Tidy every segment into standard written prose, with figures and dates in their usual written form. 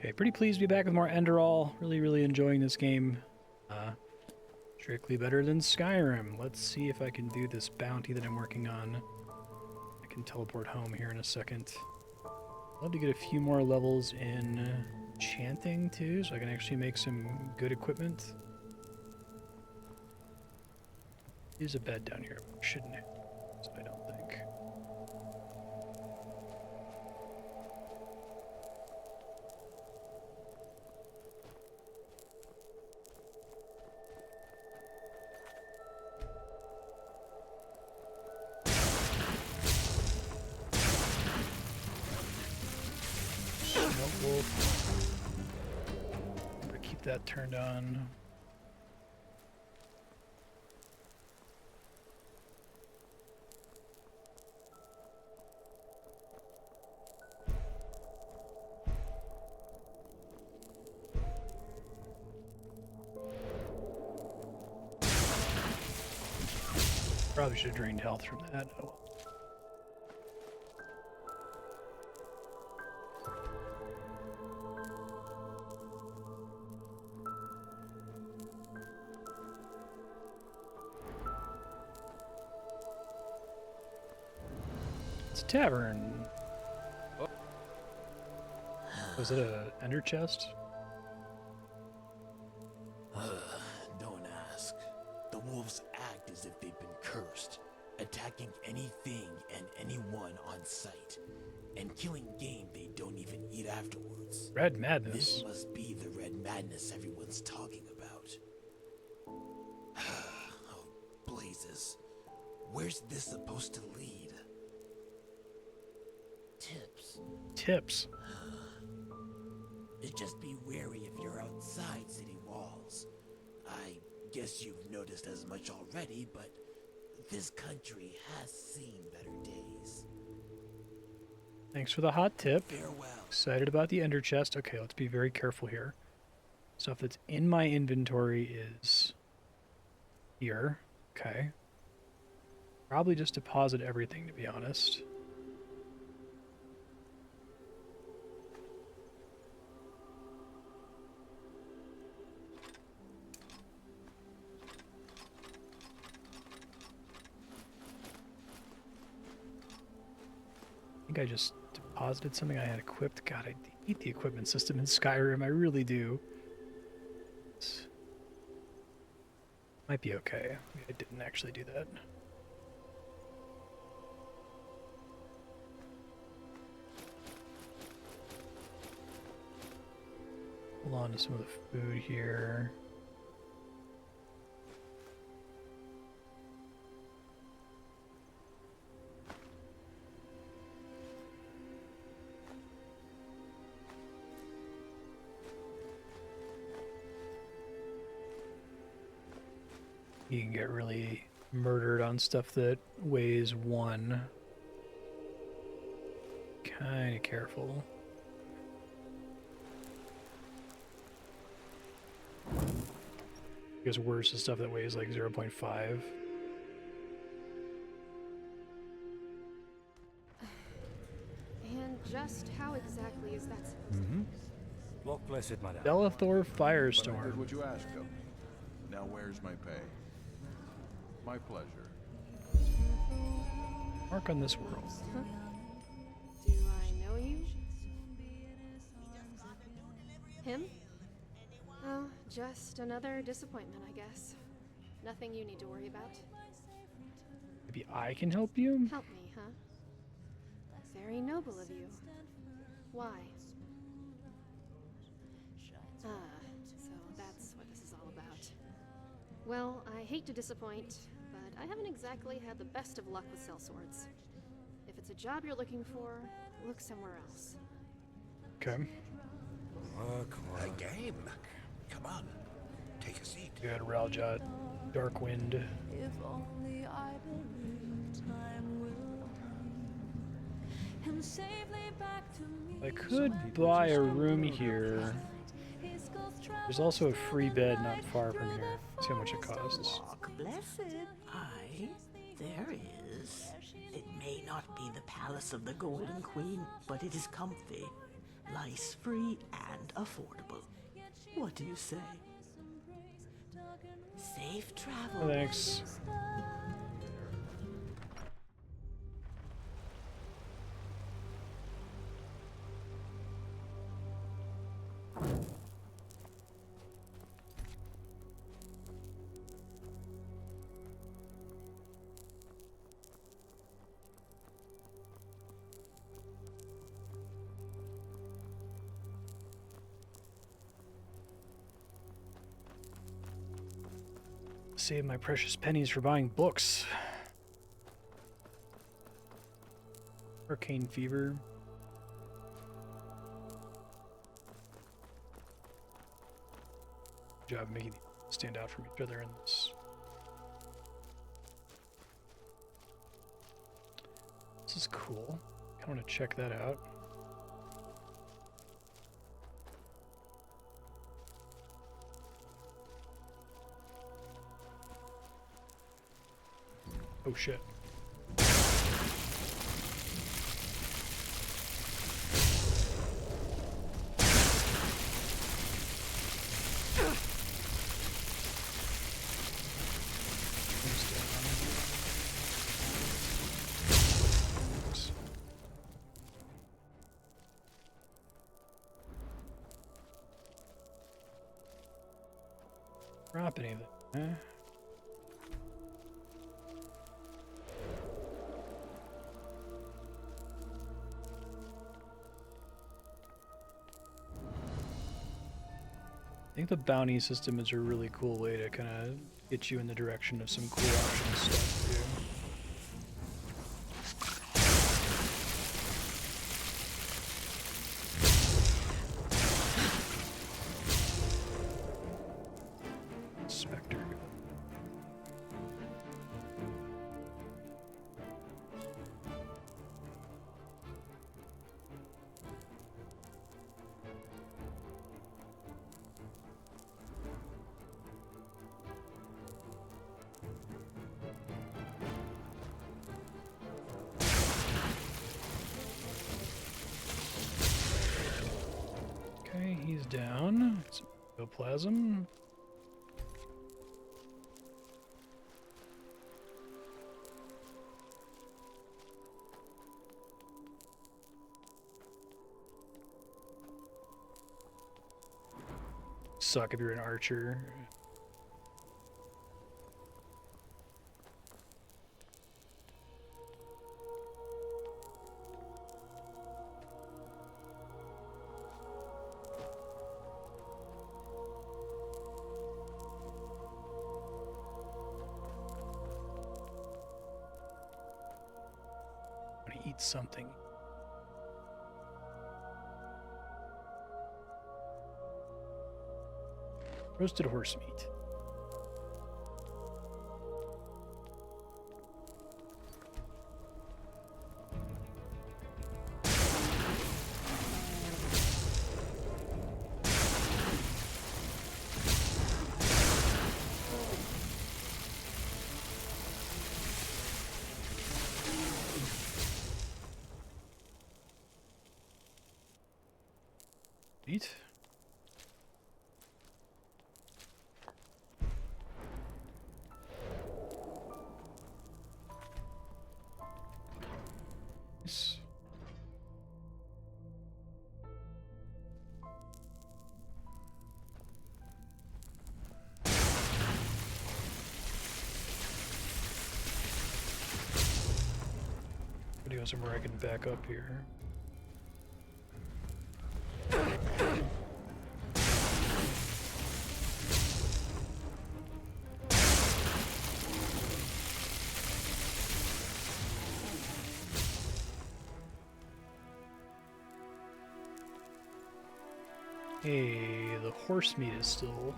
Okay, pretty pleased to be back with more Enderal. Really enjoying this game. Strictly better than Skyrim. Let's see if I can do this bounty that I'm working on. I can teleport home here in a second. I'd love to get a few more levels in enchanting too, so I can actually make some good equipment. There's a bed down here, shouldn't it? So I don't think. Wolf. Better keep that turned on. Probably should have drained health from that. Oh well. It's a tavern. Was it a ender chest? Don't ask. The wolves act as if they've been cursed, attacking anything and anyone on sight, and killing game they don't even eat afterwards. Red madness. This must be the red madness everyone's talking about. Oh, blazes. Where's this supposed to lead? Tips. Just be wary if you're outside city walls. I guess you've noticed as much already, but this country has seen better days. Thanks for the hot tip. Farewell. Excited about the ender chest. Okay, let's be very careful here. Stuff that's in my inventory is here. Okay. Probably just deposit everything, to be honest. I think I just deposited something I had equipped. God, I hate the equipment system in Skyrim. I really do. Might be okay. Maybe I didn't actually do that. Hold on to some of the food here. You can get really murdered on stuff that weighs 1. Kinda careful. It gets worse to stuff that weighs like 0.5. And just how exactly is that supposed to Walk blessed, madame. Delathor But I heard Firestorm. what you asked of me. Now where's my pay? My pleasure. Mark on this world. Do I know you? Him? Oh, just another disappointment, I guess. Nothing you need to worry about. Maybe I can help you? Help me, huh? Very noble of you. Why? Ah, so that's what this is all about. Well, I hate to disappoint, but I haven't exactly had the best of luck with sellswords. If it's a job you're looking for, look somewhere else. Okay. A game. Come on, take a seat. Good, Raljot. Darkwind. If only I believe time will bring him safely back to me. I could buy a room here. There's also a free bed not far from here. See how much it costs. Walk blessed. Aye, there is. It may not be the palace of the Golden Queen, but it is comfy. lice-free and affordable. What do you say? Safe travel. Thanks. Save my precious pennies for buying books. Hurricane fever. Good job making them stand out from each other in this. This is cool. I want to check that out. Oh shit. Drop anything, huh? I think the bounty system is a really cool way to kind of get you in the direction of some cool option stuff too. Spectre. Okay, he's down. Some ectoplasm. Suck if you're an archer. I'm gonna eat something. Roasted horse meat. Meat. Nice. Gotta go somewhere I can back up here. Hey, the horse meat is still...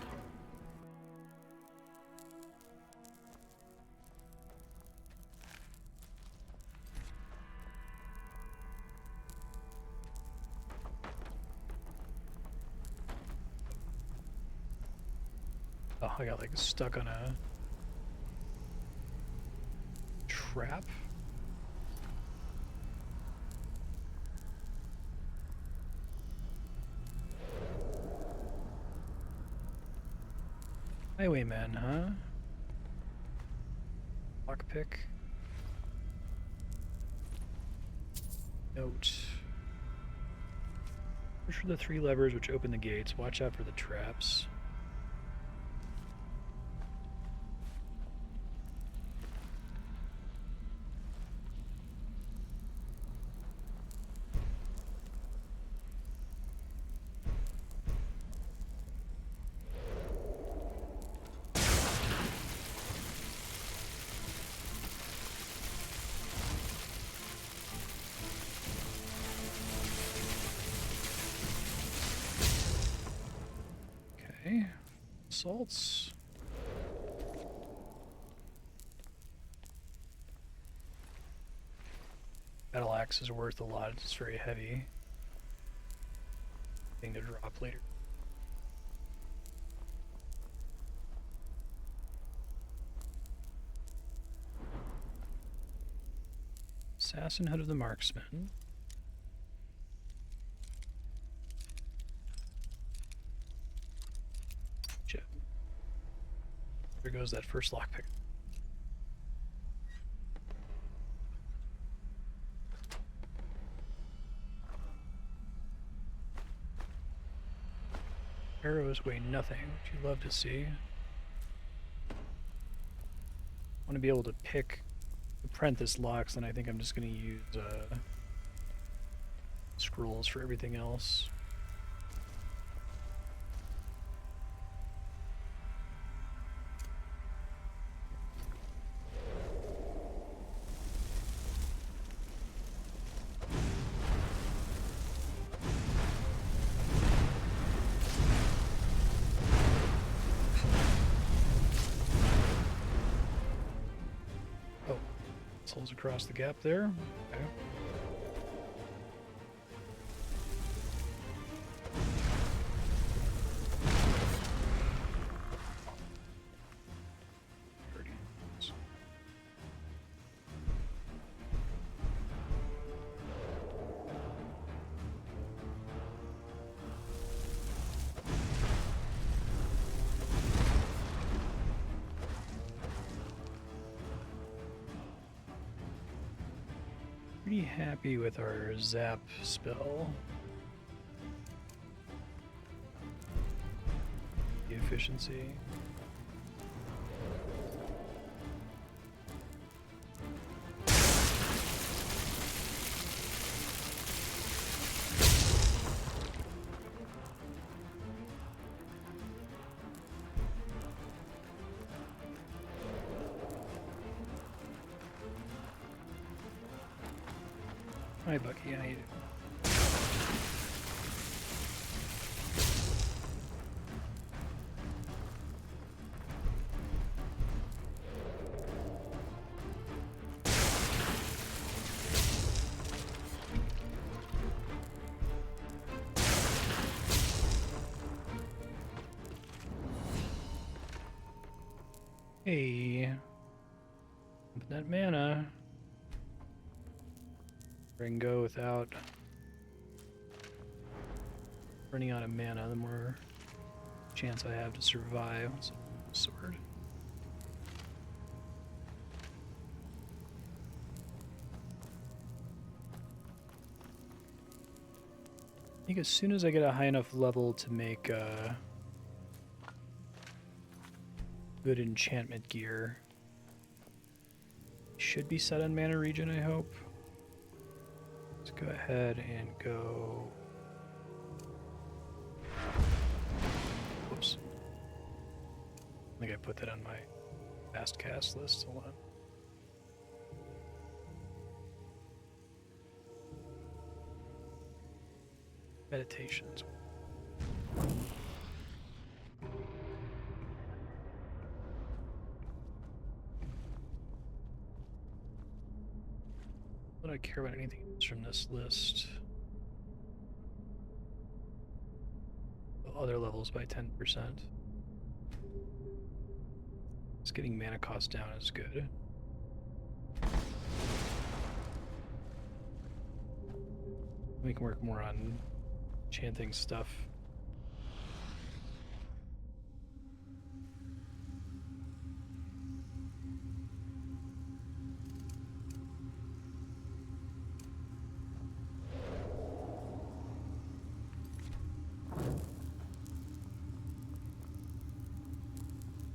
Oh, I got like stuck on a trap. Highwayman, huh? Lockpick. Note. Search for the 3 levers which open the gates. Watch out for the traps. Okay. Assaults. Battle axe is worth a lot. It's very heavy. Thing to drop later. Assassin Hood of the Marksman. Shit. There goes that first lockpick. Arrows weigh nothing, which you love to see. I want to be able to pick apprentice locks, and I think I'm just going to use scrolls for everything else. Across the gap there. Okay. Pretty happy with our zap spell. The efficiency. Hi, Bucky. How you doing? Hey. Open that mana. I can go without running out of mana, the more chance I have to survive. So, sword. I think as soon as I get a high enough level to make good enchantment gear, should be set on mana regen, I hope. Let's go ahead and go. Whoops. I think I put that on my fast cast list. Hold on. Meditations. I don't care about anything else from this list. Other levels by 10%. Just getting mana cost down is good. We can work more on chanting stuff.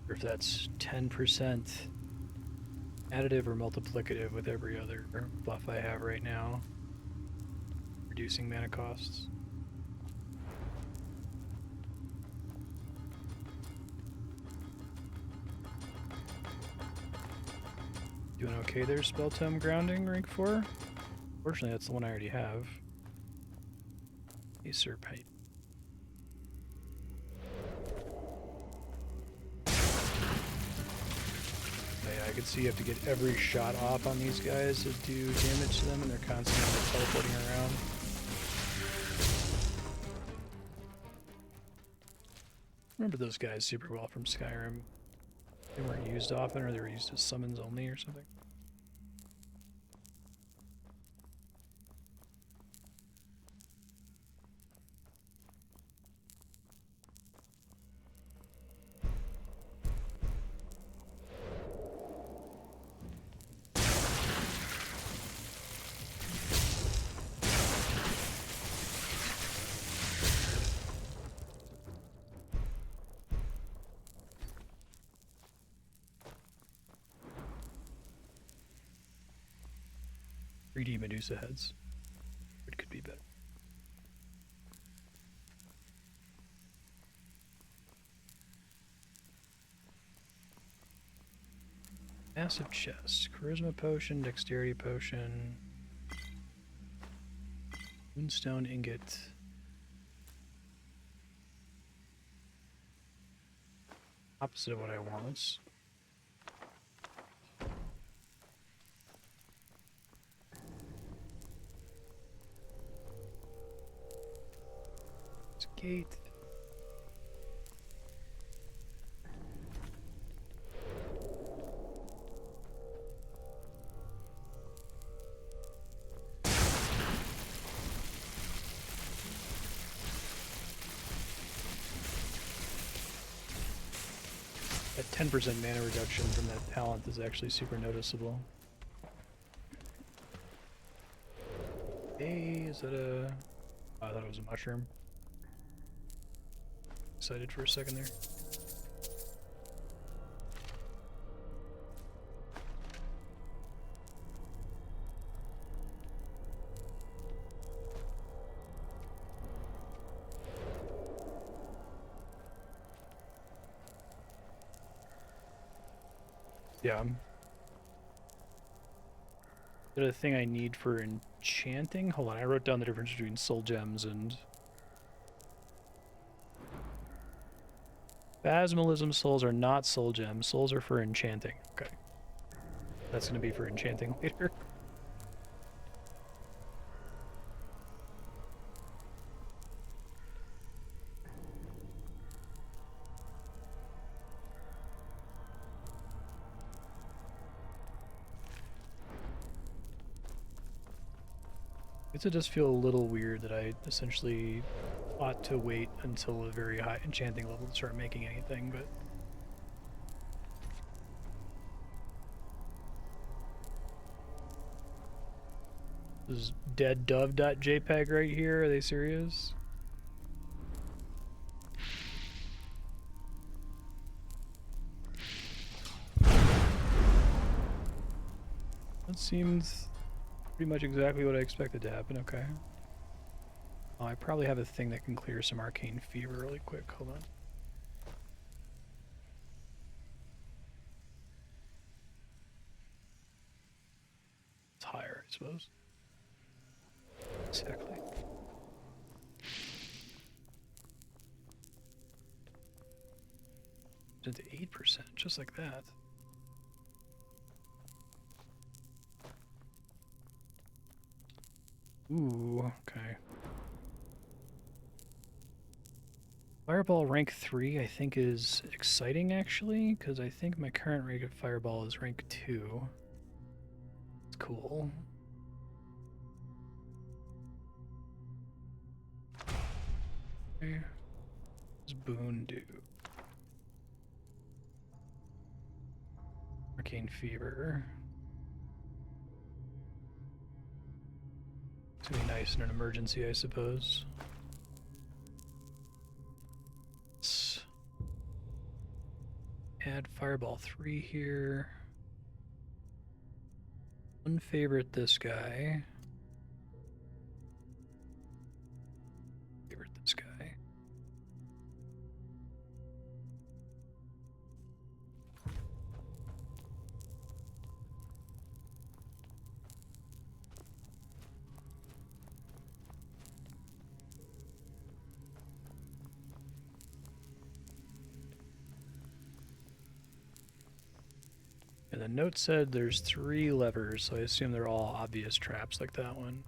Or if that's 10% additive or multiplicative with every other buff I have right now, reducing mana costs. Doing okay there, Spell Tome Grounding, rank 4? Fortunately, that's the one I already have. Acer Pipe. Yeah, I can see you have to get every shot off on these guys to do damage to them, and they're constantly teleporting around. Remember those guys super well from Skyrim. They weren't used often, or they were used as summons only or something. Medusa heads. It could be better. Massive chest. Charisma potion, dexterity potion. Moonstone ingot. Opposite of what I want. Gate. That 10% mana reduction from that talent is actually super noticeable. Hey, is that a... Oh, I thought it was a mushroom. Excited for a second there. Yeah. Is that a thing I need for enchanting? Hold on, I wrote down the difference between soul gems and... Phasmalism souls are not soul gems. Souls are for enchanting. Okay. That's going to be for enchanting later. It does feel a little weird that I essentially ought to wait until a very high enchanting level to start making anything, but... This is deaddove.jpg right here, are they serious? That seems pretty much exactly what I expected to happen, okay. Oh, I probably have a thing that can clear some arcane fever really quick, hold on. It's higher, I suppose. Exactly. Into 8%, just like that. Ooh, okay. Fireball rank 3 I think is exciting actually, because I think my current rank of Fireball is rank 2. It's cool. Okay. What does Boon do? Arcane Fever. It's gonna be nice in an emergency, I suppose. Add Fireball 3 here. Unfavorite this guy. Favorite this guy. And the note said there's 3 levers, so I assume they're all obvious traps like that one.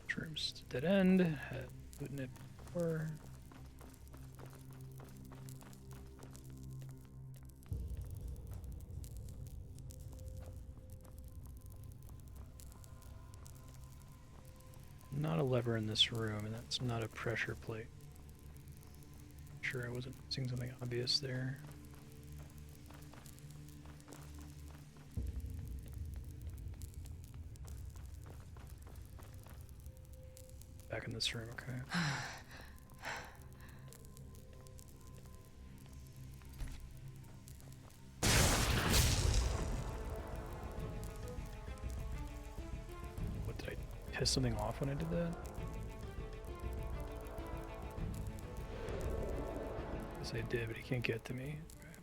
This room's dead end. Had loot in it before. Not a lever in this room, and that's not a pressure plate. Sure, I wasn't missing something obvious there. Back in this room, okay. What, did I piss something off when I did that? I did, but he can't get to me. Okay.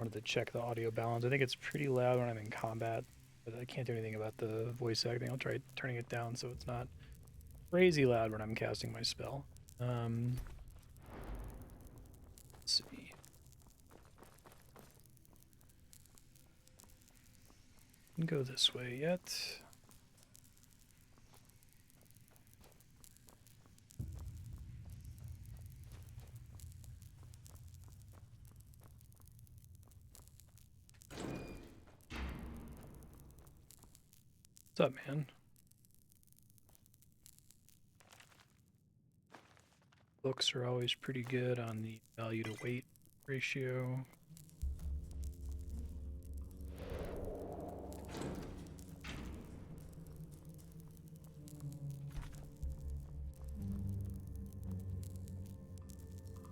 Wanted to check the audio balance. I think it's pretty loud when I'm in combat, but I can't do anything about the voice acting. I'll try turning it down so it's not crazy loud when I'm casting my spell. Let's see. Didn't go this way yet. What's up, man? Books are always pretty good on the value to weight ratio.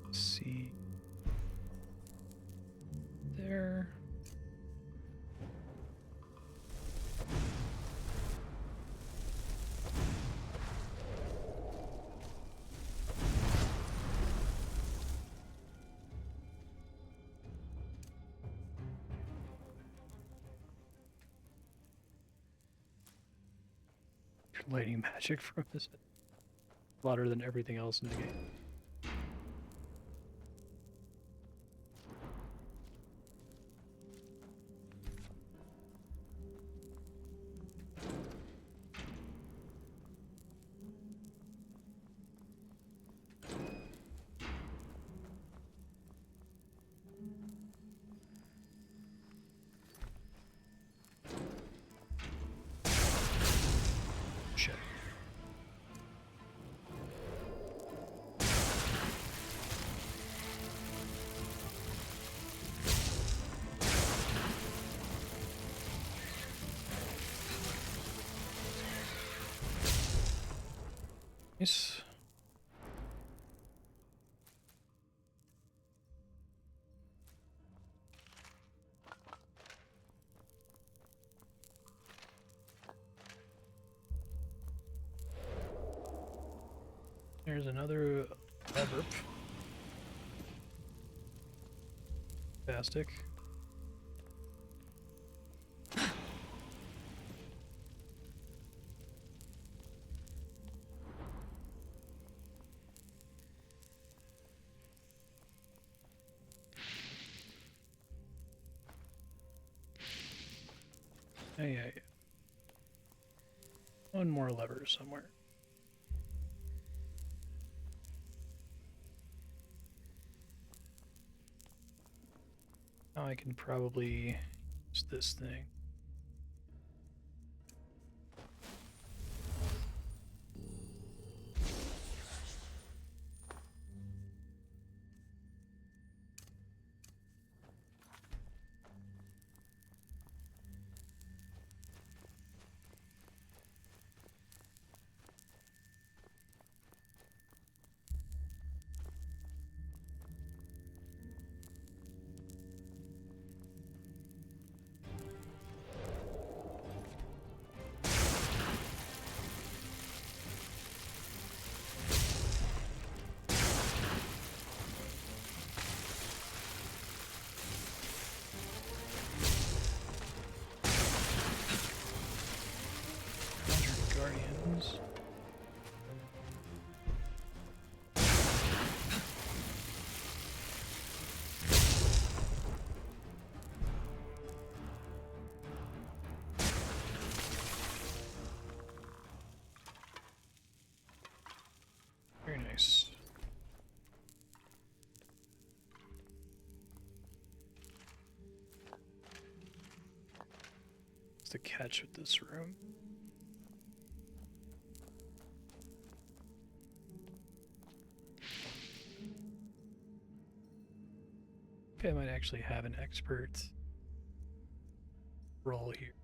Let's see. There. Lighting magic from this louder than everything else in the game. Shit. Nice. There's another lever. Fantastic. Yeah. One more lever somewhere. Now I can probably use this thing. guys. Very nice. What's the catch with this room? I think I might actually have an expert role here.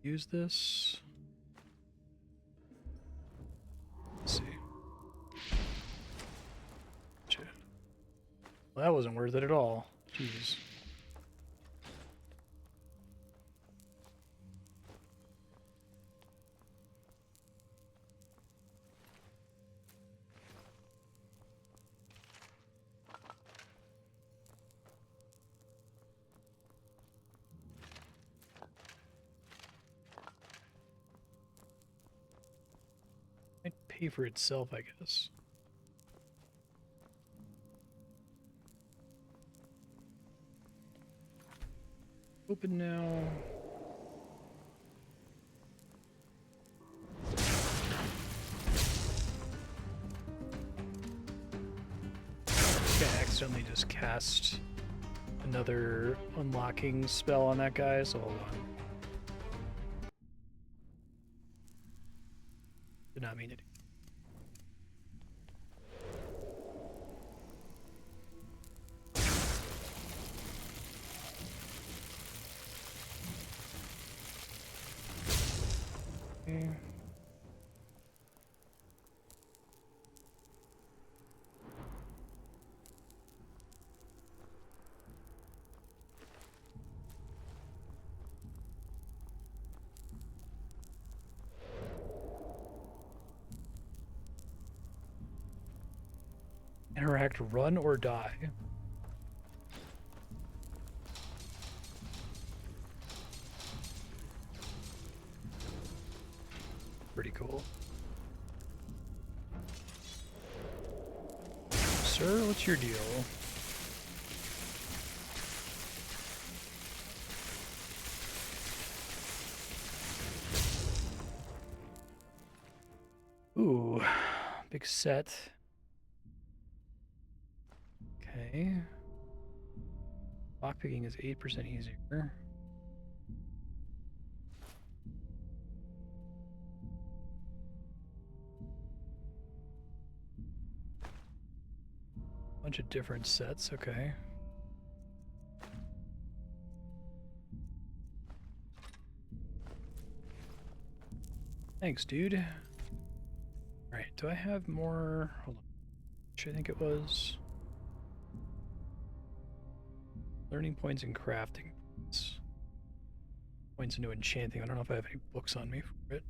Use this. Let's see. Shit. Well, that wasn't worth it at all. Jeez. Might pay for itself, I guess. Open now. I accidentally just cast another unlocking spell on that guy, so hold on. Did not mean it. Okay. Interact, run, or die. Pretty cool. Sir, what's your deal? Ooh, big set. Okay. Lockpicking is 8% easier. Bunch of different sets, okay. Thanks, dude. Alright, do I have more? Hold on. Which I think it was. Learning points and crafting points. Points into enchanting. I don't know if I have any books on me for it.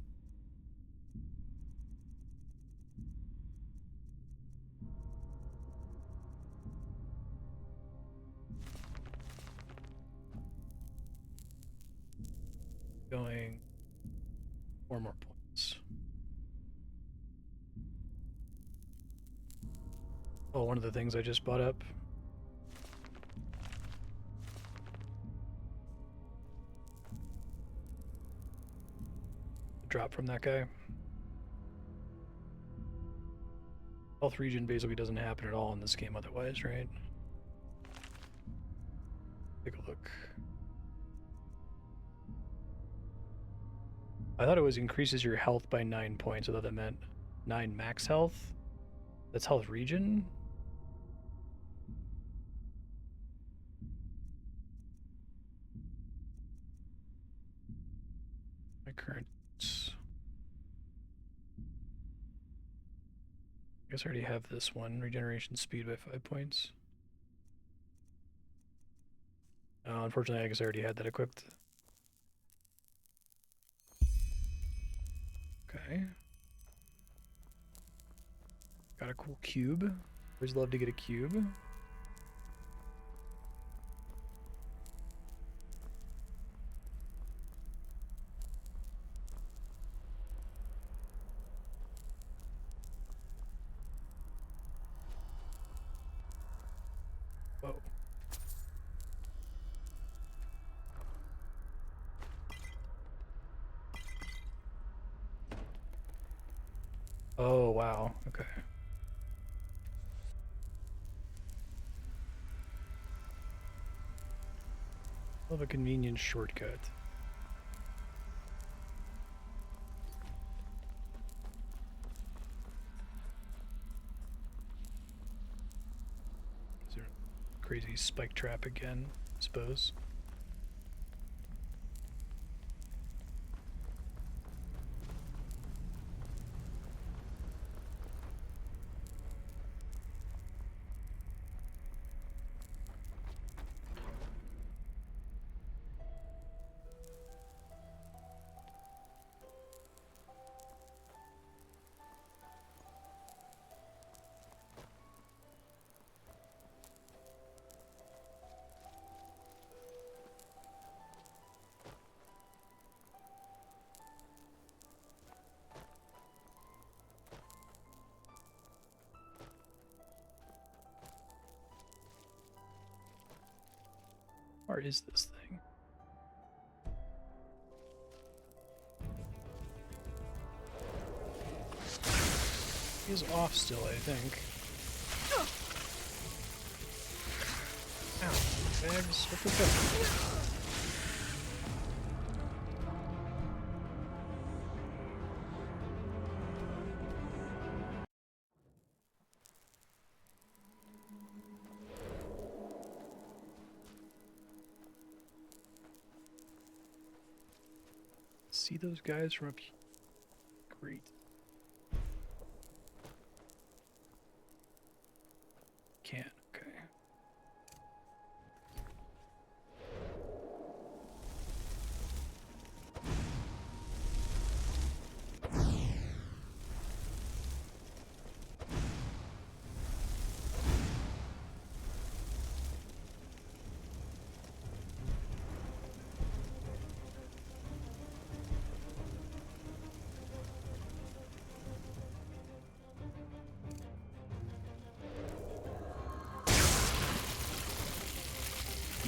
Going 4 more points. Oh, one of the things I just bought up. Drop from that guy. Health regen basically doesn't happen at all in this game otherwise, right? Take a look. I thought it was increases your health by 9 points. I thought that meant 9 max health. That's health regen? My current... I guess I already have this one. Regeneration speed by 5 points. Oh, unfortunately, I guess I already had that equipped. Okay. Got a cool cube. Always love to get a cube. wow. Okay. Love a convenient shortcut. Is there a crazy spike trap again, I suppose? Or is this thing? He's off still, I think. Ow, bags, what the fuck? See those guys from up here? Great. Can't, okay.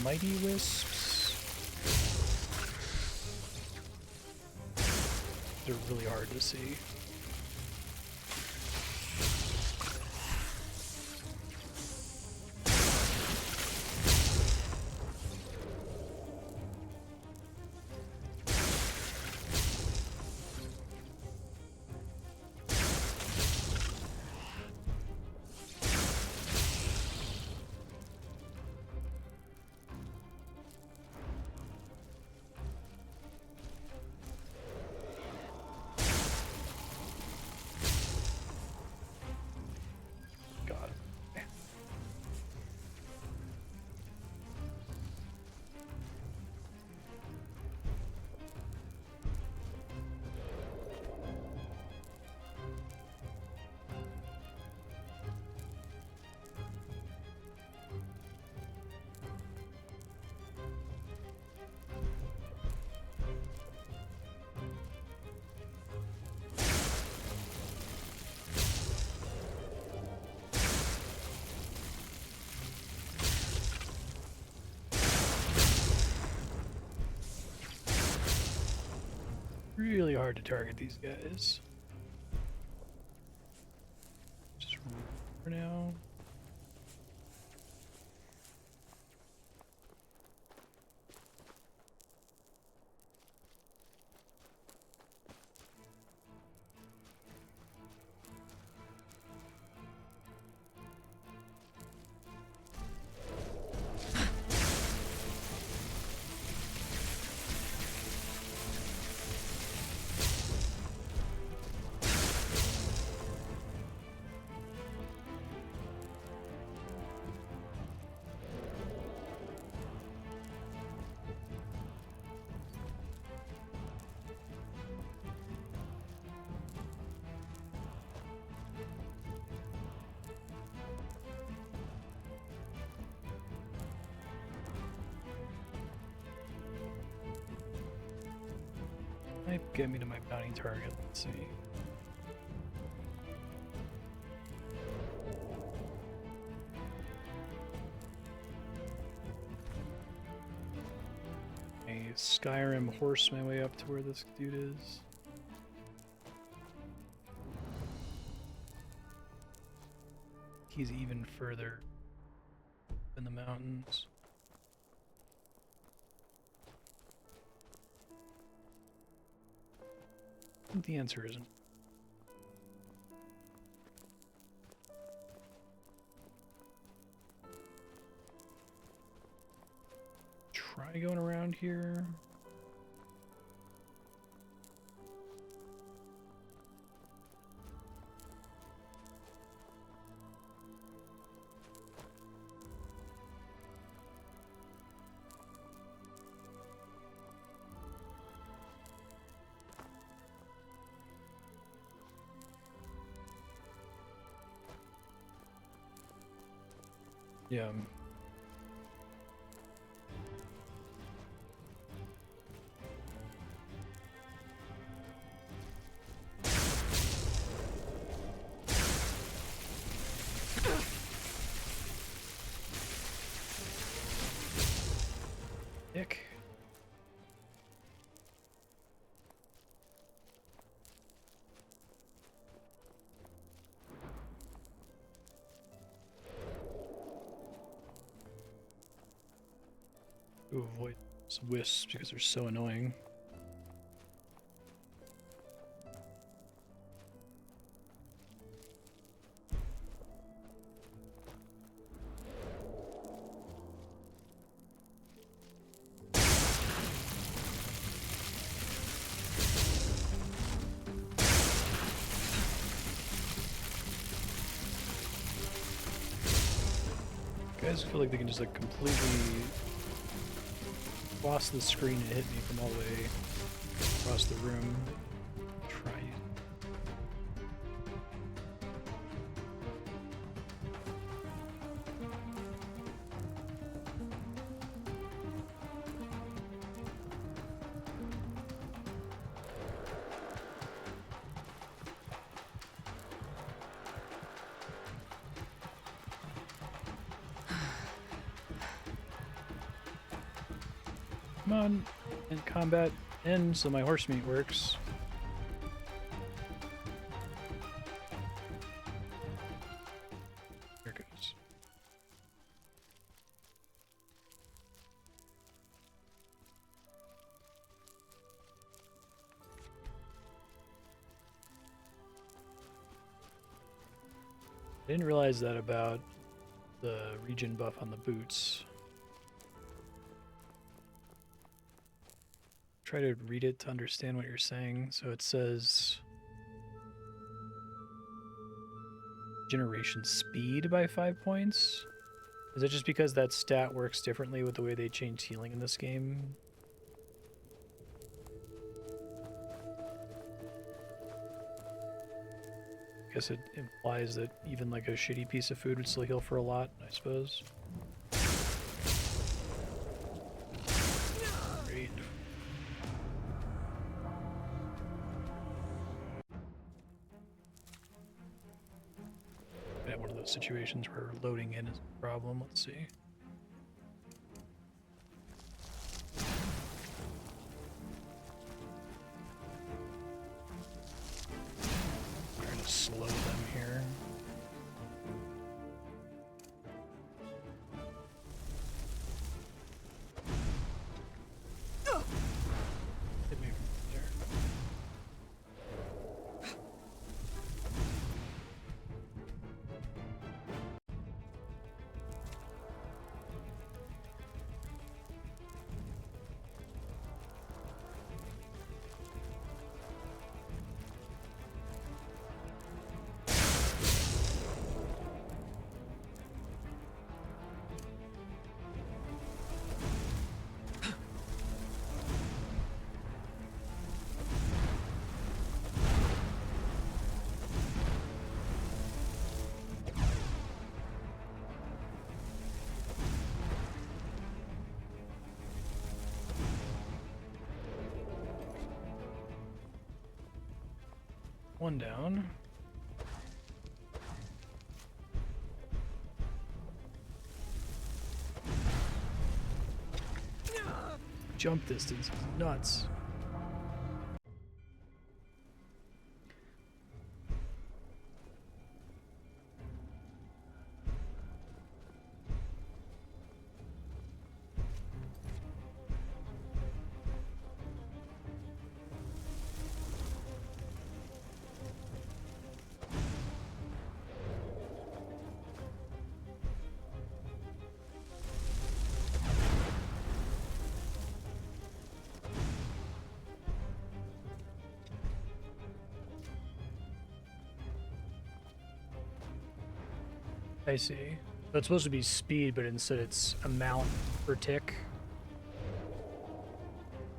Mighty wisps. They're really hard to see. God. Really hard to target these guys. Just for now. Might get me to my bounty target. Let's see. A Skyrim horse my way up to where this dude is. he's even further in the mountains. I think the answer isn't. Try going around here. Yeah. Ick. To avoid wisps because they're so annoying. Guys feel like they can just like completely cross the screen and hit me from all the way across the room. Try it. Come on, and combat ends so my horse meat works. There it goes. I didn't realize that about the regen buff on the boots. Try to read it to understand what you're saying. So it says generation speed by 5 points. Is it just because that stat works differently with the way they changed healing in this game? I guess it implies that even like a shitty piece of food would still heal for a lot, I suppose. Great. One of those situations where loading in is a problem. Let's see. Trying to slow them here. Hit me from there. One down. Jump distance is nuts. I see. So it's supposed to be speed, but instead it's amount per tick.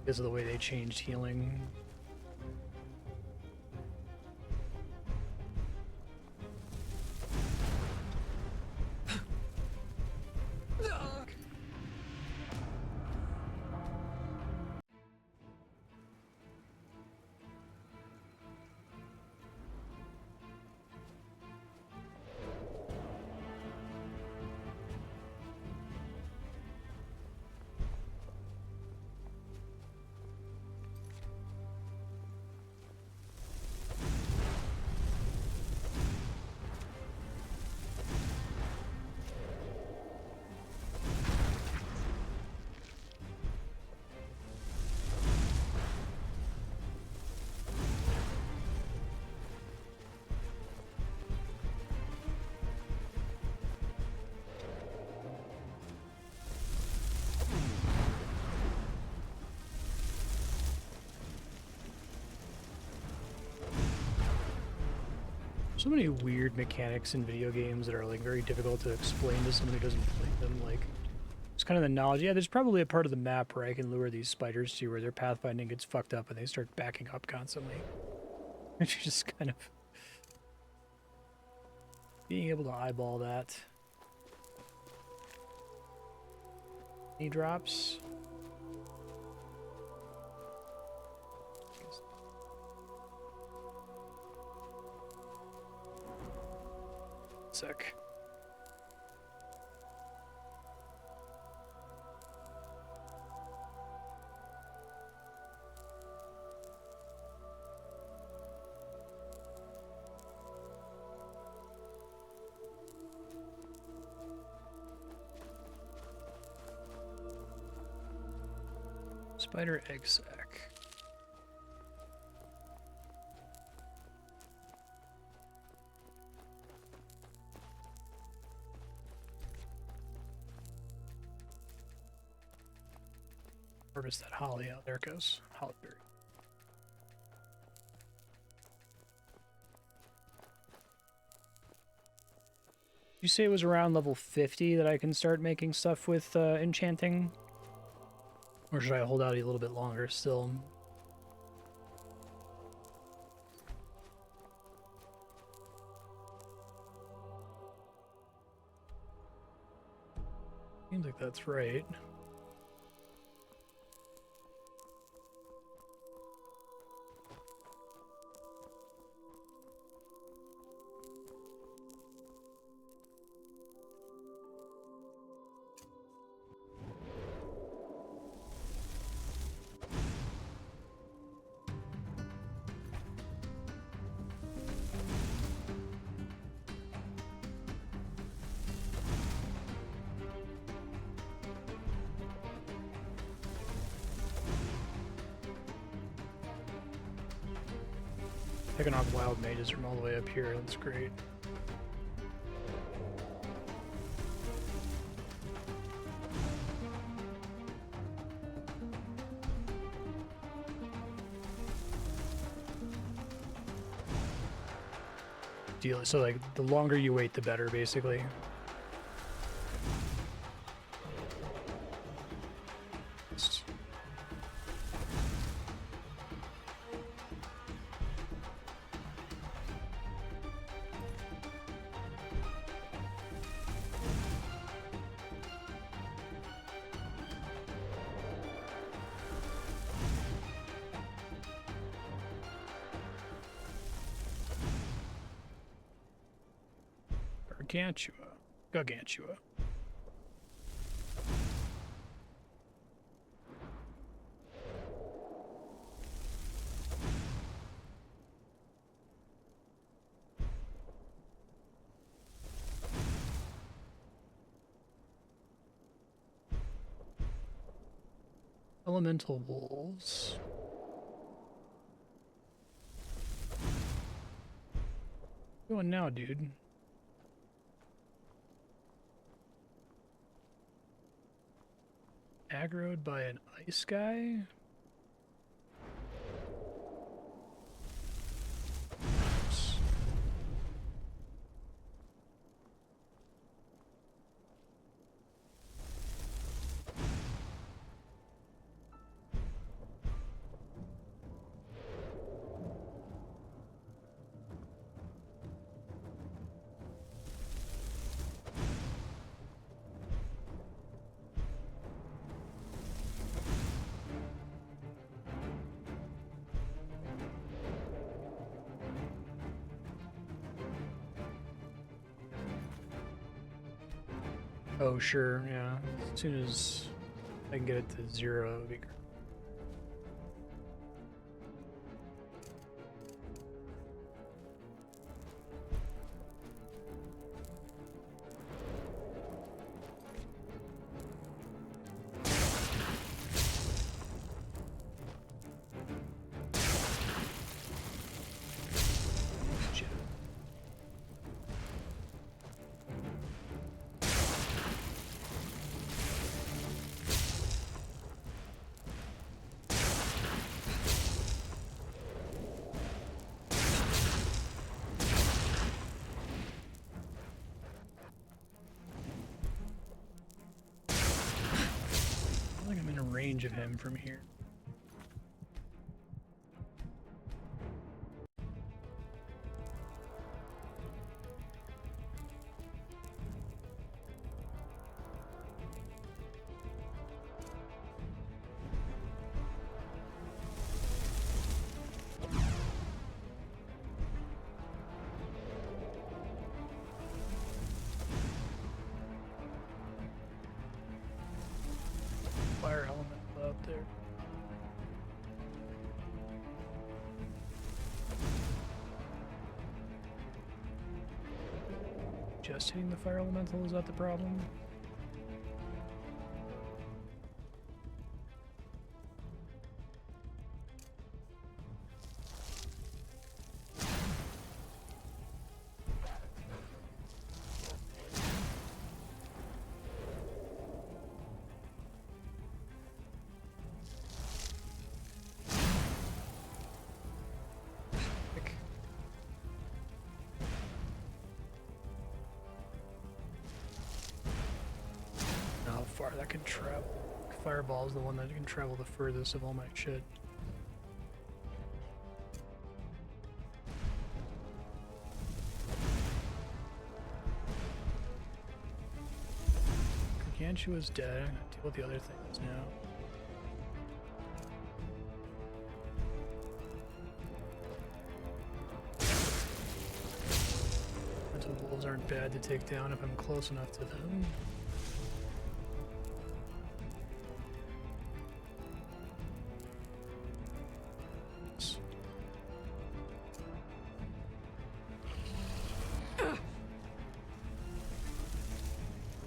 Because of the way they changed healing. So many weird mechanics in video games that are like very difficult to explain to someone who doesn't play them. Like, it's kind of the knowledge. Yeah, there's probably a part of the map where I can lure these spiders to where their pathfinding gets fucked up and they start backing up constantly. It's just kind of being able to eyeball that. Any drops? Sec. Spider egg sac. Harvest that holly out. There it goes. Holly berry. You say it was around level 50 that I can start making stuff with enchanting? Or should I hold out a little bit longer still? Seems like that's right. Picking off wild mages from all the way up here, that's great. Deal. So like the longer you wait, the better, basically. Gargantua. Elemental wolves. What's going now, dude? Aggroed by an ice guy? Oh, sure, yeah. As soon as I can get it to 0, that would be great. Shit. I feel like I'm in a range of him from here. Fire element out there. Just hitting the fire elemental, is that the problem? Heck. How far that can travel. Fireball is the one that can travel the furthest of all my shit. Gargantua's dead. I'm gonna deal with the other things now. Mental wolves aren't bad to take down if I'm close enough to them.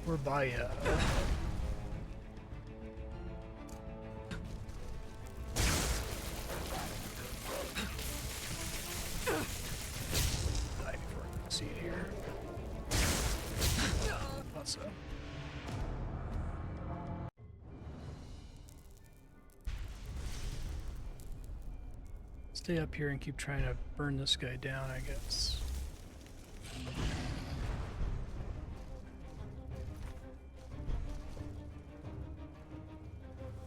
Oorbâya. Die before I can see it here. Thought so. Stay up here and keep trying to burn this guy down, I guess.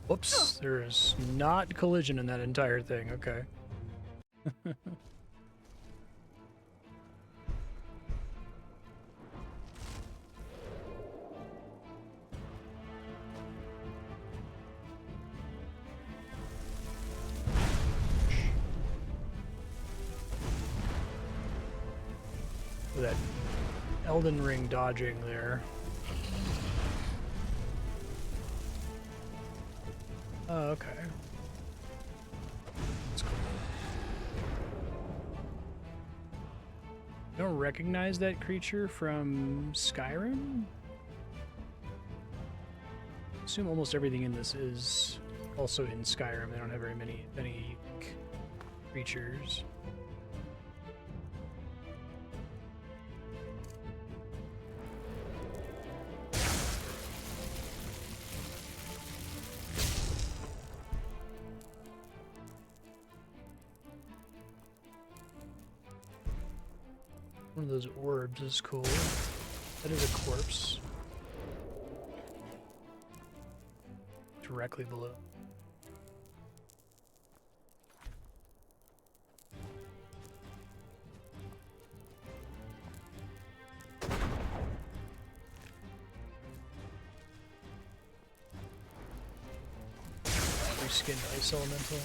Whoops, there is not collision in that entire thing, okay. That Elden Ring dodging there. Oh, okay. That's cool. I don't recognize that creature from Skyrim? I assume almost everything in this is also in Skyrim. They don't have very many unique creatures. One of those orbs is cool. That is a corpse. Directly below. Reskin ice elemental.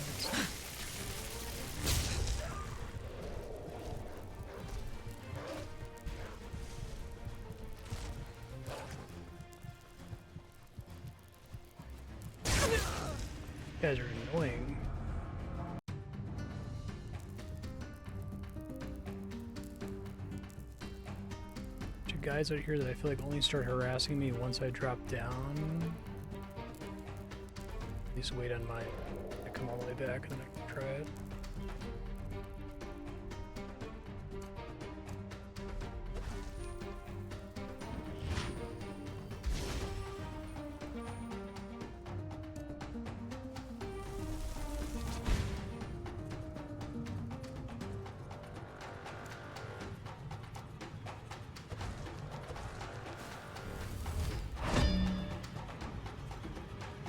You guys are annoying. Two guys out here that I feel like only start harassing me once I drop down. At least wait on my... I come all the way back and then I can try it.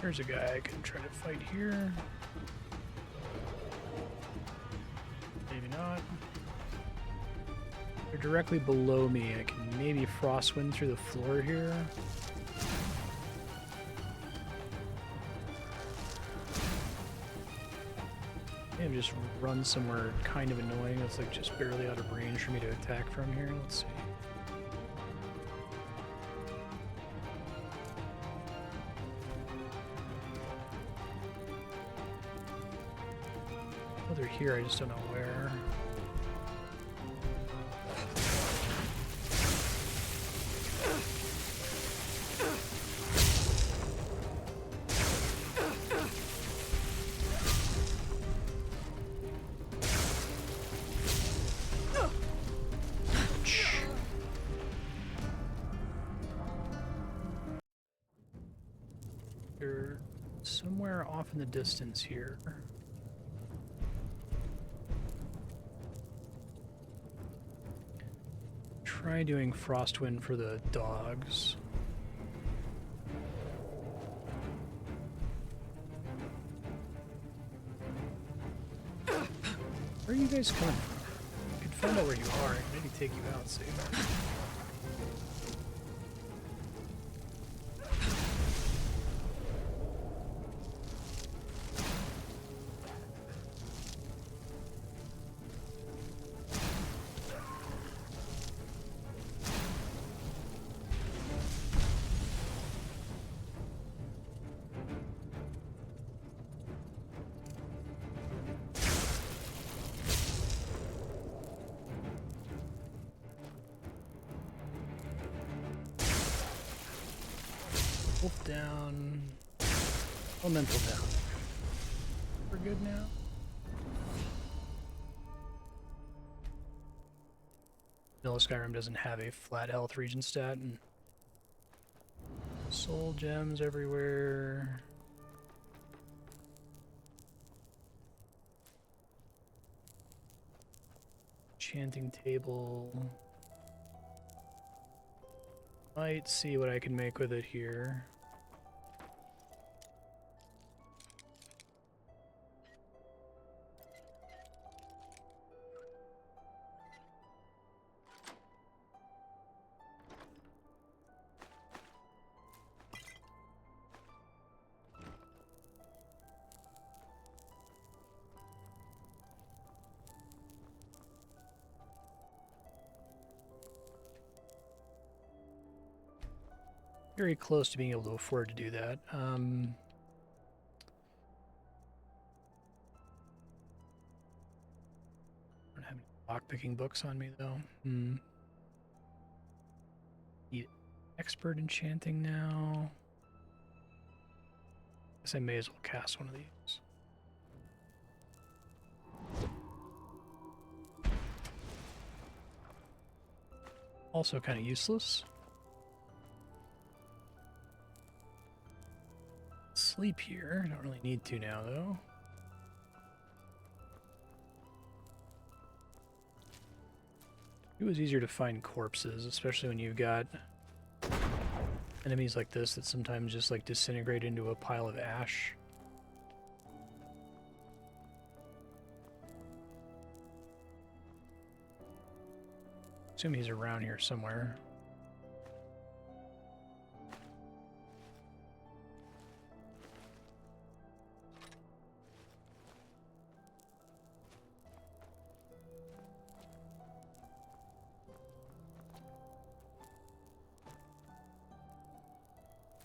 There's a guy I can try to fight here. Maybe not. They're directly below me. I can maybe frostwind through the floor here. Maybe just run somewhere kind of annoying that's like just barely out of range for me to attack from here. Let's see. Oh, they're here, I just don't know where. They're somewhere off in the distance here. Try doing Frostwind for the dogs. Where are you guys coming from? I could find out where you are and maybe take you out soon. Wolf down. Elemental down. We're good now. Vanilla Skyrim doesn't have a flat health regen stat, and soul gems everywhere. Enchanting table. Might see what I can make with it here. Very close to being able to afford to do that. Don't have any lockpicking books on me though. Need expert enchanting now. Guess I may as well cast one of these. Also kind of useless. Sleep here. Don't really need to now, though. It was easier to find corpses, especially when you've got enemies like this that sometimes just like disintegrate into a pile of ash. Assume he's around here somewhere.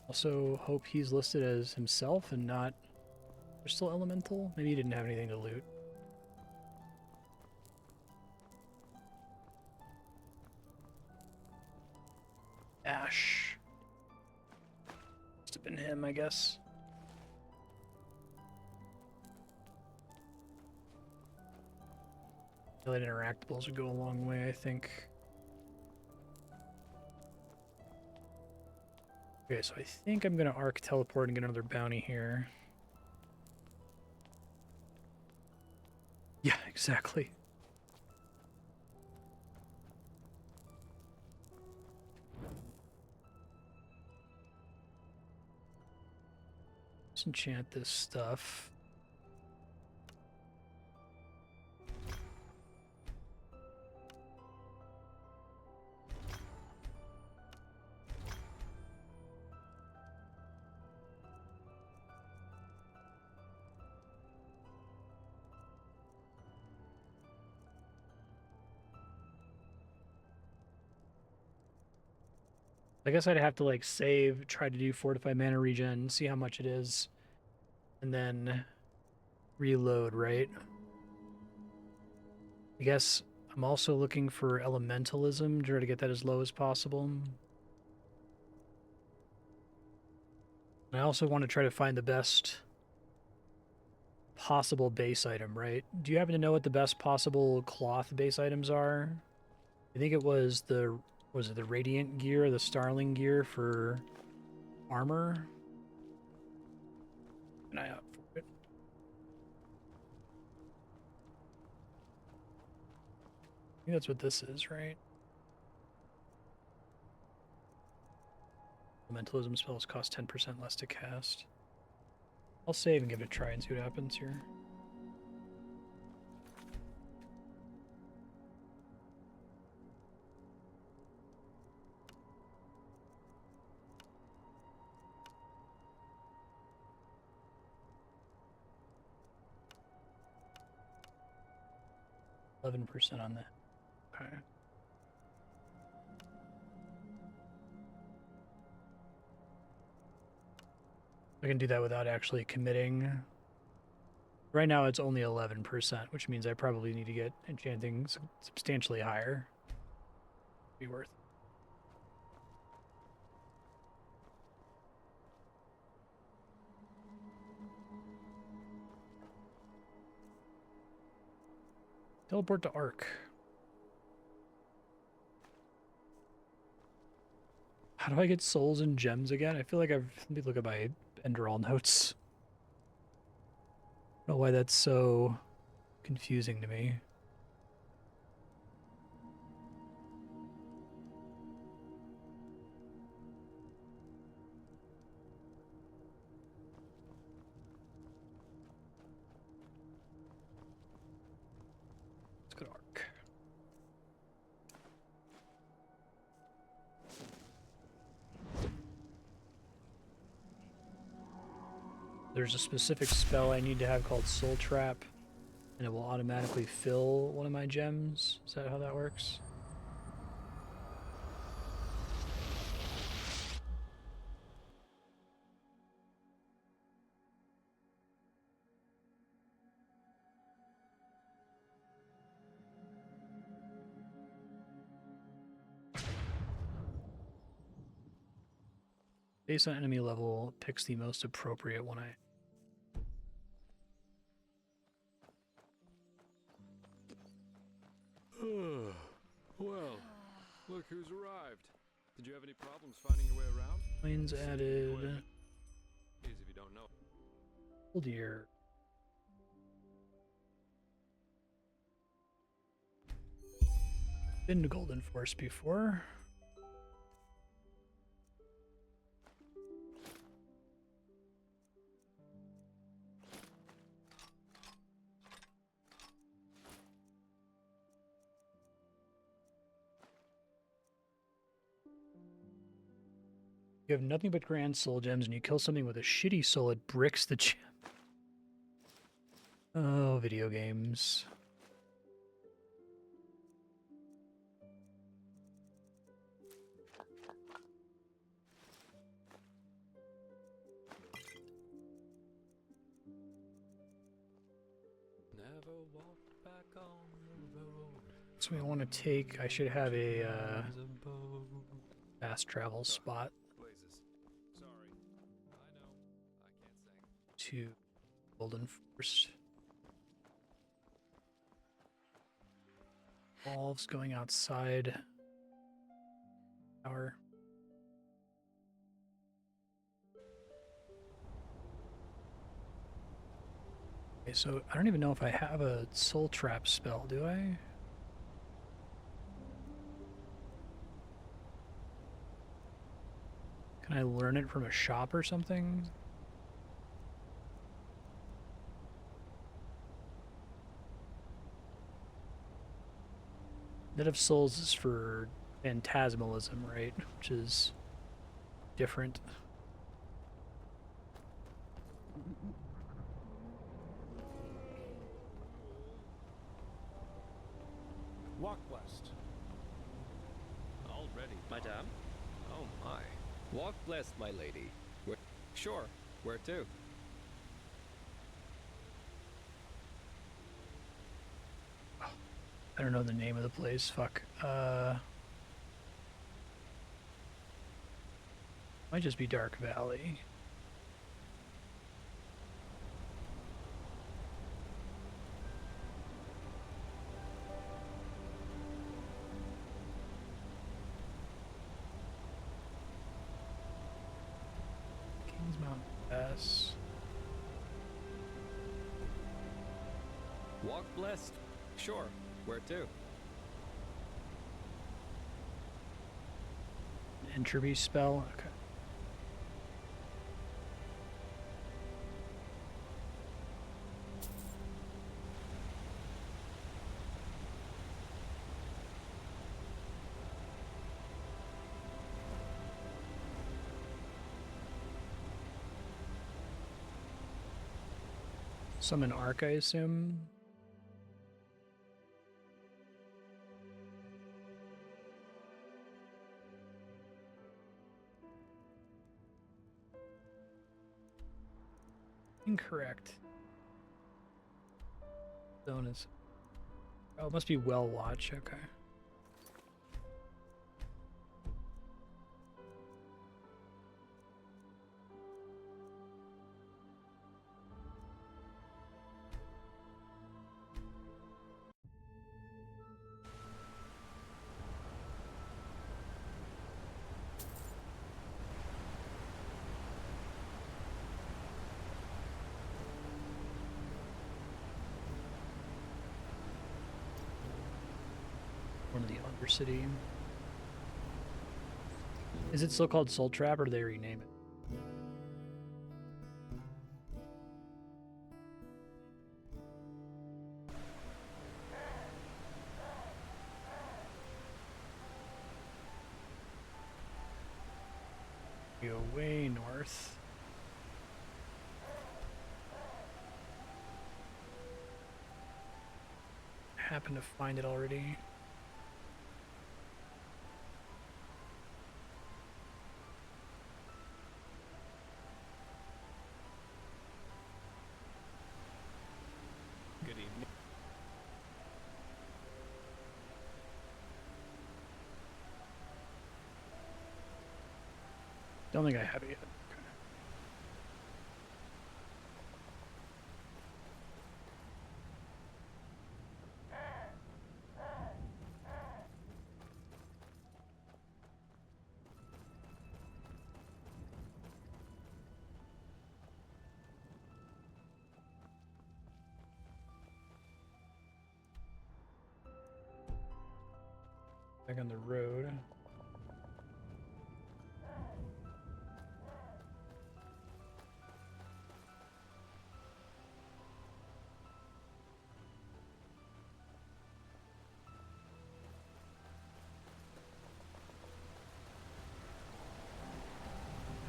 Also, hope he's listed as himself and not There's still elemental? Maybe you didn't have anything to loot. Ash. Must have been him, I guess. Alien interactables would go a long way, I think. Okay, so I think I'm gonna arc teleport and get another bounty here. Yeah, exactly. Let's enchant this stuff. I guess I'd have to like save, try to do fortify mana regen, see how much it is, and then reload, right? I guess I'm also looking for elementalism, try to get that as low as possible. And I also want to try to find the best possible base item, right? Do you happen to know what the best possible cloth base items are? I think it was the Radiant gear, the Starling gear for armor? Keep an eye out for it. I think that's what this is, right? Elementalism spells cost 10% less to cast. I'll save and give it a try and see what happens here. %11 on that. Okay. I can do that without actually committing. Right now it's only 11%, which means I probably need to get enchanting substantially higher. Be worth it. Teleport to Arc. How do I get souls and gems again? I feel like let me look at my Enderal notes. I don't know why that's so confusing to me. Let's go to Arc. There's a specific spell I need to have called Soul Trap, and it will automatically fill one of my gems. Is that how that works? Based on enemy level, picks the most appropriate one. Well, look who's arrived. Did you have any problems finding your way around? Planes added. Easy if you don't know. Oh dear. Been to Golden Force before. You have nothing but grand soul gems, and you kill something with a shitty soul, it bricks the gem. Oh, video games. walk back on the road. So we want to take. I should have a There's a boat. fast travel spot Blazes. Sorry. I know. I can't sing. to Golden Forest. Wolves going outside. Tower. Okay, so I don't even know if I have a soul trap spell, do I? Can I learn it from a shop or something? Net of Souls is for phantasmalism, right? Which is different. Walk blessed. Already. Madame? Oh my. Walk blessed, my lady. Where? Sure. Where to? I don't know the name of the place. Fuck. Might just be Dark Valley. Kingsmount Pass. Walk blessed. Sure. Where to? Entropy spell. Okay. Summon Arc, I assume. Incorrect. Zone is. Oh, it must be Well Watch. Okay. One of the Undercity. Is it still called Soul Trap, or do they rename it? Go way north. I happen to find it already. Good evening. Don't think I have it yet. Okay. Back on the road.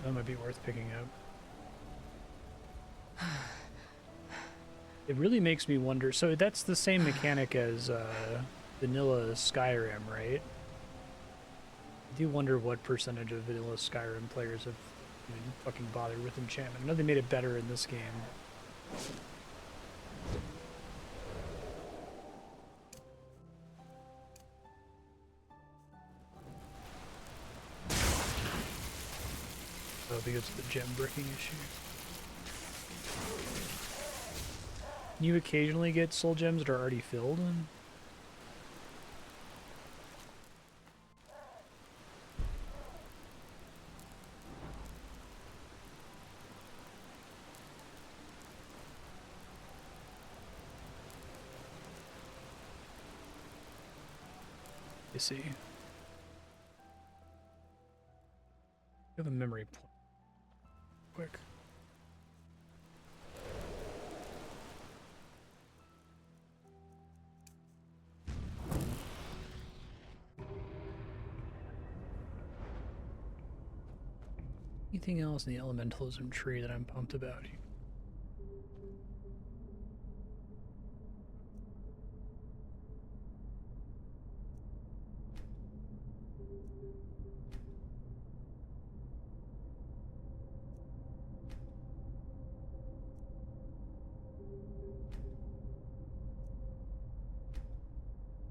That might be worth picking up. It really makes me wonder. So that's the same mechanic as vanilla Skyrim, right? I do wonder what percentage of vanilla Skyrim players have fucking bothered with enchantment. I know they made it better in this game. because of the gem bricking issue. You occasionally get soul gems that are already filled. You see. You have a memory point. Quick. Anything else in the elementalism tree that I'm pumped about?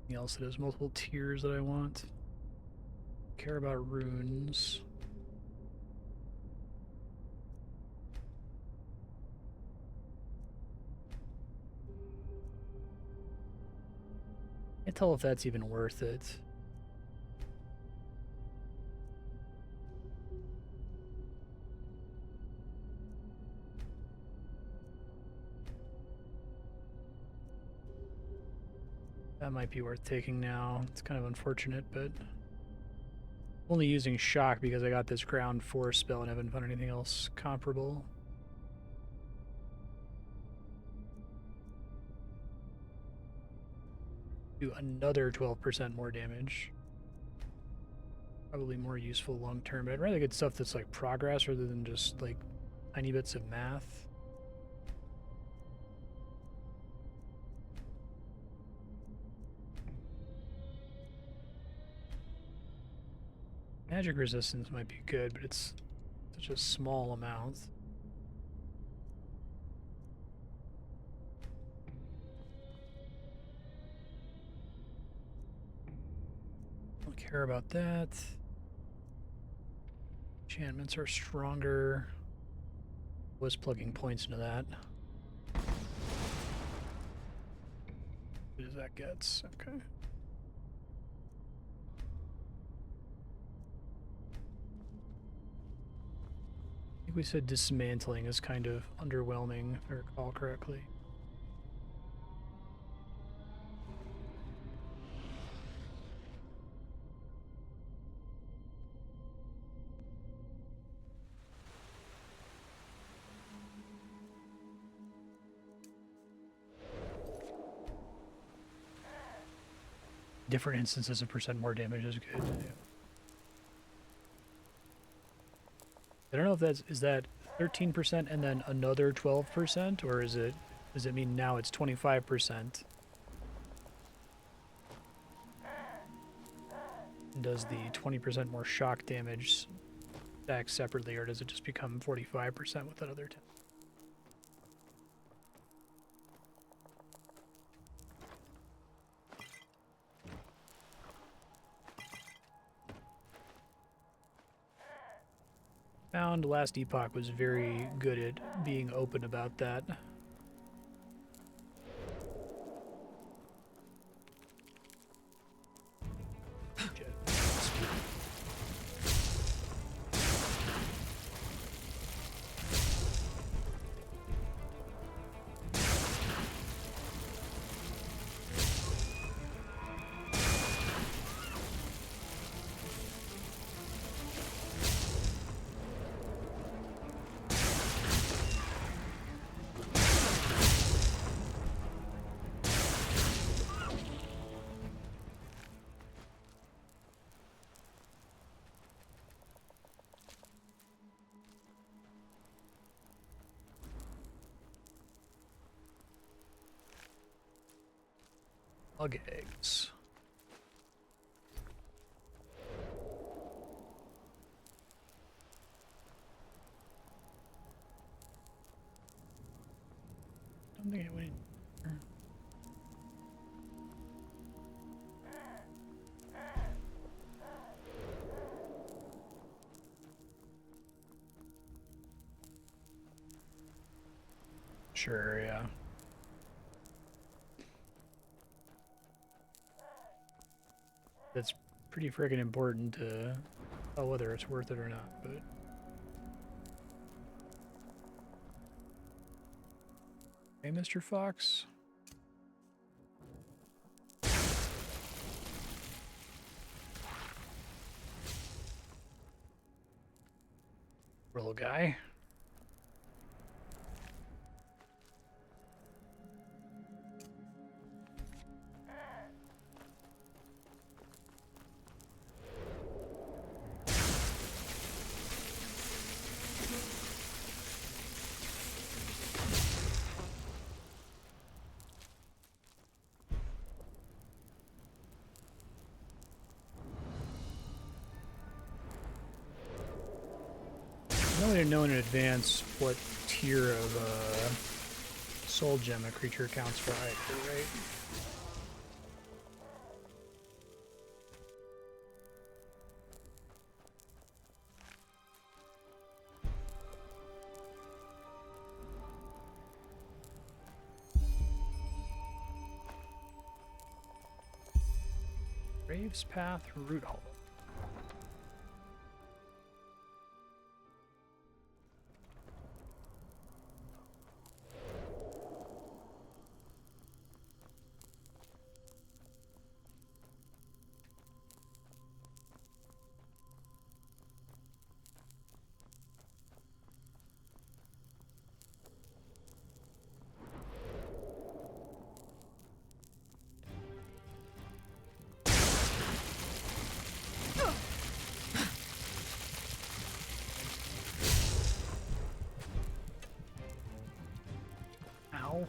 Anything else that has multiple tiers that I want? Care about runes. Can't tell if that's even worth it. That might be worth taking now. It's kind of unfortunate, but only using shock because I got this ground force spell and haven't found anything else comparable. Do another 12% more damage. Probably more useful long term, but I'd rather get stuff that's like progress rather than just like tiny bits of math. Magic resistance might be good, but it's such a small amount. Don't care about that. Enchantments are stronger. Was plugging points into that. What does that get? Okay. I think we said dismantling is kind of underwhelming, if I recall correctly. Different instances of percent more damage is good. Yeah. I don't know if is that 13% and then another 12%, or does it mean now it's 25%? Does the 20% more shock damage stack separately, or does it just become 45% with that other 10? Found Last Epoch was very good at being open about that. Bug eggs. Don't think it went. Sure, yeah. That's pretty friggin' important to tell whether it's worth it or not, but... Hey, Mr. Fox. Little guy. I don't know in advance what tier of soul gem a creature counts for either, right? Graves Path Root Hollow. Ow.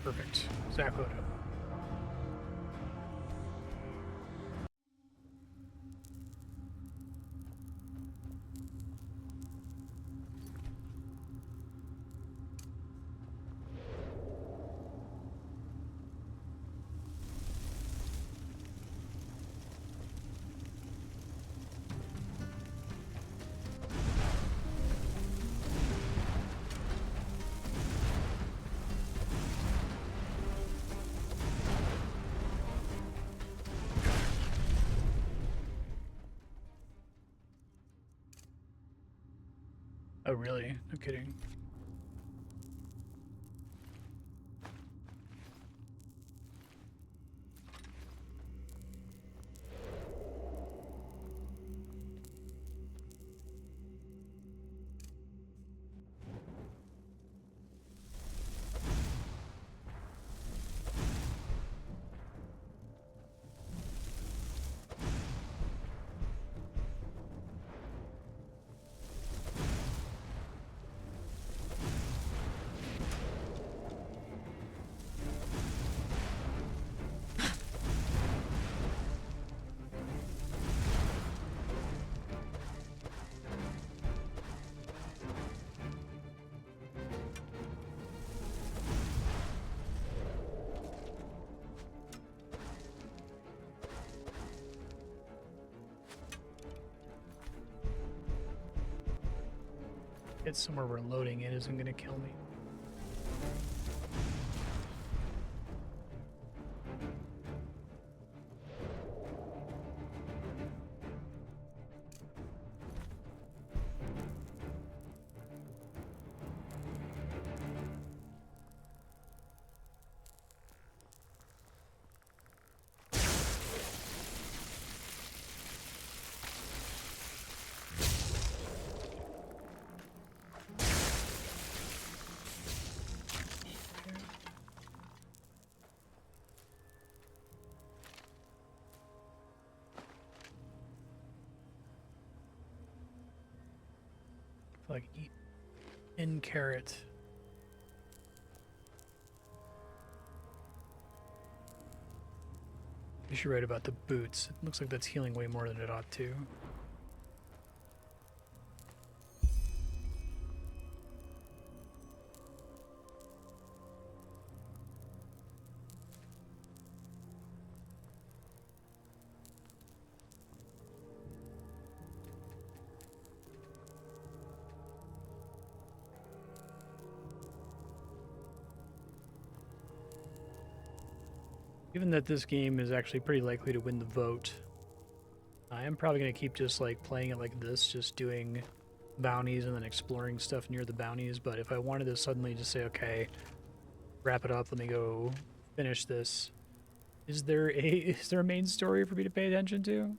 Perfect. Exactly what I want. Oh, really? No kidding. Get somewhere where loading it isn't gonna kill me. Like eat in carrot. You should write about the boots. It looks like that's healing way more than it ought to. Given that this game is actually pretty likely to win the vote, I am probably going to keep just like playing it like this, just doing bounties and then exploring stuff near the bounties. But if I wanted to suddenly just say, okay, wrap it up, let me go finish this, is there a main story for me to pay attention to?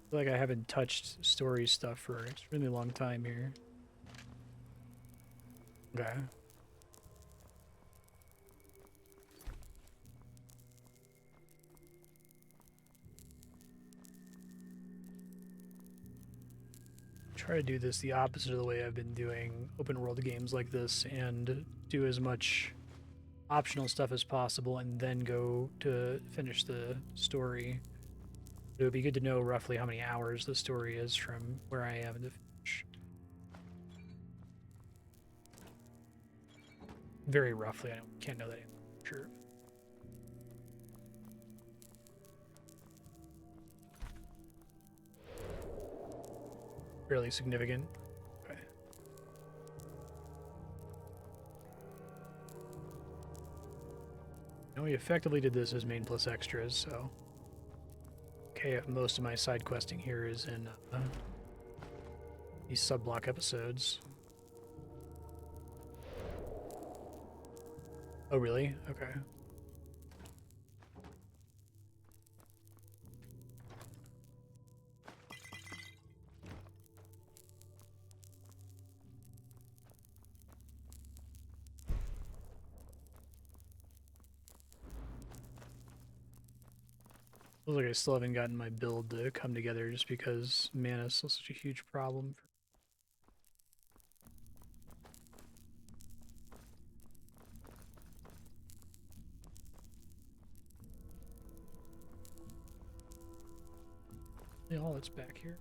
I feel like I haven't touched story stuff for an extremely long time here. Okay. Try to do this the opposite of the way I've been doing open world games like this and do as much optional stuff as possible and then go to finish the story. It would be good to know roughly how many hours the story is from where I am to finish. Very roughly, I can't know that for sure. Fairly significant. Okay. No, we effectively did this as main plus extras, so... Okay, most of my side questing here is in these sub-block episodes. Oh, really? Okay. Feels like I still haven't gotten my build to come together just because mana is still such a huge problem. All that's back here.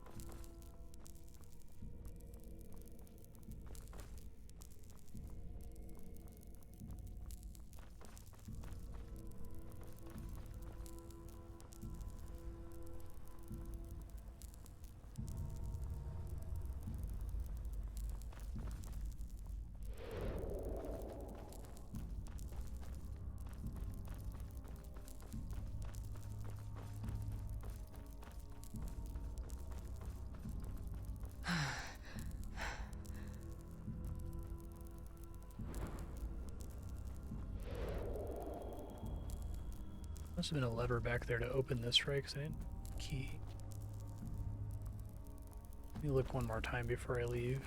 Must have been a lever back there to open this, right? Because I didn't key. Let me look one more time before I leave.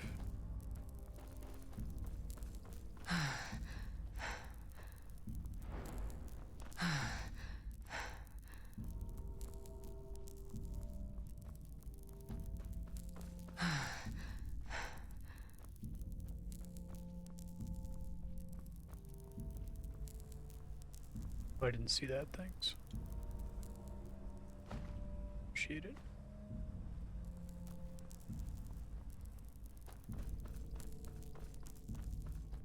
I didn't see that, thanks. Appreciate it.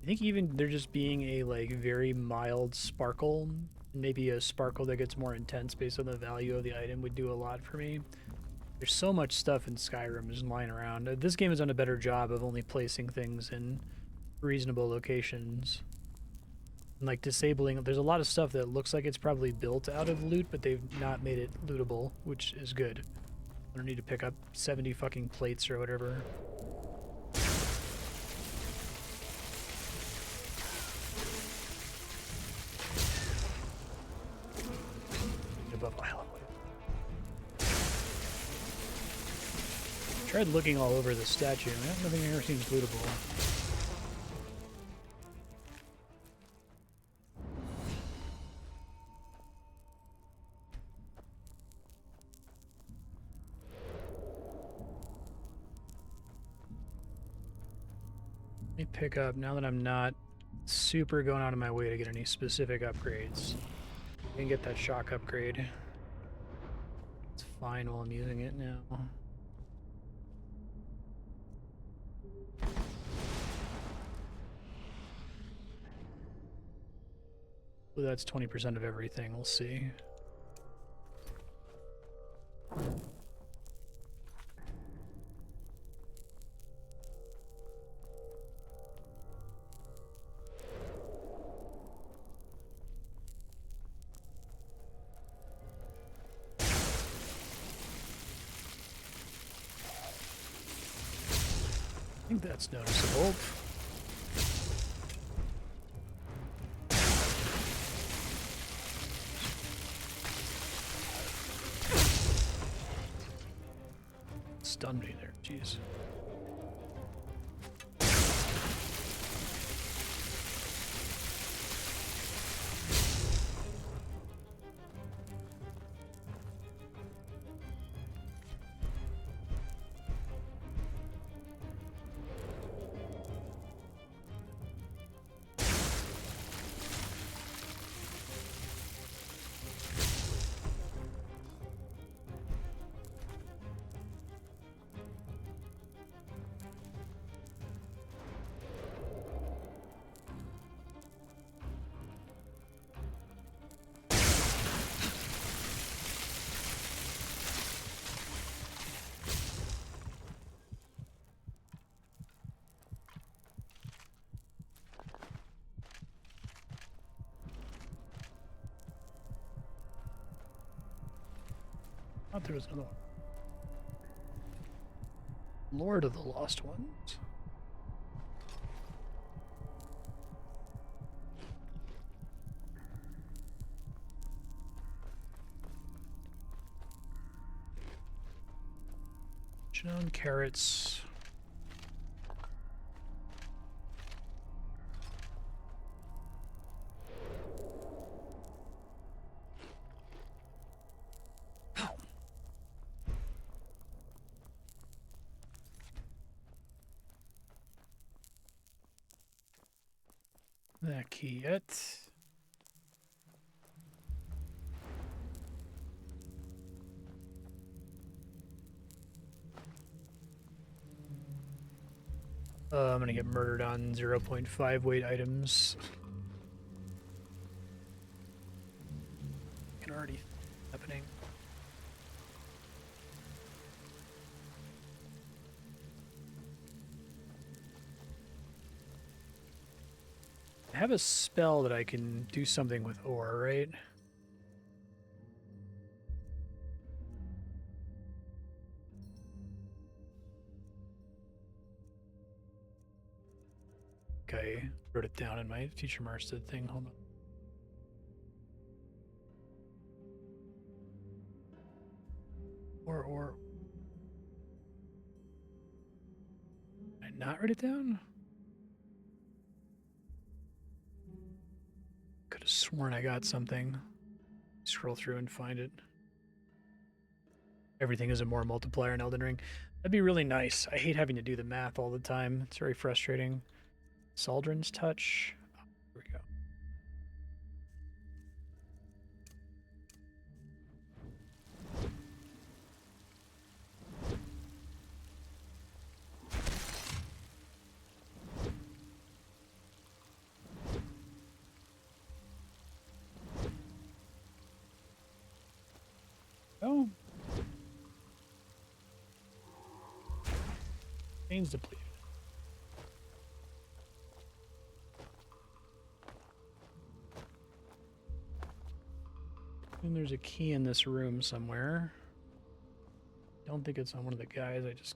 I think even there just being a like very mild sparkle, maybe a sparkle that gets more intense based on the value of the item would do a lot for me. There's so much stuff in Skyrim just lying around. This game has done a better job of only placing things in reasonable locations. Like disabling, there's a lot of stuff that looks like it's probably built out of loot, but they've not made it lootable, which is good. I don't need to pick up 70 fucking plates or whatever. Above eye level. Tried looking all over the statue, and nothing ever seems lootable. Pick up now that I'm not super going out of my way to get any specific upgrades. I can get that shock upgrade. It's fine while I'm using it now. Well, that's 20% of everything. We'll see. think that's noticeable. Stunned me there, jeez. I thought there was another one. Lord of the Lost Ones. Genome carrots. That key yet. I'm gonna get murdered on 0.5 weight items. Can already happening. I have a spell that I can do something with ore, right? Okay, wrote it down in my teacher Marstead thing. Hold on. Or. Did I not write it down? Could have sworn I got something. Scroll through and find it. Everything is a more multiplier in Elden Ring. That'd be really nice. I hate having to do the math all the time. It's very frustrating. Saldron's Touch. Oh, here we go. Oh. Pains depleted. And there's a key in this room somewhere. Don't think it's on one of the guys. I just.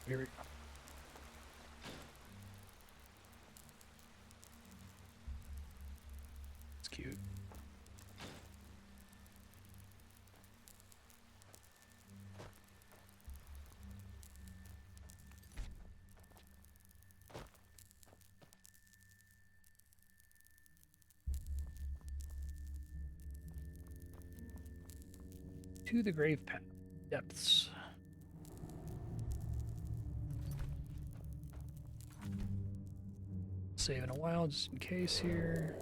Here we go. It's cute. To the grave path depths. Save in a while just in case here.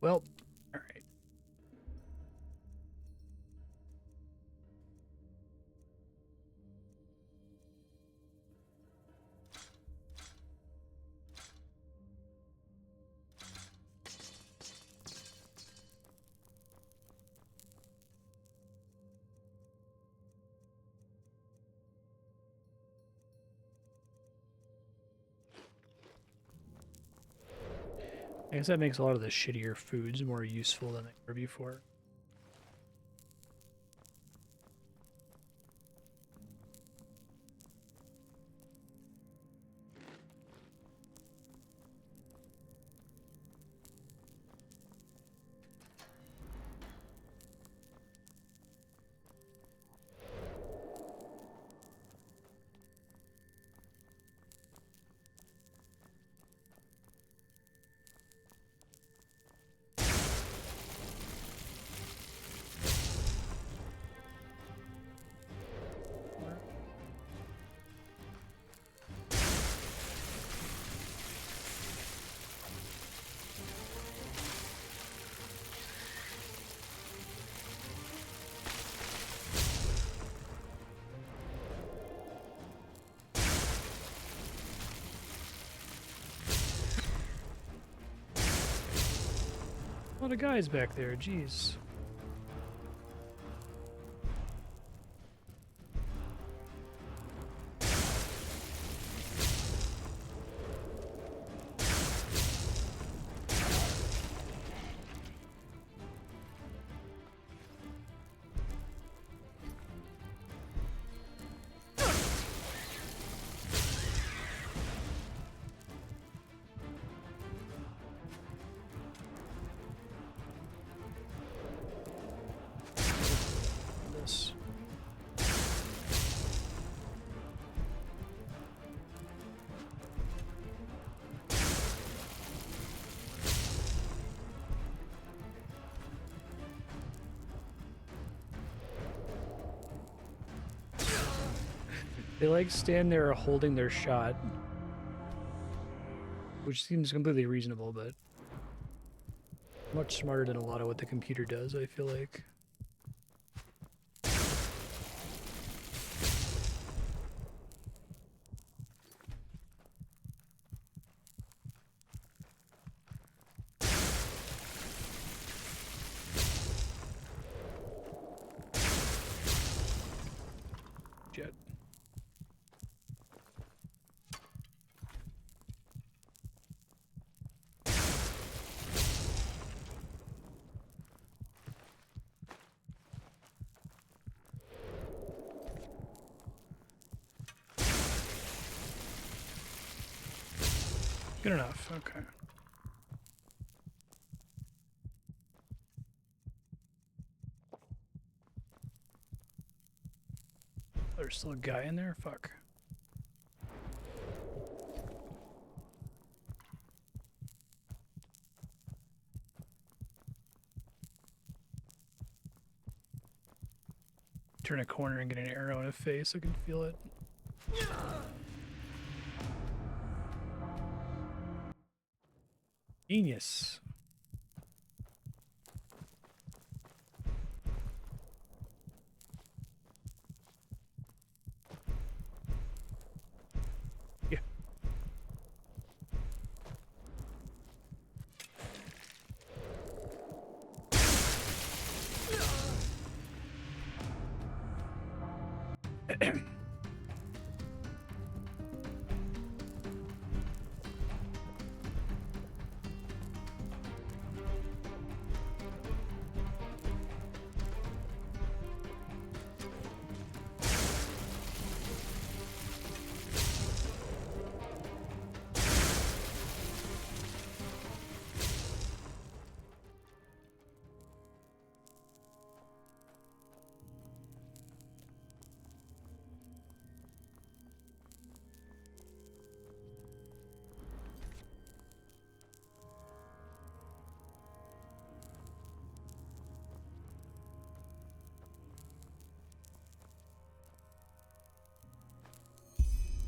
Well, all right. I guess that makes a lot of the shittier foods more useful than they were before. A lot of guys back there, jeez. This. They like stand there holding their shot, which seems completely reasonable, but much smarter than a lot of what the computer does, I feel like. Jet. Good enough, okay. There's still a guy in there? Fuck. Turn a corner and get an arrow in the face, I can feel it. Genius. Yeah.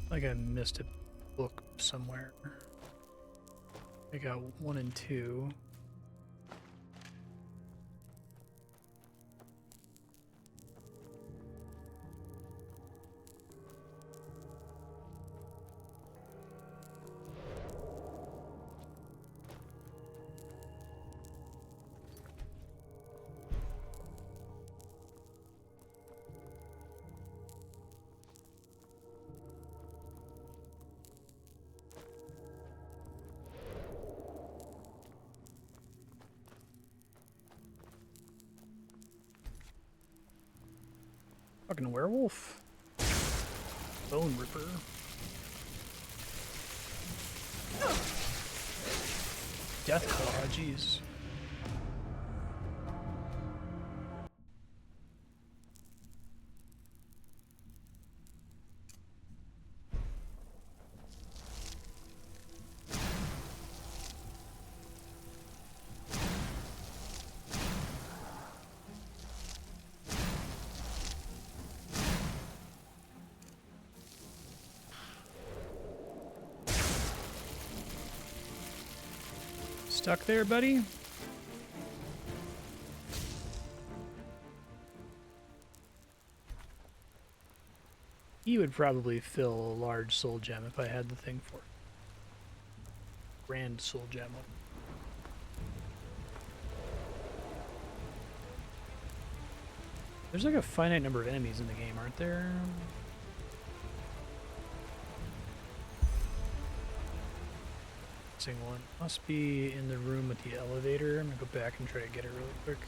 Like I missed a book somewhere. I got 1 and 2. Fucking werewolf. Bone Ripper. Deathclaw, jeez. Stuck there, buddy? He would probably fill a large soul gem if I had the thing for it. Grand soul gem. There's like a finite number of enemies in the game, aren't there? One must be in the room with the elevator. I'm gonna go back and try to get it really quick.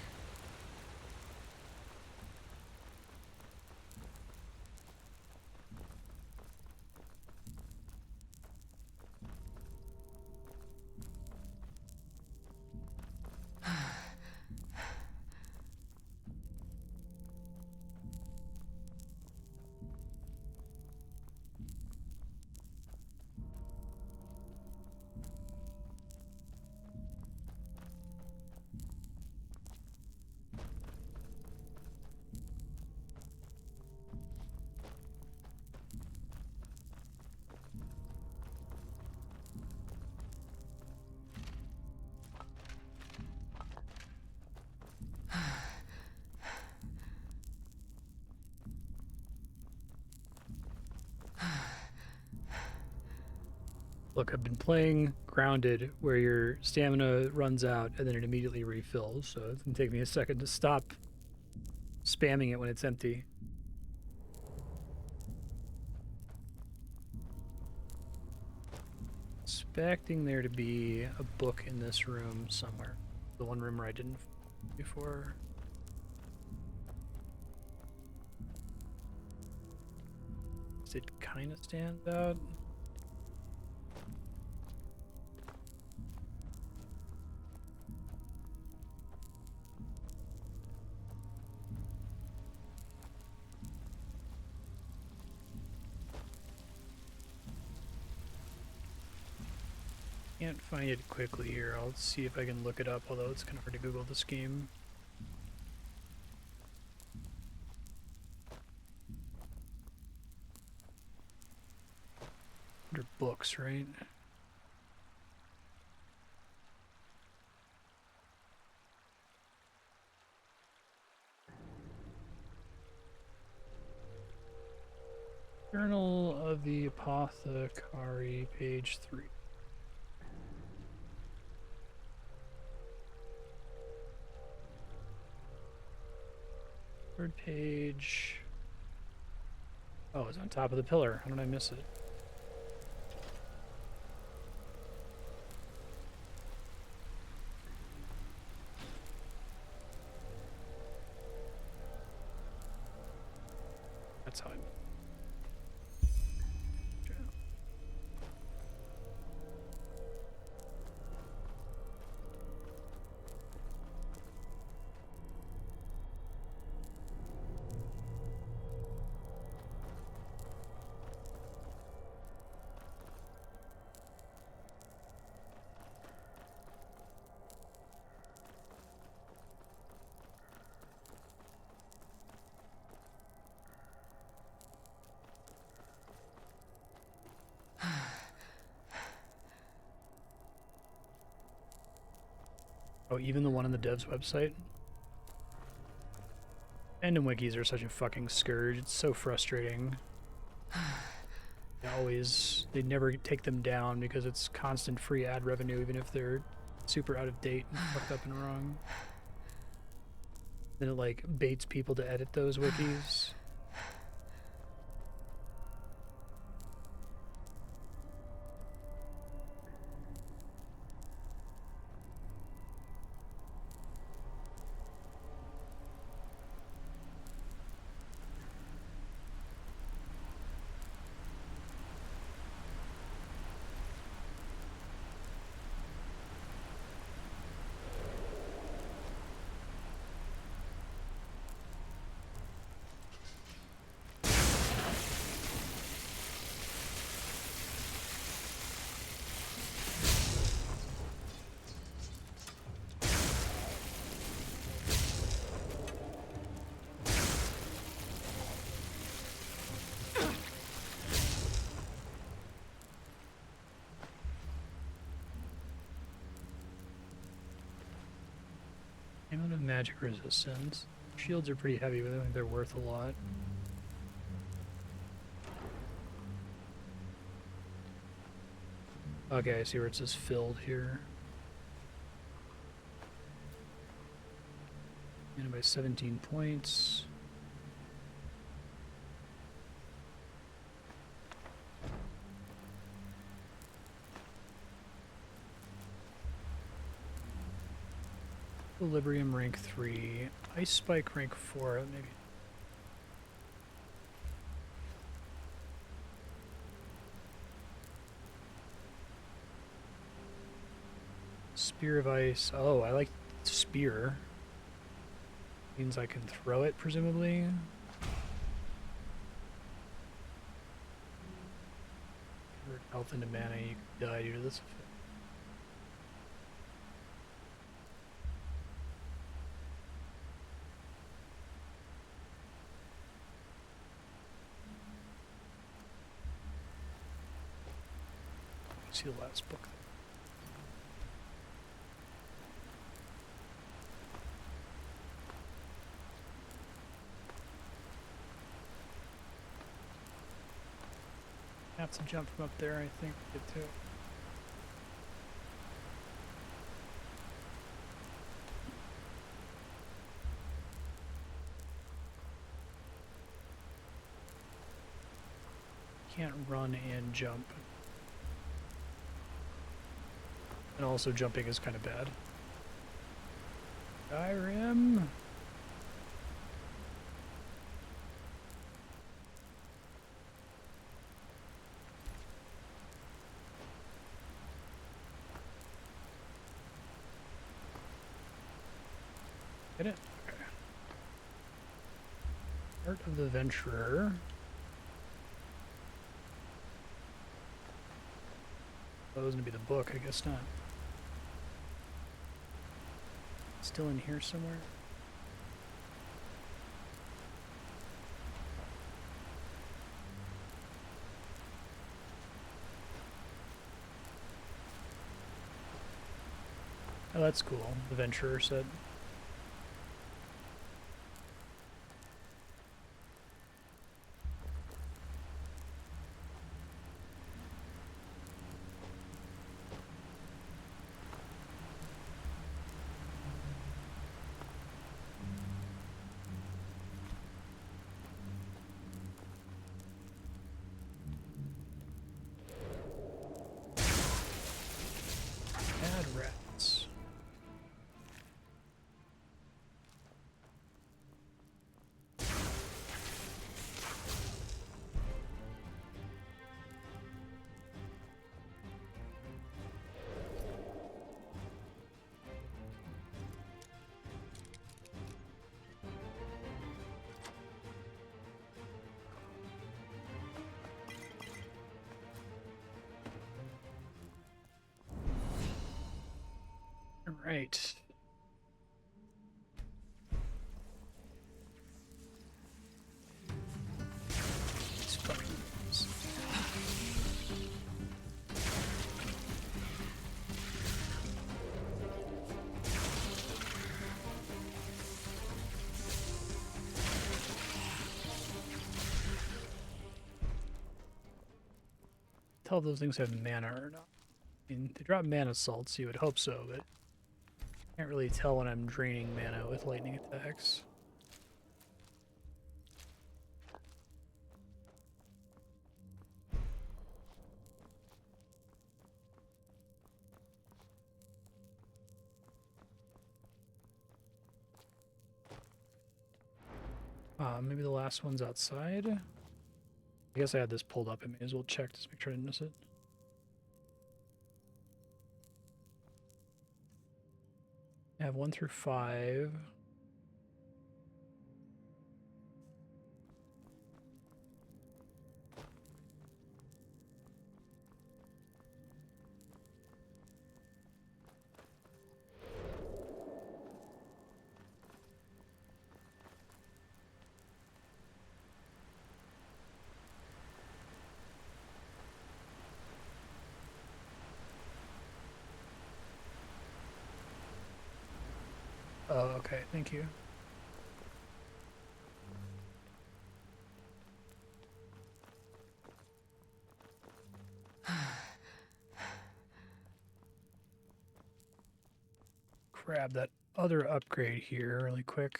Look, I've been playing Grounded, where your stamina runs out and then it immediately refills, so it's gonna take me a second to stop spamming it when it's empty. Expecting there to be a book in this room somewhere. The one room where I didn't before. It kind of stands out. Can't find it quickly here. I'll see if I can look it up, although it's kind of hard to Google this game. Under books, right? Journal of the Apothecary, page 3. Third page. Oh, it's on top of the pillar. How did I miss it? That's how I. Oh, even the one on the dev's website? Fandom wikis are such a fucking scourge. It's so frustrating. They never take them down because it's constant free ad revenue, even if they're super out of date and fucked up and wrong. Then it like baits people to edit those wikis. magic resistance. Shields are pretty heavy, but I think they're worth a lot. Okay, I see where it says filled here. And by 17 points. Equilibrium rank 3. Ice Spike rank 4, maybe. Spear of Ice. Oh, I like Spear. Means I can throw it, presumably. Convert health into mana, you can die due to this effect. See the last book. Have to jump from up there, I think, to get to it. Can't run and jump. And also jumping is kind of bad. Skyrim. Get it? Okay. Art of the Venturer. That was gonna be the book, I guess not. Still in here somewhere? Oh, that's cool. The Venturer set. Bad rats. All right. These fucking things. Tell if those things have mana or not. I mean, they drop mana salts, you would hope so, but can't really tell when I'm draining mana with lightning attacks. Maybe the last one's outside. I guess I had this pulled up. I may as well check to make sure I didn't miss it. I have 1 through 5. Oh, okay, thank you. Grab that other upgrade here really quick.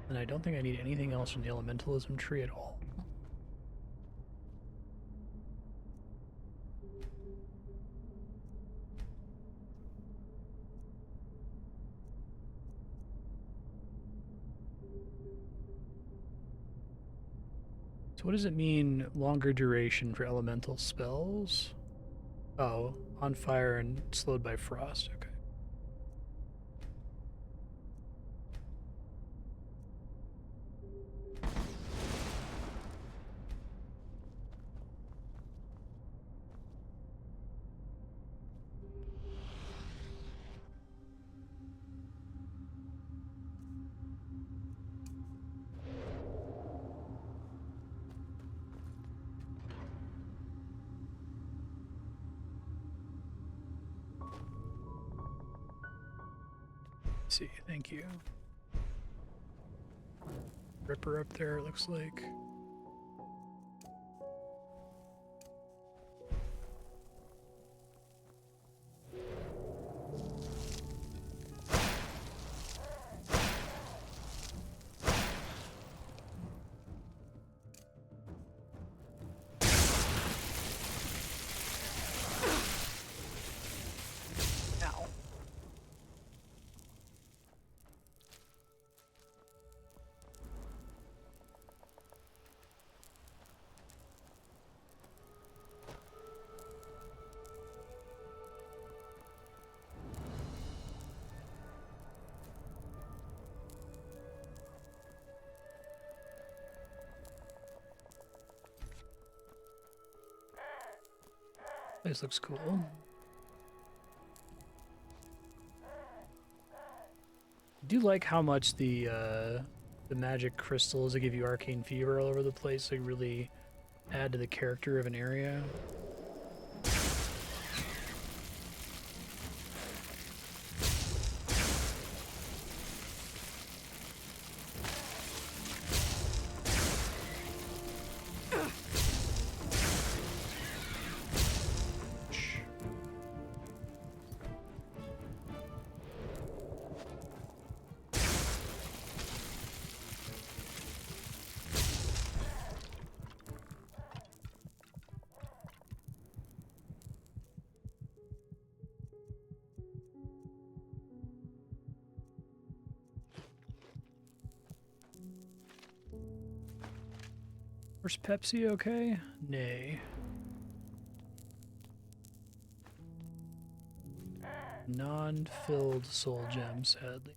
And I don't think I need anything else from the elementalism tree at all. So what does it mean, longer duration for elemental spells? Oh, on fire and slowed by frost, okay. See, thank you. Ripper up there, it looks like. Ow. This looks cool. I do like how much the magic crystals that give you arcane fever all over the place, they really add to the character of an area. Where's Pepsi okay? Nay. Non-filled soul gem, sadly.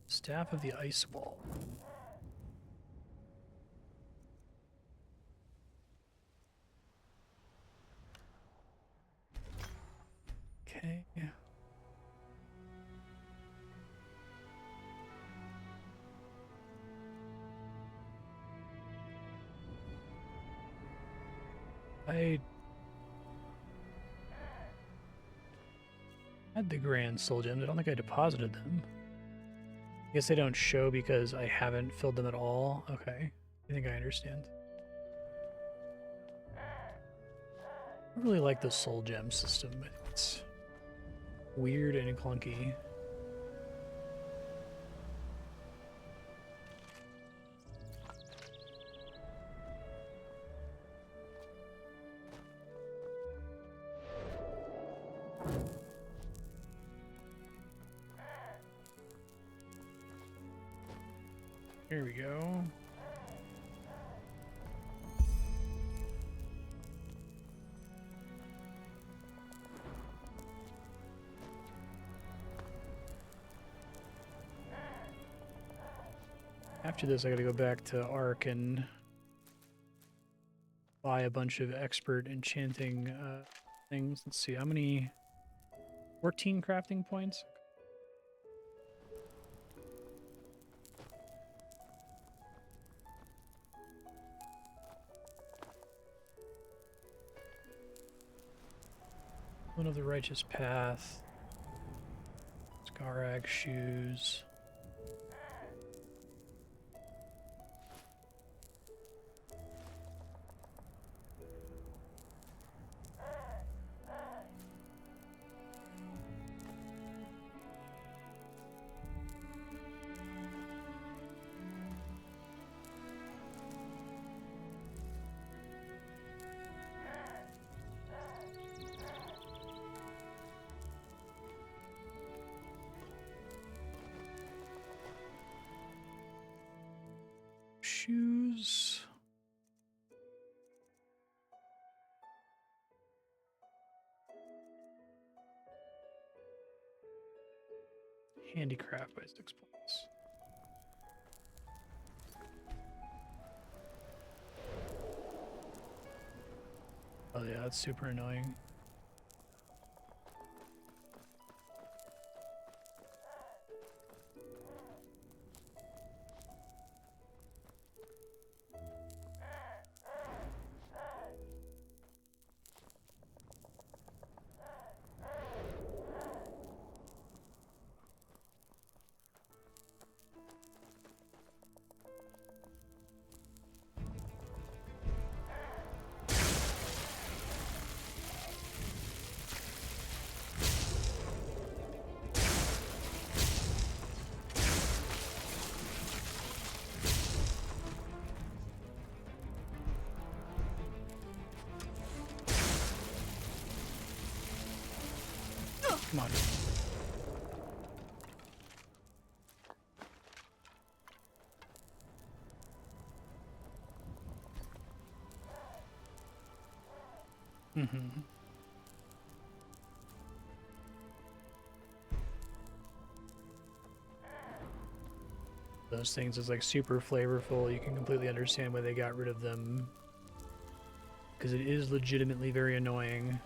Staff of the Ice Wall. Okay. I had the grand soul gems. I don't think I deposited them. I guess they don't show because I haven't filled them at all. Okay. I think I understand. I really like the soul gem system, but it's weird and clunky. Here we go. After this, I gotta go back to Ark and buy a bunch of expert enchanting things. Let's see, how many? 14 crafting points? One of the righteous path. Scarag shoes. Shoes. Handicraft by 6 points. Oh yeah, that's super annoying. Come on. Mm-hmm. Those things is like super flavorful. You can completely understand why they got rid of them. Because it is legitimately very annoying.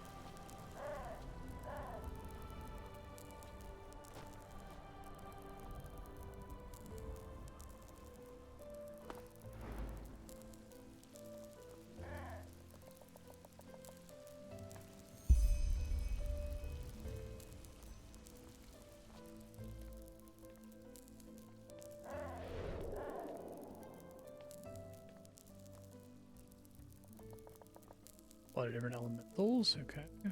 A lot of different elementals, okay. Yeah.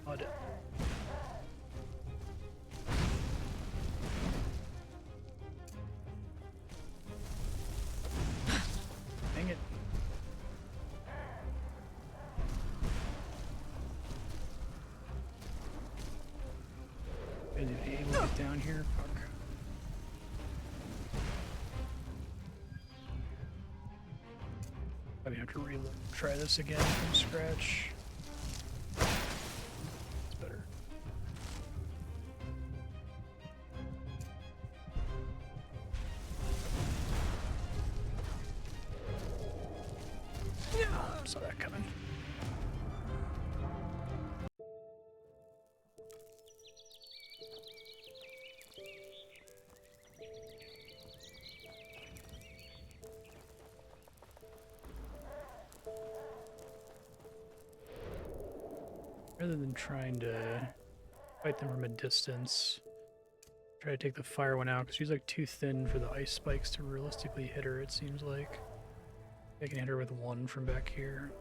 Odd. Dang it. Is it able to get down here? Fuck. Probably have to reload. Try this again from scratch. It's better. Yeah, saw that coming. Rather than trying to fight them from a distance, try to take the fire one out because she's like too thin for the ice spikes to realistically hit her, it seems like. I can hit her with one from back here.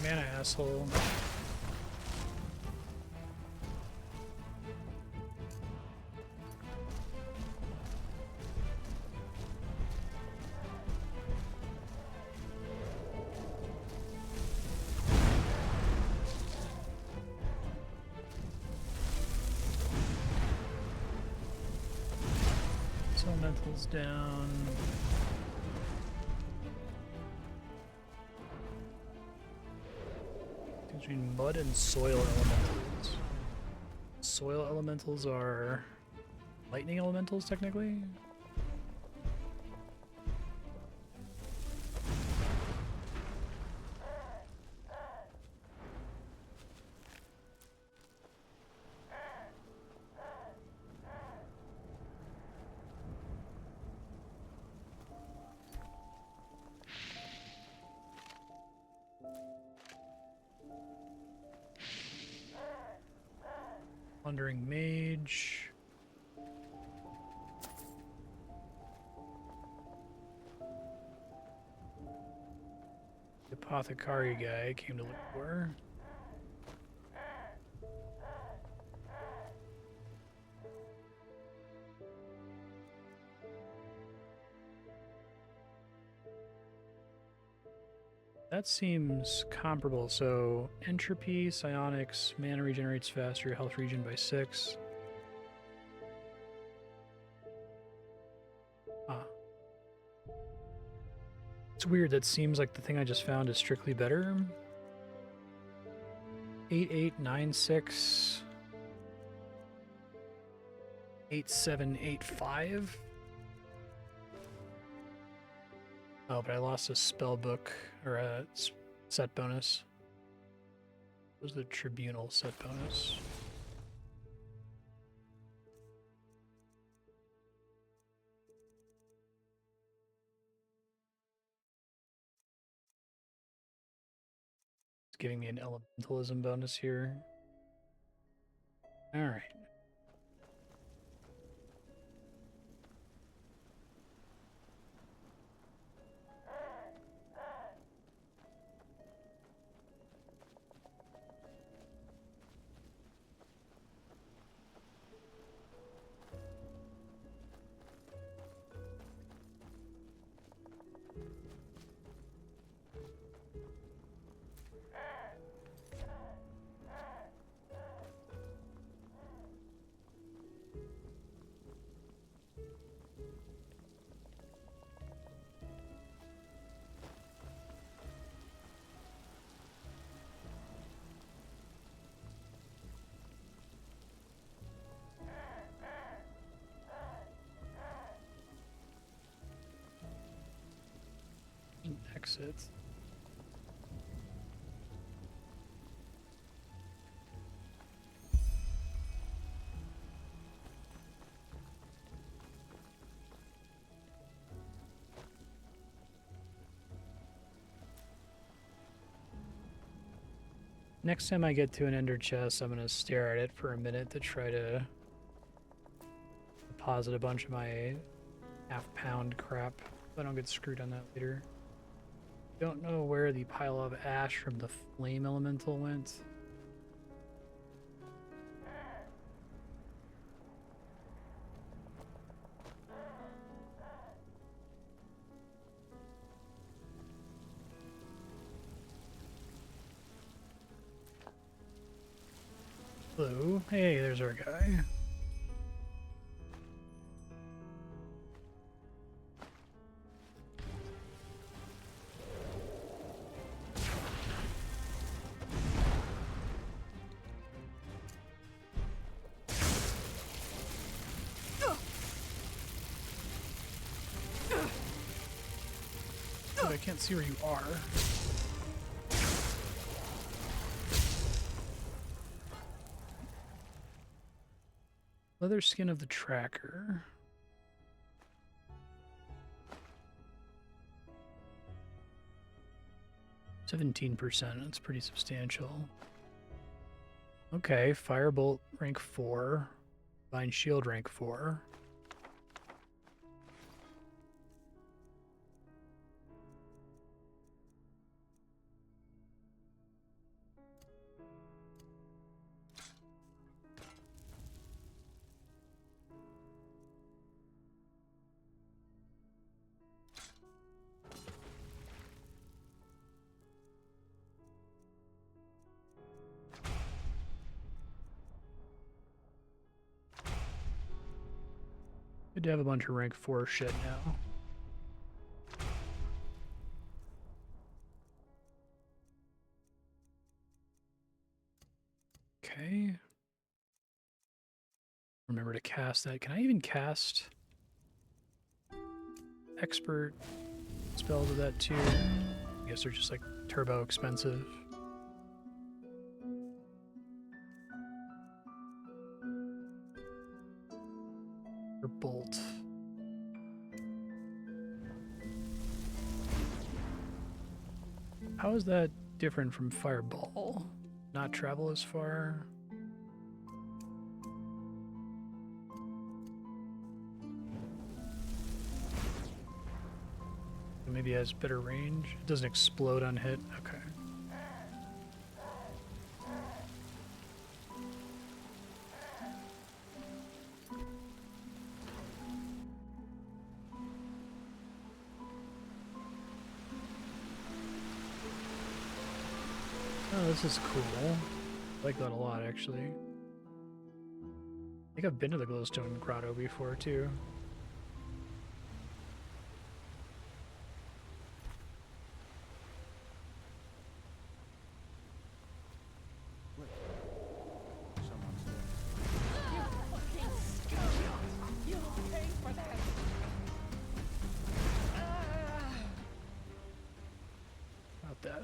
mana, asshole. Elementals down. Between mud and soil elementals. Soil elementals are lightning elementals, technically. Wandering Mage. The Apothecary guy came to look for. That seems comparable. So entropy, psionics, mana regenerates faster, health regen by 6. Ah. It's weird, that seems like the thing I just found is strictly better. 8896 8785. Oh, but I lost a spell book, or a set bonus. What was the Tribunal set bonus? It's giving me an elementalism bonus here. Alright. Exit. Next time I get to an ender chest, I'm going to stare at it for a minute to try to deposit a bunch of my half-pound crap so I don't get screwed on that later. Don't know where the pile of ash from the flame elemental went. Hello. Hey, there's our guy. I can't see where you are. Leather skin of the tracker. %, that's pretty substantial. Okay, Firebolt rank 4. Divine Shield rank 4. Good to have a bunch of rank 4 shit now. Okay. Remember to cast that. Can I even cast expert spells of that tier? I guess they're just like turbo expensive. Or bolt. How is that different from fireball? Not travel as far? Maybe it has better range. It doesn't explode on hit. Okay. Oh, this is cool. I like that a lot, actually. I think I've been to the Glowstone Grotto before, too. About that.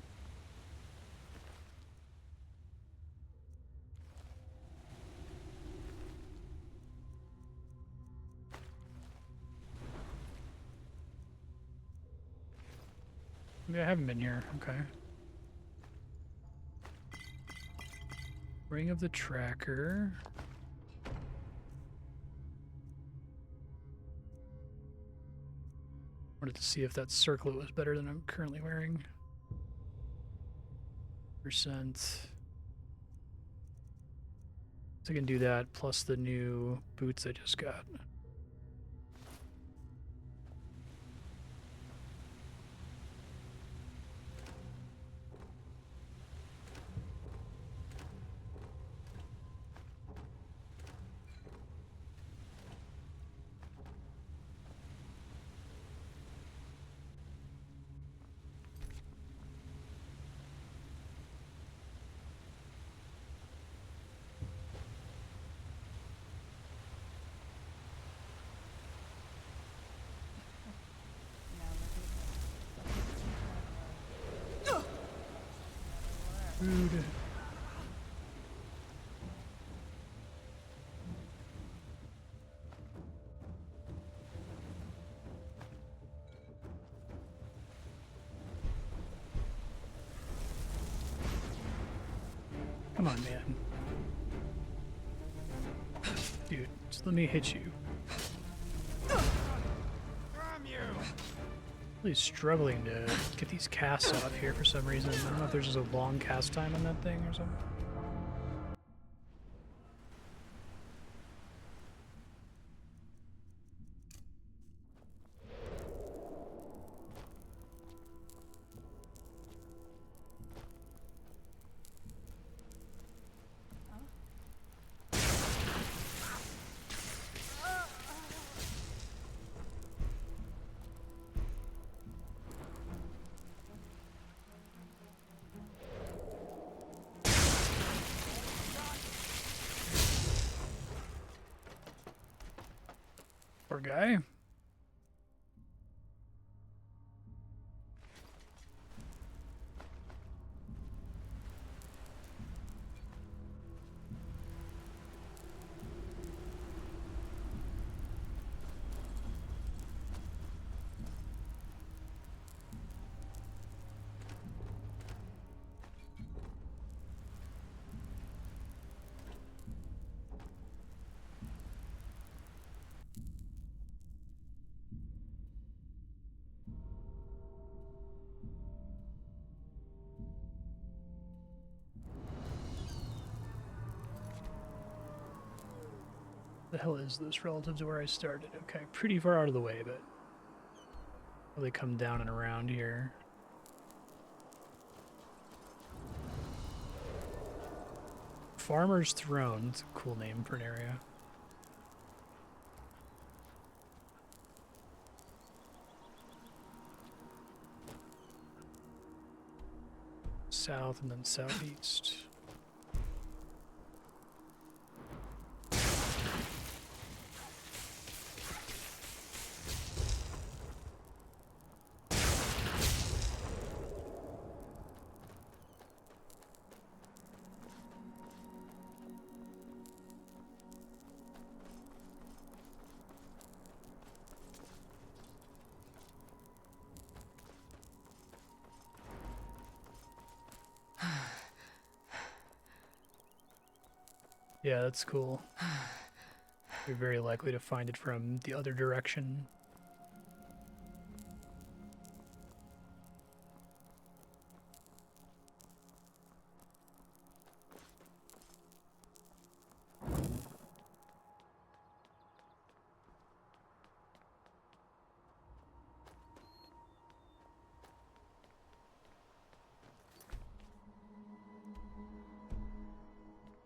Maybe I haven't been here. Okay. Ring of the Tracker. Wanted to see if that circlet was better than I'm currently wearing. %. So I can do that plus the new boots I just got. Rude. Come on, man. Dude, just let me hit you. Really struggling to get these casts off here for some reason. I don't know if there's just a long cast time on that thing or something. Poor guy. The hell is this relative to where I started? Okay, pretty far out of the way, but really come down and around here. Farmer's Throne. It's a cool name for an area. south and then southeast. Yeah, that's cool. You're very likely to find it from the other direction.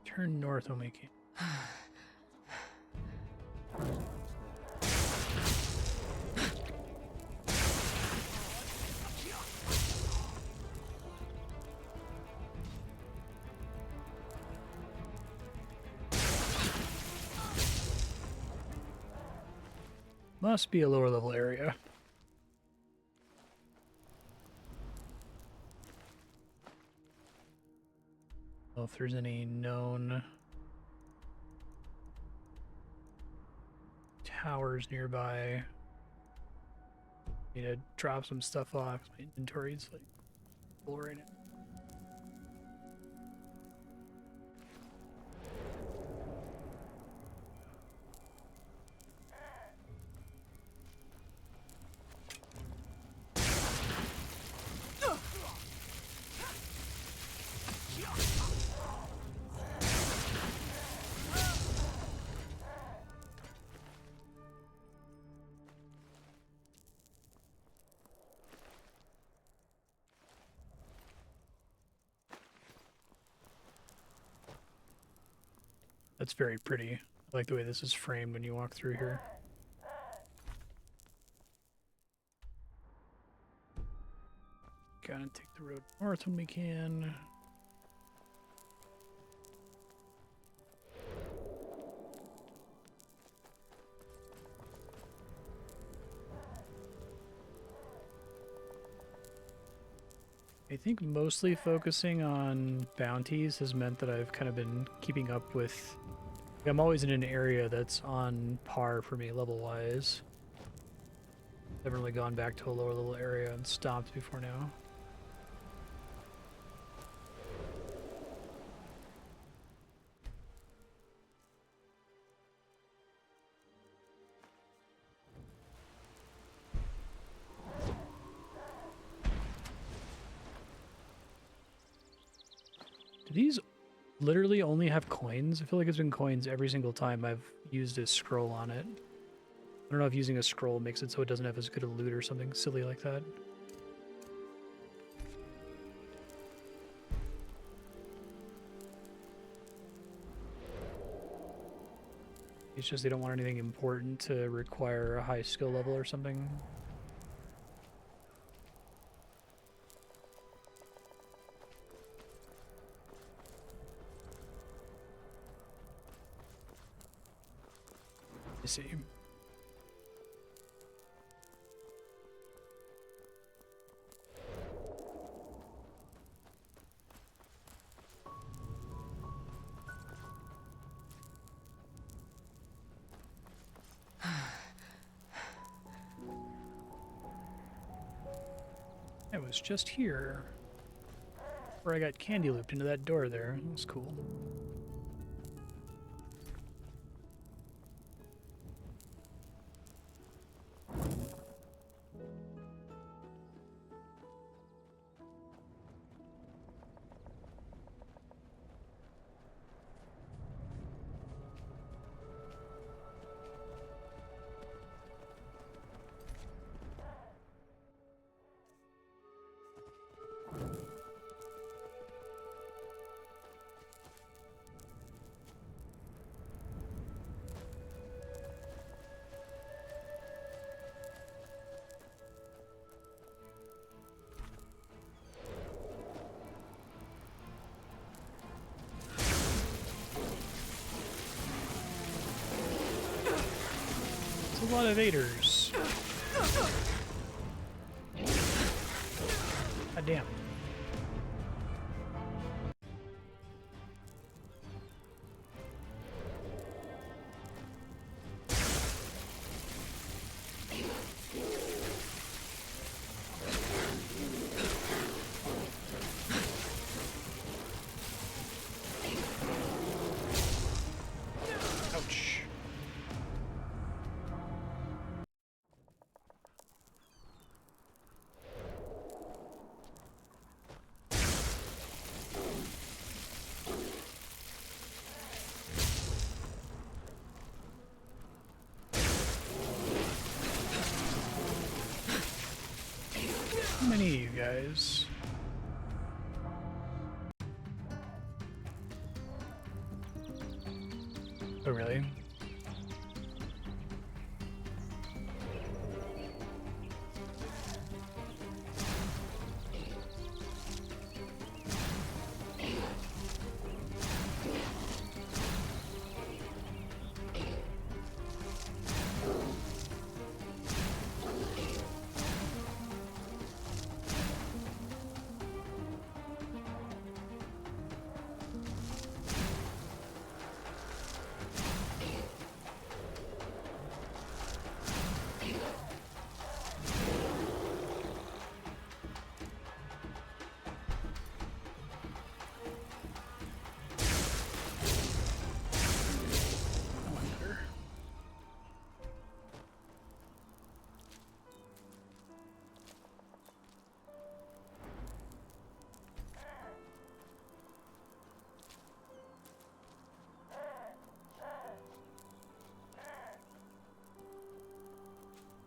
Turn north when we can. Must be a lower level area. Well, if there's any known towers nearby, need to drop some stuff off. My inventory's like full right now. That's very pretty. I like the way this is framed when you walk through here. Gotta take the road north when we can. I think mostly focusing on bounties has meant that I've kind of been keeping up with... I'm always in an area that's on par for me level-wise. Never really gone back to a lower level area and stopped before now. Do these literally only have coins? I feel like it's been coins every single time I've used a scroll on it. I don't know if using a scroll makes it so it doesn't have as good a loot or something silly like that. It's just they don't want anything important to require a high skill level or something. I see. It was just here where I got candy looped into that door there. That was cool. a lot of Vaders. God damn. Ouch. How many of you guys? Oh, really?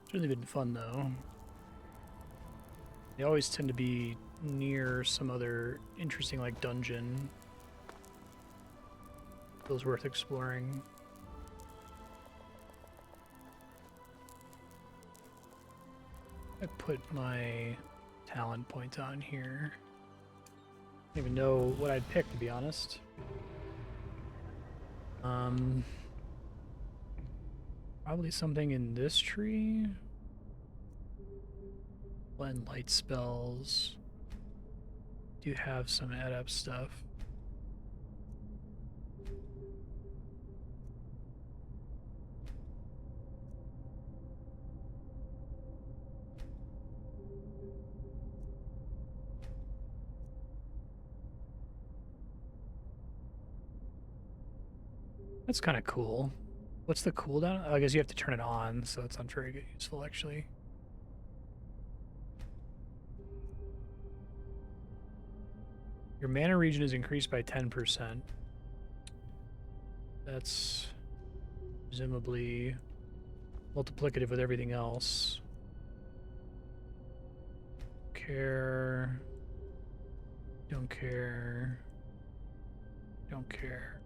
It's really been fun though. They always tend to be near some other interesting like dungeon. Feels worth exploring. I put my talent point on here. I don't even know what I'd pick, to be honest. Probably something in this tree. Blend light spells. Do have some adept stuff. That's kind of cool. What's the cooldown? Oh, I guess you have to turn it on, so it's not very useful, actually. Your mana regen is increased by 10%. That's presumably multiplicative with everything else. Care. Don't care. Don't care.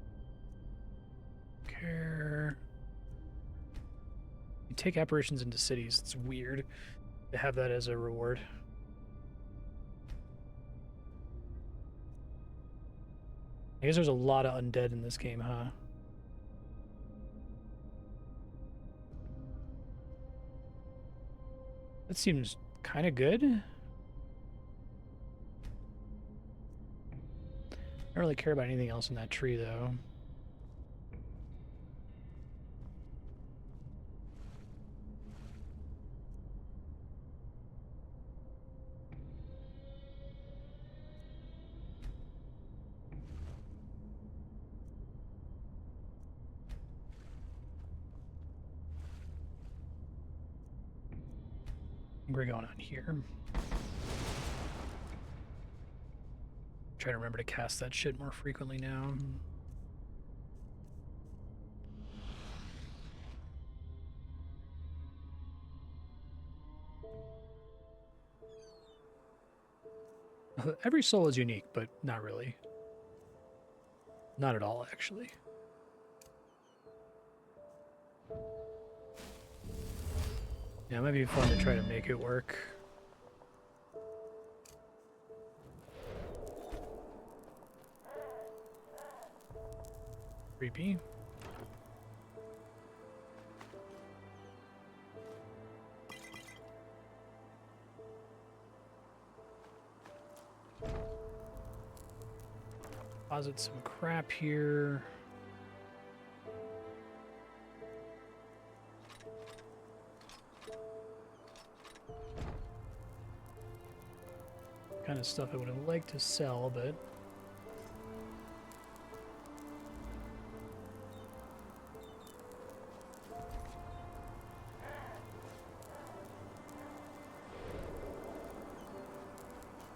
Care. You take apparitions into cities. It's weird to have that as a reward. I guess there's a lot of undead in this game, huh? That seems kind of good. I don't really care about anything else in that tree, though. We're going on here. Try to remember to cast that shit more frequently now. Every soul is unique, but not really. Not at all, actually. Yeah, it might be fun to try to make it work. Creepy. deposit some crap here. Kind of stuff I would have liked to sell, but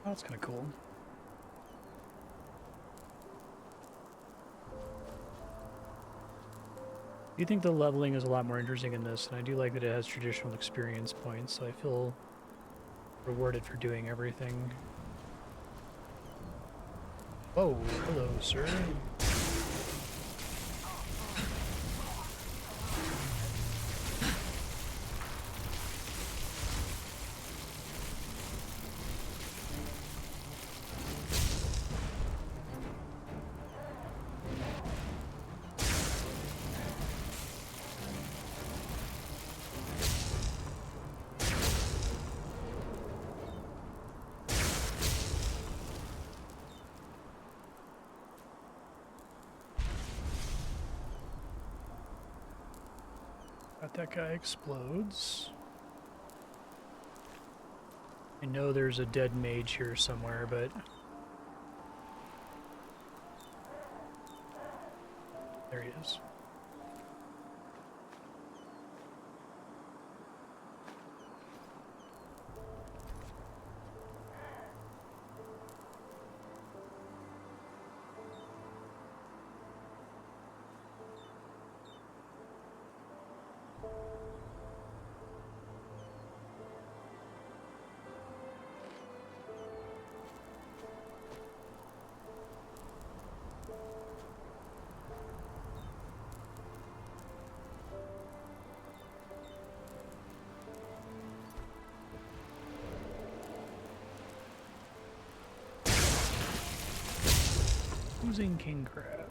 that's kind of cool. I do think the leveling is a lot more interesting in this, and I do like that it has traditional experience points, so I feel rewarded for doing everything. Whoa, hello, sir. That guy explodes. I know there's a dead mage here somewhere, but there he is. Oozing king crab.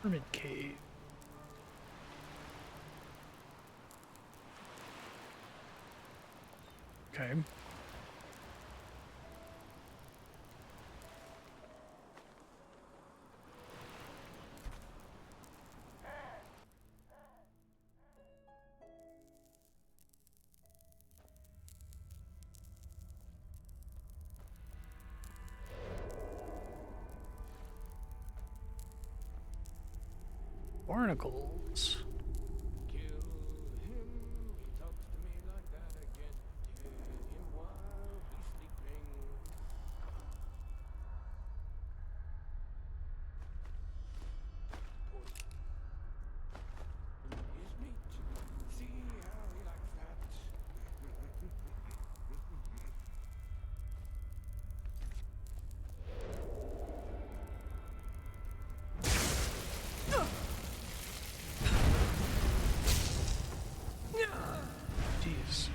Hermit cave. Okay. Barnacles. Kill him. He talks to me like that again. Kill him while he's sleeping. His meat. See how he likes that. Jeez.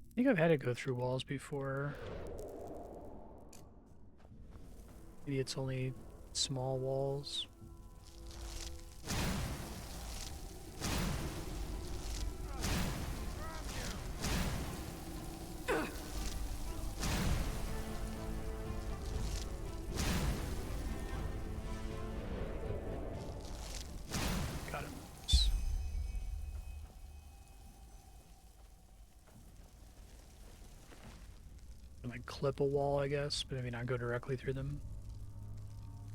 I think I've had to go through walls before. Maybe it's only small walls. like clip a wall, I guess, but maybe not go directly through them.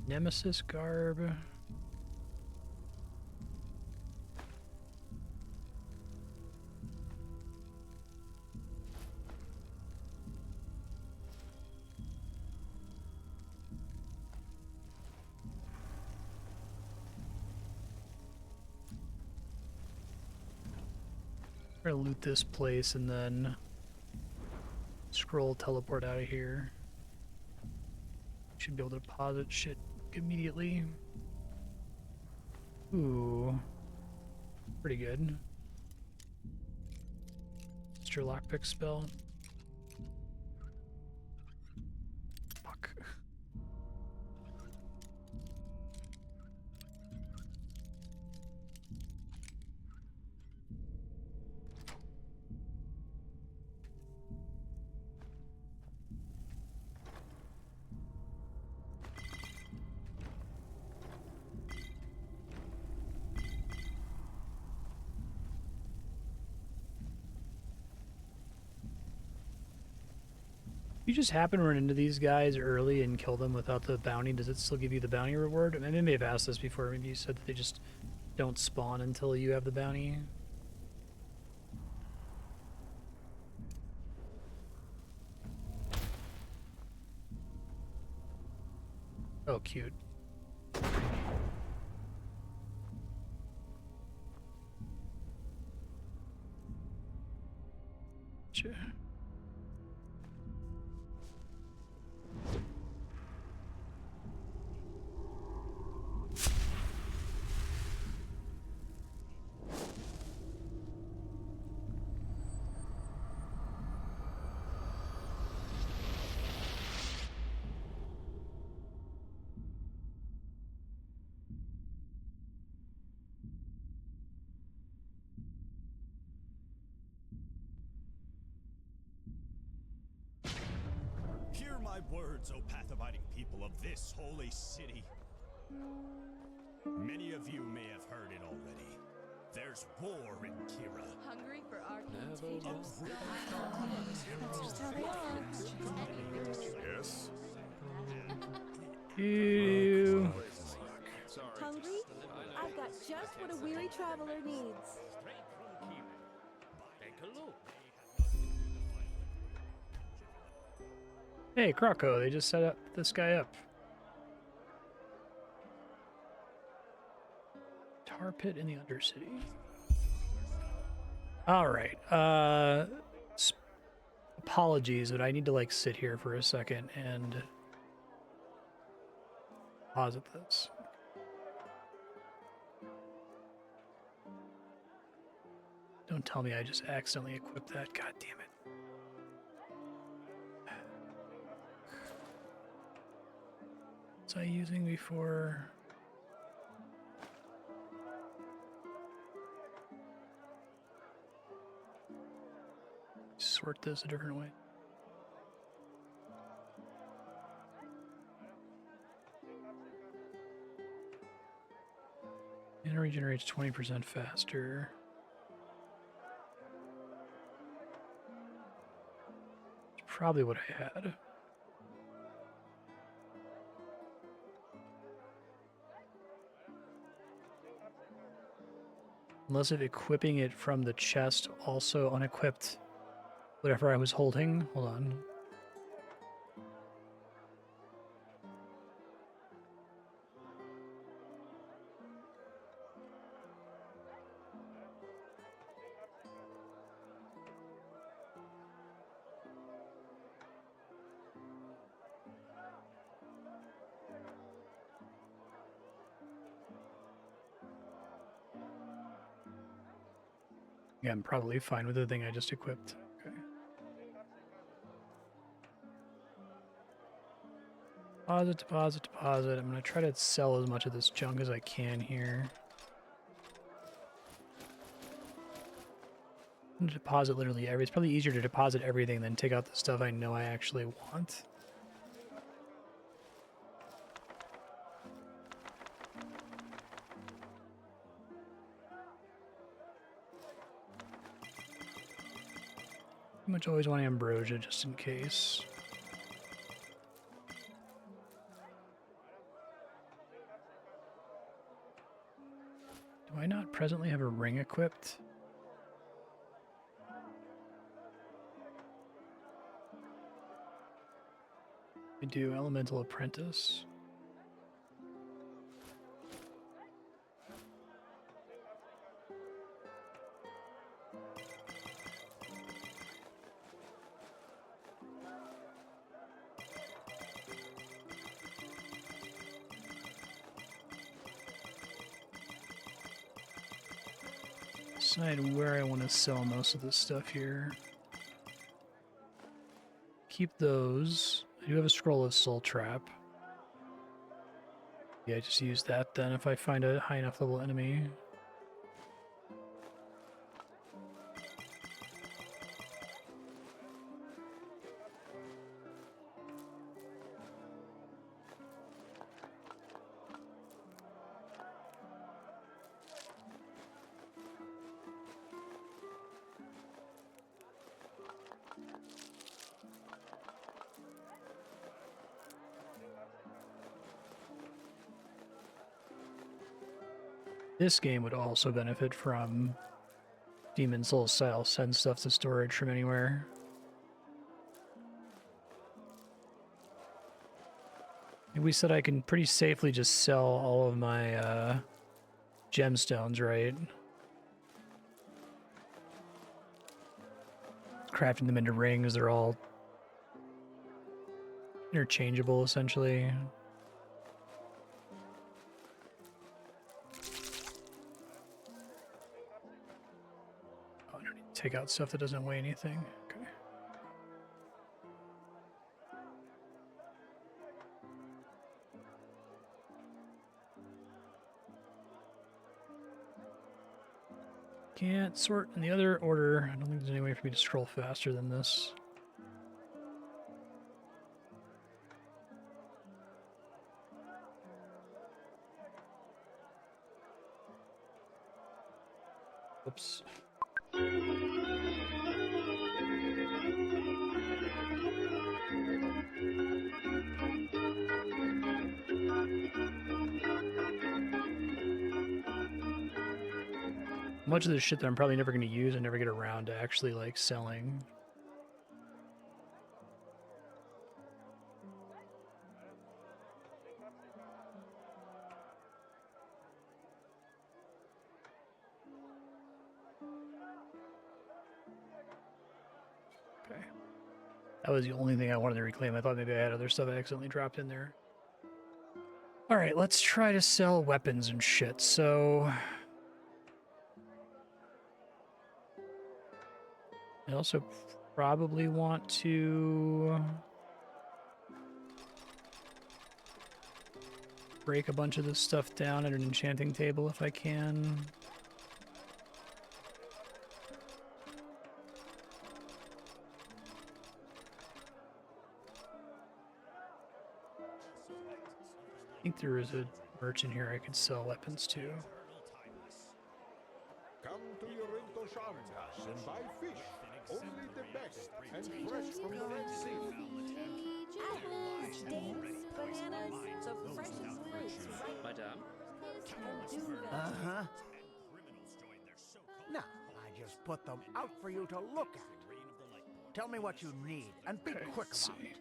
Nemesis garb. Try to loot this place and then scroll teleport out of here. Should be able to deposit shit immediately. Ooh. Pretty good. Just your lockpick spell. Fuck. You just happen to run into these guys early and kill them without the bounty, does it still give you the bounty reward? I mean, I may have asked this before. Maybe you said that they just don't spawn until you have the bounty. Oh, cute. Sure. Hear my words, O path-abiding people of this holy city. Many of you may have heard it already. There's war in Kira. Hungry for our Never contagious. That's just how they are. Yes? Ew. Hungry? I've got just what a weary traveler needs. Take a look. Hey, Croco, they just set up this guy up. Tar pit in the Undercity. Alright, apologies, but I need to, like, sit here for a second and posit this. Don't tell me I just accidentally equipped that, god damn it. Was I using before? Sort this a different way. And it regenerates 20% faster. It's probably what I had. Unless if equipping it from the chest also unequipped whatever I was holding. Hold on. Yeah, I'm probably fine with the thing I just equipped. Okay. Deposit, deposit, deposit. I'm gonna try to sell as much of this junk as I can here. I'm gonna deposit literally every. It's probably easier to deposit everything than take out the stuff I know I actually want. Pretty much always want ambrosia just in case. Do I not presently have a ring equipped? I do, Elemental Apprentice. Decide where I want to sell most of this stuff here. Keep those. I do have a scroll of Soul Trap. Yeah, just use that then if I find a high enough level enemy. This game would also benefit from Demon Soul style send stuff to storage from anywhere. And we said I can pretty safely just sell all of my gemstones, right? Crafting them into rings, they're all interchangeable essentially. Take out stuff that doesn't weigh anything. Okay. Can't sort in the other order. I don't think there's any way for me to scroll faster than this. Oops. Much of this shit that I'm probably never going to use and never get around to actually like selling. Okay. That was the only thing I wanted to reclaim. I thought maybe I had other stuff I accidentally dropped in there. Alright, let's try to sell weapons and shit. So I also probably want to break a bunch of this stuff down at an enchanting table if I can. I think there is a merchant here I could sell weapons to. Come to Yorinto Shamdas and buy fish. Only the best and fresh from the Red Sea. Apples, dates, bananas, so fresh as roots, right? Madame? Uh-huh. Now, I just put them out for you to look at. Tell me what you need, and be quick about it.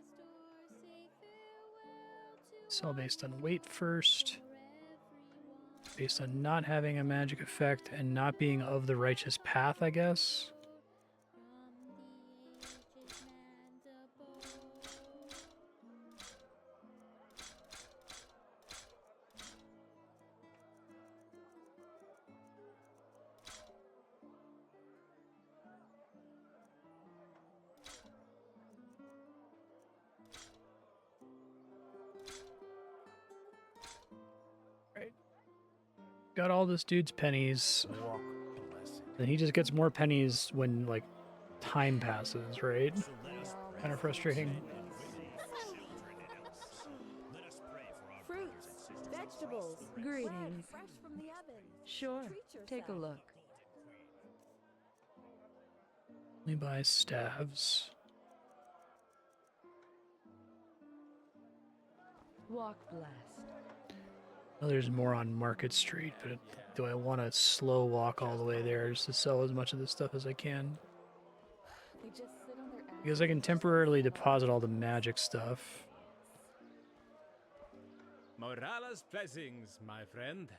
Sell based on weight first. Based on not having a magic effect and not being of the righteous path, I guess. Got all this dude's pennies. And he just gets more pennies when, like, time passes, right? Kind of frustrating. Fruits, vegetables, Greetings. fresh from the oven. Sure, Treat take a yourself. look. Only buy staves. Walk blessed. Well, there's more on Market Street, but do I want to slow walk all the way there just to sell as much of this stuff as I can? They just sit on their ass. Because I can temporarily deposit all the magic stuff. Morala's blessings, my friend.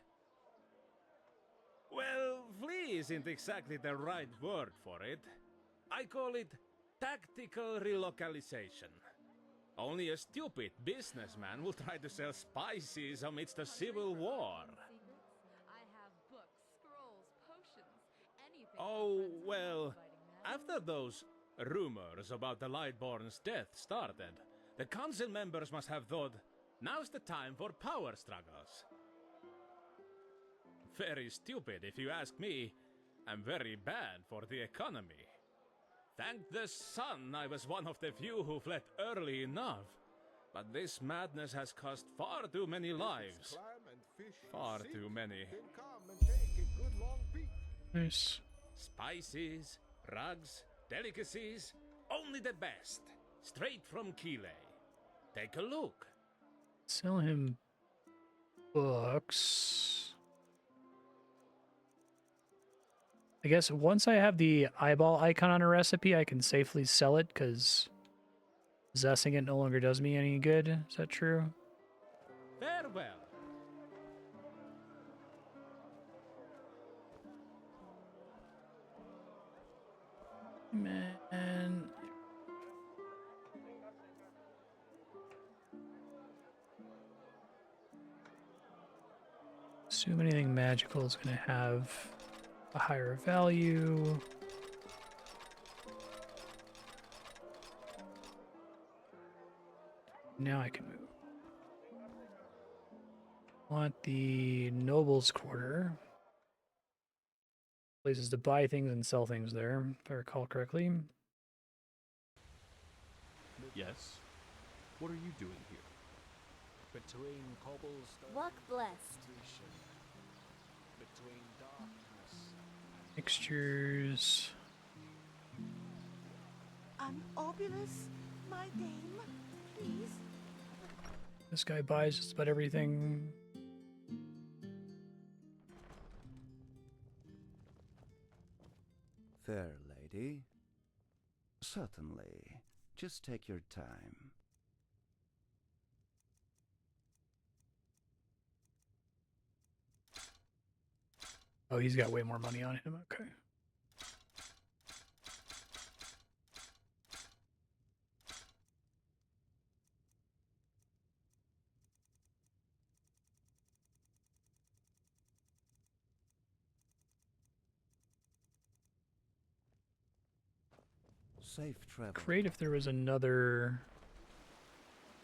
Well, flee isn't exactly the right word for it. I call it tactical relocalization. Only a stupid businessman will try to sell spices amidst a civil war. I have books, scrolls, potions, anything. Oh, well, after those rumors about the Lightborn's death started, the council members must have thought, now's the time for power struggles. Very stupid, if you ask me, and very bad for the economy. Thank the sun I was one of the few who fled early enough. But this madness has cost far too many lives. Far too many. Nice. Spices, rugs, delicacies, only the best. Straight from Kile. Take a look. Sell him books. I guess once I have the eyeball icon on a recipe, I can safely sell it because possessing it no longer does me any good. Is that true? Farewell. Man. Assume anything magical is going to have a higher value. Now I can move. Want the Noble's Quarter. Places to buy things and sell things there, if I recall correctly. Yes? What are you doing here? Between cobblestone. Luck blessed. Between darkness. Mixtures. I'm Obulus, my dame, please. This guy buys just about everything. Fair lady. Certainly. Just take your time. Oh, he's got way more money on him. Okay. Safe travel. Great if there was another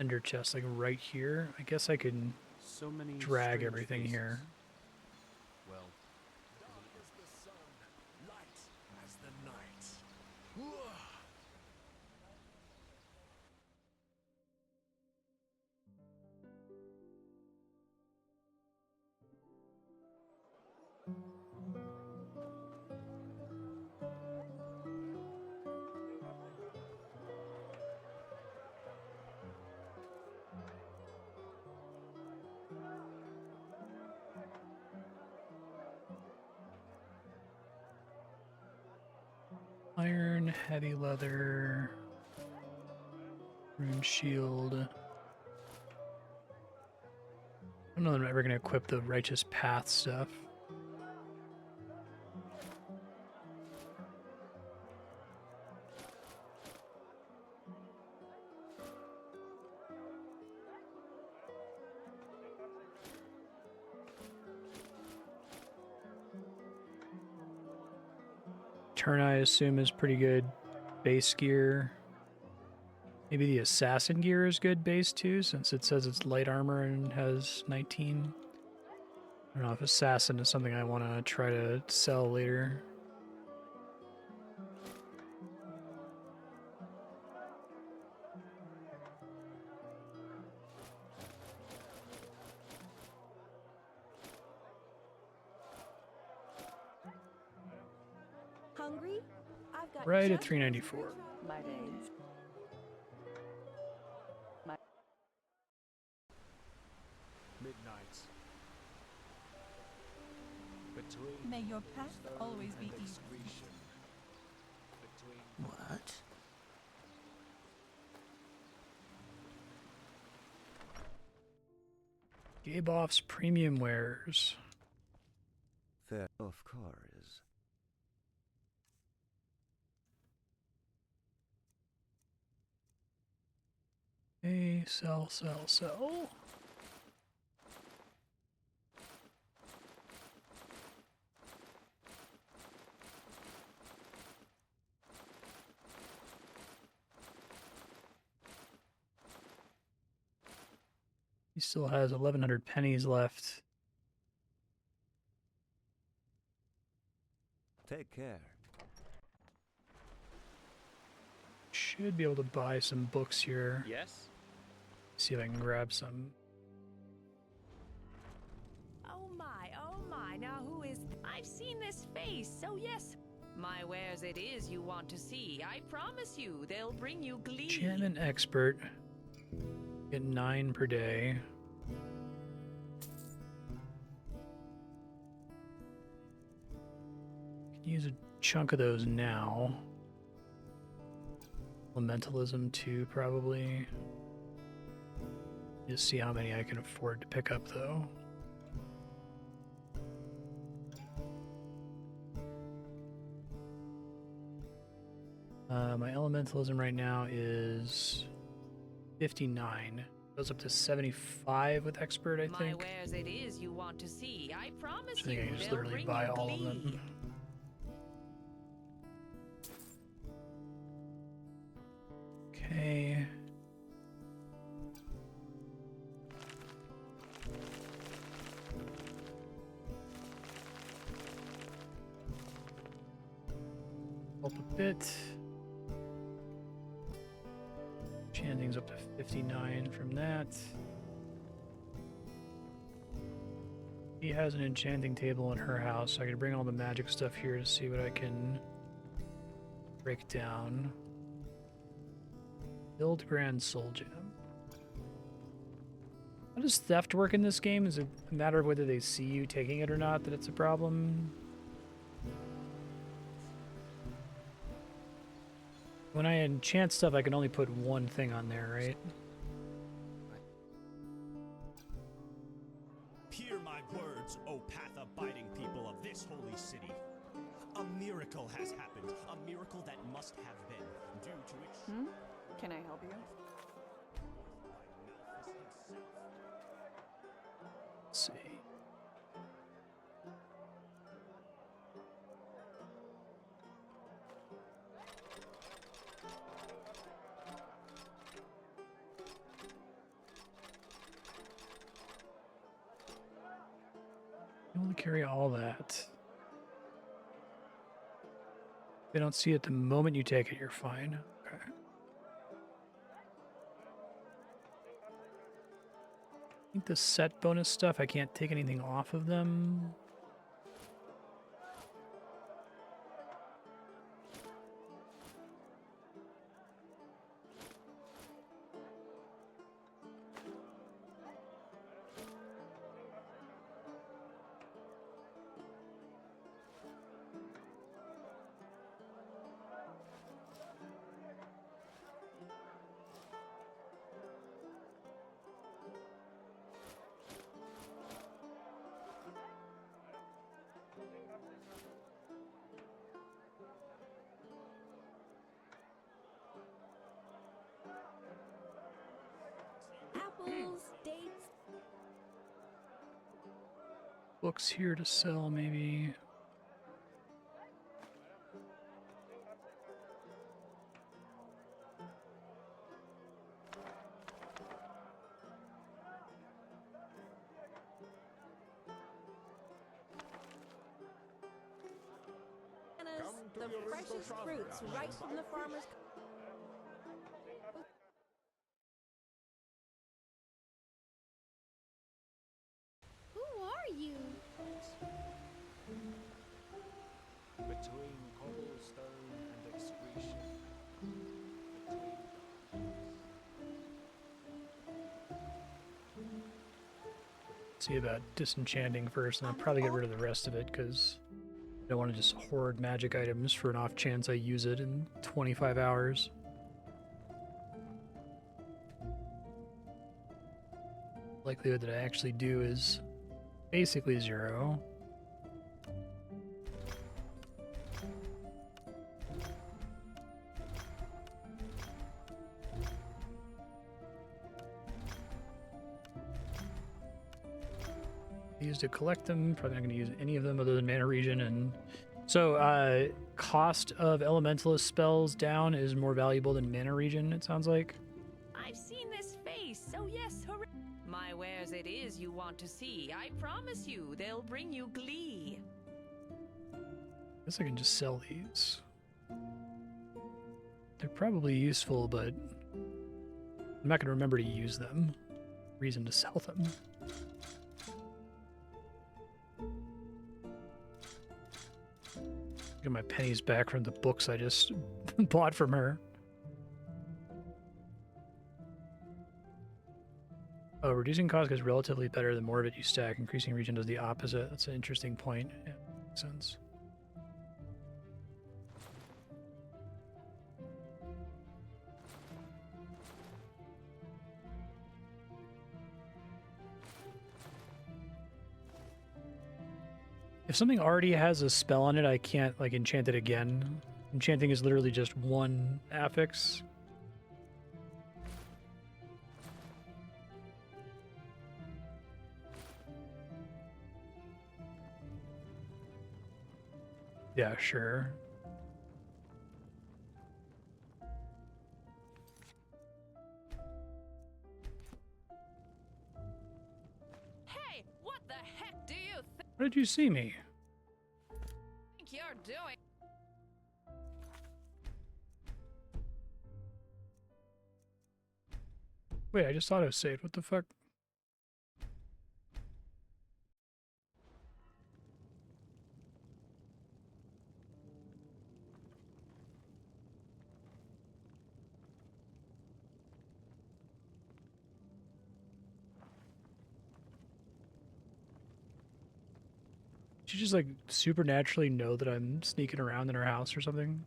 ender chest like right here. I guess I could So many drag strange everything faces. here. Well, Dark as the sun, light as the night. Iron, heavy leather, rune shield. I don't know that I'm ever going to equip the righteous path stuff. Turn, I assume, is pretty good base gear. Maybe the assassin gear is good base too, since it says it's light armor and has 19. I don't know if assassin is something I want to try to sell later. Hungry? I've got Right at just 394. my days. Midnight. May your path always be easy. What? Gabeoff's premium wares. Fair, of course. Okay, sell, sell, sell. He still has 1,100 pennies left. Take care. Should be able to buy some books here. Yes? See if I can grab some. Oh my, now who is... I've seen this face, so yes. My wares it is you want to see. I promise you, they'll bring you glee. Enchantment expert. Get 9 per day. Can use a chunk of those now. Elementalism too, probably. Just see how many I can afford to pick up, though. My elementalism right now is 59. Goes up to 75 with expert, I think. My wares it is you want to see. I promise I think you, I can just they'll literally bring buy you all of glee. them. Okay. Up a bit. Enchanting's up to 59 from that. He has an enchanting table in her house, so I can bring all the magic stuff here to see what I can break down. Build Grand Soul Gem. How does theft work in this game? Is it a matter of whether they see you taking it or not that it's a problem? When I enchant stuff, I can only put one thing on there, right? Hear my words, O path-abiding people of this holy city. A miracle has happened, a miracle that must have been due to its... Can I help you? Let's see. Able to carry all that. If they don't see it the moment you take it, you're fine. Okay. I think the set bonus stuff, I can't take anything off of them. Apples, dates. Books here to sell, maybe. The freshest fruits right from the farmer's. Who are you? Between cobblestone and excretion. see about disenchanting first, and I'll probably get rid of the rest of it, because I don't want to just hoard magic items for an off chance I use it in 25 hours. Likelihood that I actually do is basically 0. Used to collect them, probably not going to use any of them other than mana regen. And so cost of elementalist spells down is more valuable than mana regen, it sounds like. I've seen this face, so yes, hooray. My wares it is you want to see. I promise you, they'll bring you glee. Guess I can just sell these. They're probably useful, but I'm not going to remember to use them. Reason to sell them. Get my pennies back from the books I just bought from her. Oh, reducing cost is relatively better the more of it you stack. Increasing regen does the opposite. That's an interesting point. Yeah, makes sense. If something already has a spell on it, I can't, like, enchant it again. Enchanting is literally just one affix. Yeah, sure. Hey, what the heck do you Where did you see me? think you're doing? Wait, I just auto-saved. What the fuck? Did you just, like, supernaturally know that I'm sneaking around in her house or something?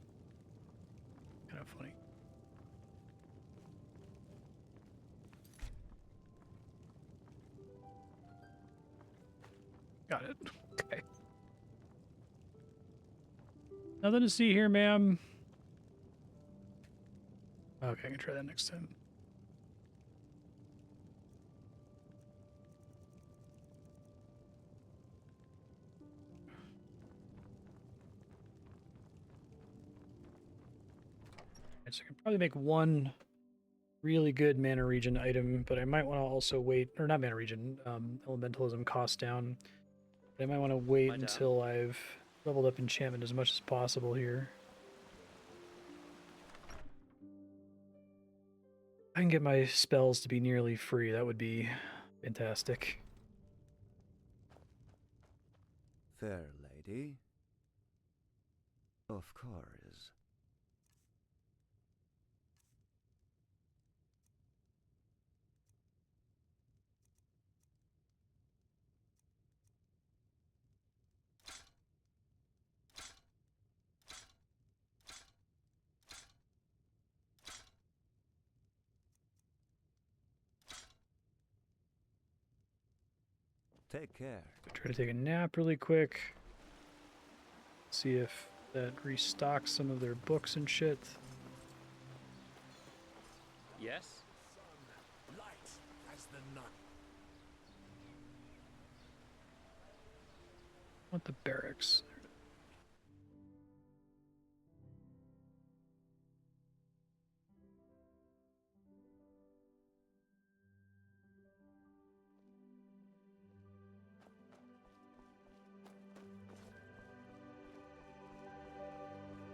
Kind of funny. Got it. Okay. Nothing to see here, ma'am. Okay, I can try that next time. So I can probably make one really good mana regen item, but I might want to also wait, or not mana regen, elementalism cost down. But I might want to wait until I've leveled up enchantment as much as possible here. If I can get my spells to be nearly free, that would be fantastic. Fair lady. Of course. Take care. Try to take a nap really quick. See if that restocks some of their books and shit. Yes? Light as the nun. I want the barracks.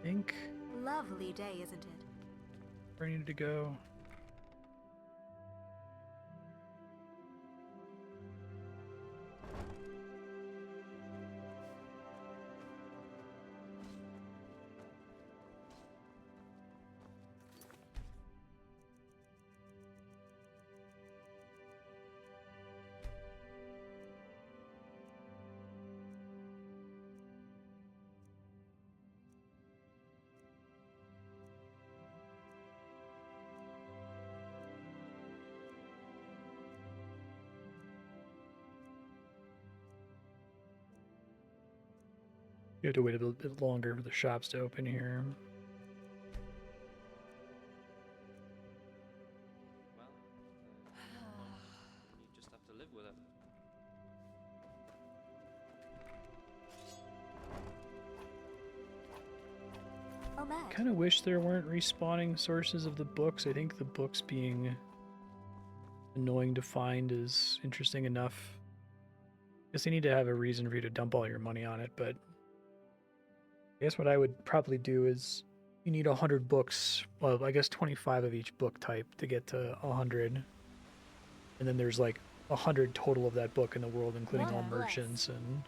Think Lovely day, isn't it? where I needed to go. You have to wait a little bit longer for the shops to open here. You just have to live with it. I kind of wish there weren't respawning sources of the books. I think the books being annoying to find is interesting enough. I guess they need to have a reason for you to dump all your money on it, but I guess what I would probably do is you need 100 books. Well, I guess 25 of each book type to get to 100. And then there's like 100 total of that book in the world, including all merchants and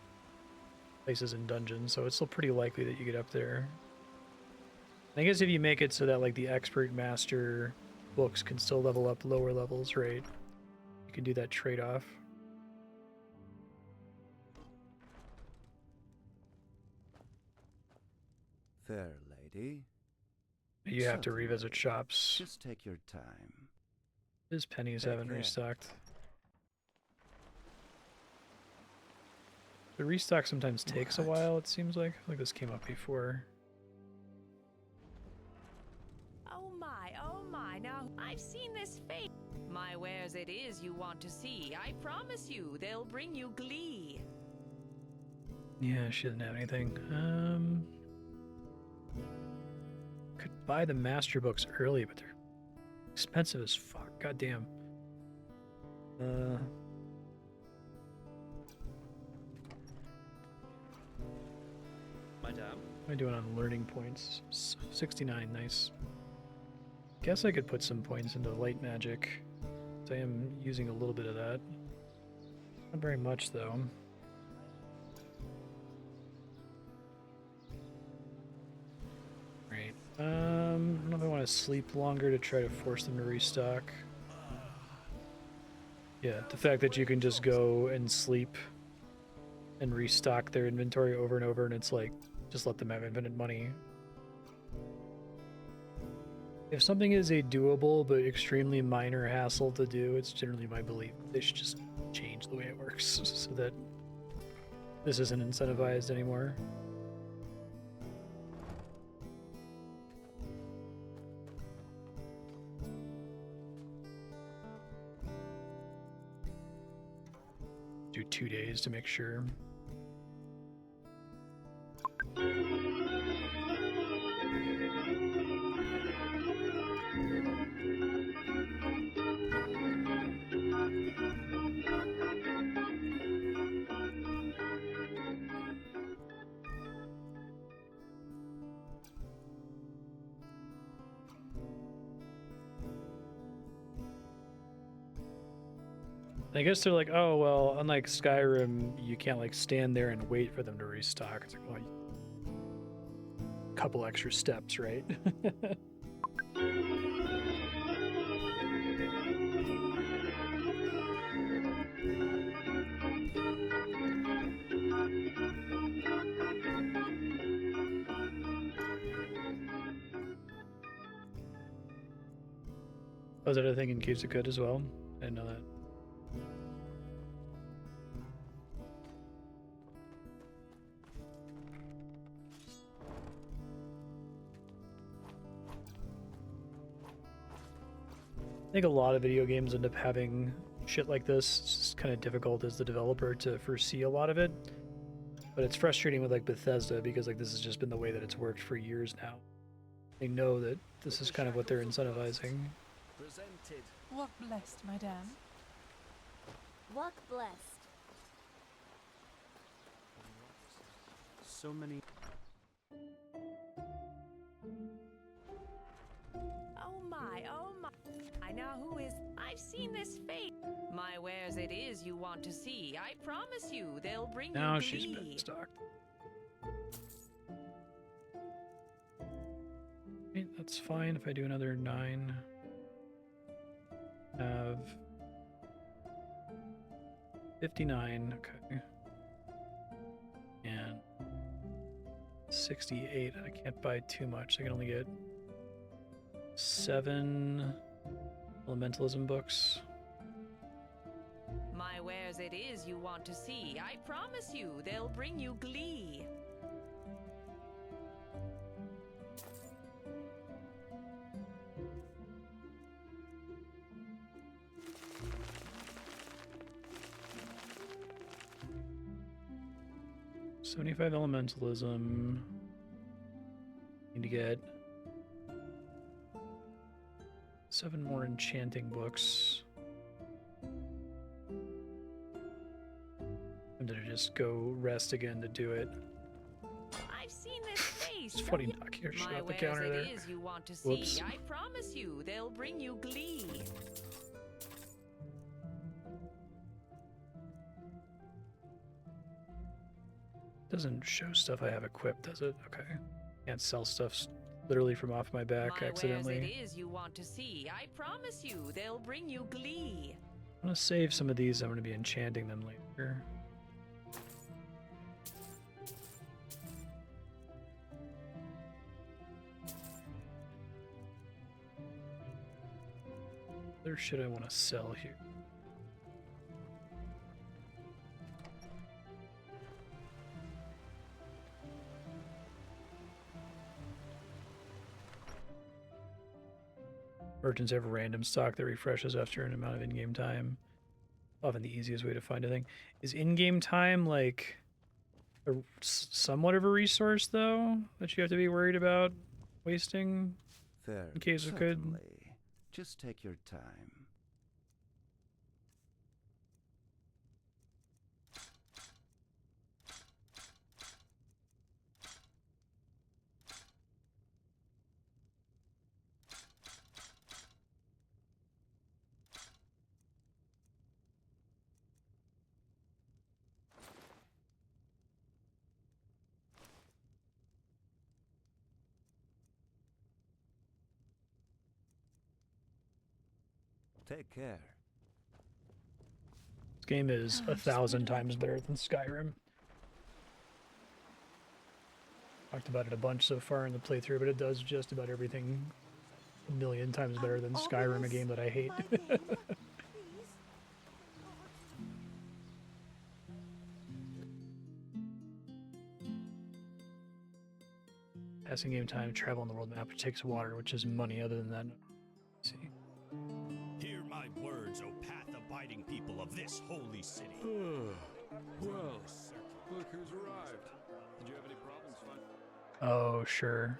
places and dungeons. So it's still pretty likely that you get up there. I guess if you make it so that like the expert master books can still level up lower levels, right? You can do that trade-off. Fair lady. You have to revisit shops. Just take your time. His pennies Take haven't care. restocked. The restock sometimes takes a while, it seems like. I feel like this came up before. Oh my, now I've seen this face. My wares it is you want to see. I promise you, they'll bring you glee. Yeah, she doesn't have anything. Could buy the master books early, but they're expensive as fuck. God damn. Madame? What am I doing on learning points? 69, nice. Guess I could put some points into light magic. I am using a little bit of that. Not very much, though. Right. I don't know if I want to sleep longer to try to force them to restock. Yeah, the fact that you can just go and sleep and restock their inventory over and over, and it's like, just let them have infinite money. If something is a doable but extremely minor hassle to do, it's generally my belief they should just change the way it works so that this isn't incentivized anymore. Do 2 days to make sure. I guess they're like, oh, well, unlike Skyrim, you can't, like, stand there and wait for them to restock. It's like, well, a couple extra steps, right? Oh, is that a thing in Caves of Good as well? I didn't know that. I think a lot of video games end up having shit like this. It's just kind of difficult as the developer to foresee a lot of it. But it's frustrating with like Bethesda because like this has just been the way that it's worked for years now. They know that this is kind of what they're incentivizing. Presented. Walk blessed, madame. Walk blessed. So many. Oh my, I know who is. I've seen this face. My wares it is you want to see. I promise you, they'll bring Now you she's glee. been stocked. Okay, that's fine if I do another 9. Have 59, okay. And 68. I can't buy too much. I can only get 7 elementalism books. My wares it is you want to see. I promise you, they'll bring you glee. 75 elementalism. Need to get 7 more enchanting books. I'm gonna just go rest again to do it. I've seen this face. It's funny knocking your shit My off the wares counter it there. is you want to Whoops. see. I promise you, they'll bring you glee. Doesn't show stuff I have equipped, does it? Okay. Can't sell stuff literally from off my back My accidentally. wares it is you want to see. I promise you, they'll bring you glee. I'm gonna save some of these. I'm gonna be enchanting them later. What other shit I want to sell here? Merchants have random stock that refreshes after an amount of in-game time. Often the easiest way to find a thing. Is in-game time like somewhat of a resource though that you have to be worried about wasting Fair. in case it could? Certainly. Just take your time. Take care. This game is 1,000 times better than Skyrim. Talked about it a bunch so far in the playthrough, but it does just about everything a million times better than Skyrim, a game that I hate. Passing game time, travel on the world map, which takes water, which is money. Other than that, let's see. Hear my words, O path-abiding people of this holy city. Well, look who's arrived. Did you have any problems finding? Oh, sure.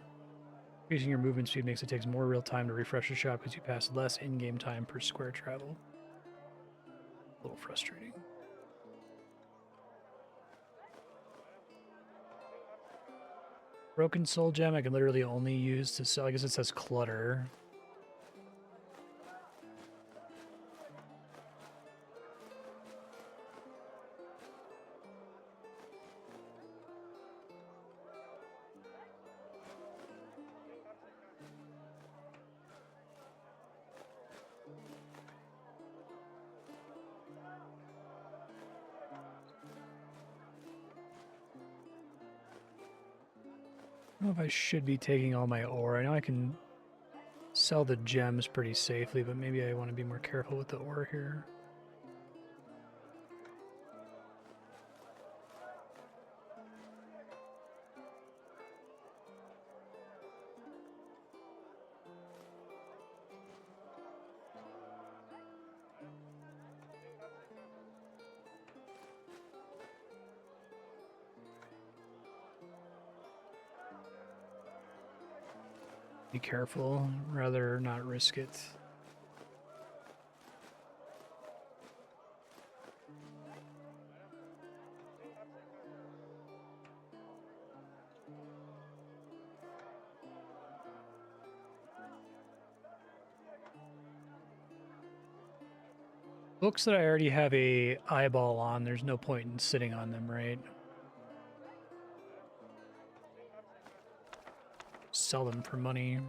Increasing your movement speed makes it takes more real time to refresh the shop because you pass less in-game time per square travel. A little frustrating. Broken soul gem I can literally only use to sell. I guess it says clutter. I don't know if I should be taking all my ore. I know I can sell the gems pretty safely, but maybe I want to be more careful with the ore here. Be careful, rather not risk it. Books that I already have a eyeball on, there's no point in sitting on them, right? Sell them for money.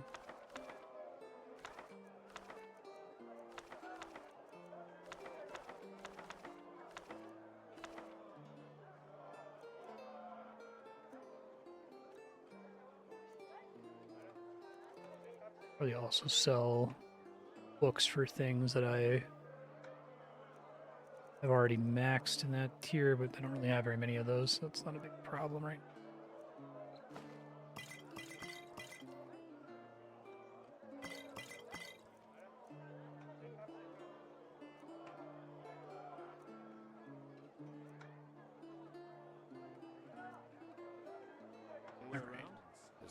Probably also sell books for things that I have already maxed in that tier, but I don't really have very many of those, so it's not a big problem, right?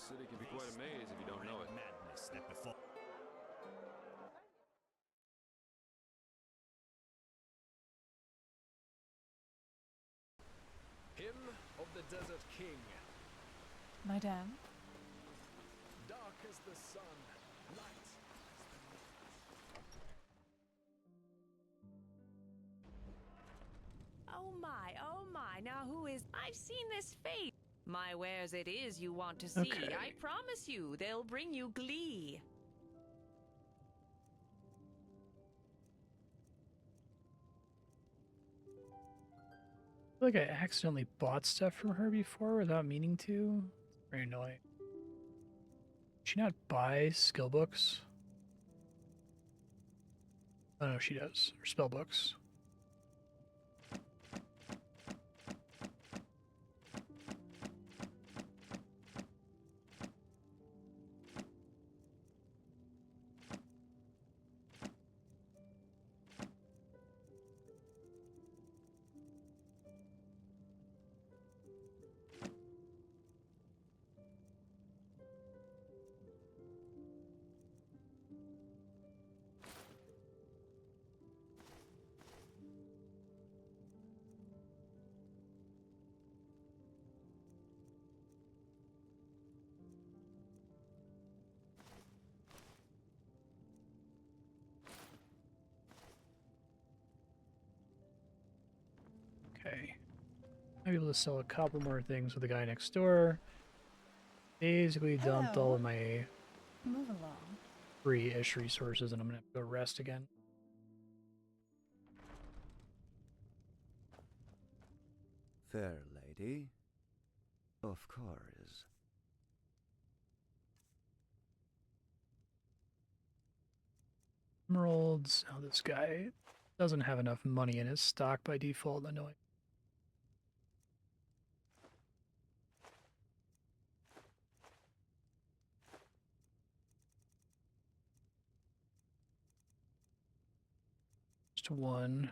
city can be quite a maze if you don't know it. Madness that befall. Hymn of the Desert King. Madame? Dark as the sun, light. Oh my, now who is... I've seen this face! My wares it is you want to see. Okay. I promise you, they'll bring you glee. I feel like I accidentally bought stuff from her before without meaning to. Very annoying. Did she not buy skill books? Oh no, she does. Or spell books. Okay. I'll be able to sell a couple more things with the guy next door. Basically dumped Hello. all of my Move along. free-ish resources and I'm gonna have to go rest again. Fair lady. Of course. Emeralds. Oh, this guy doesn't have enough money in his stock by default. Annoying. Just one.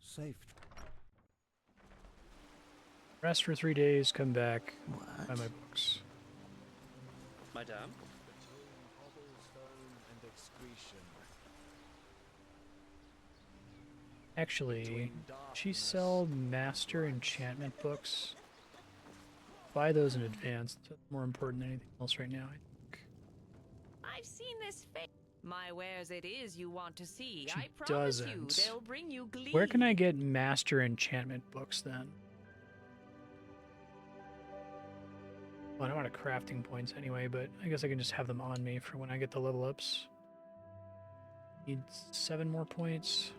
Safe. Rest for 3 days, come back, buy my books. Madame? Actually, she sell master enchantment books. Buy those in advance. That's more important than anything else right now, I think. I've seen this face. My wares it is you want to see. She I promise you, doesn't. they'll bring you glee. Where can I get master enchantment books then? Well, I'm out of crafting points anyway, but I guess I can just have them on me for when I get the level ups. Need 7 more points.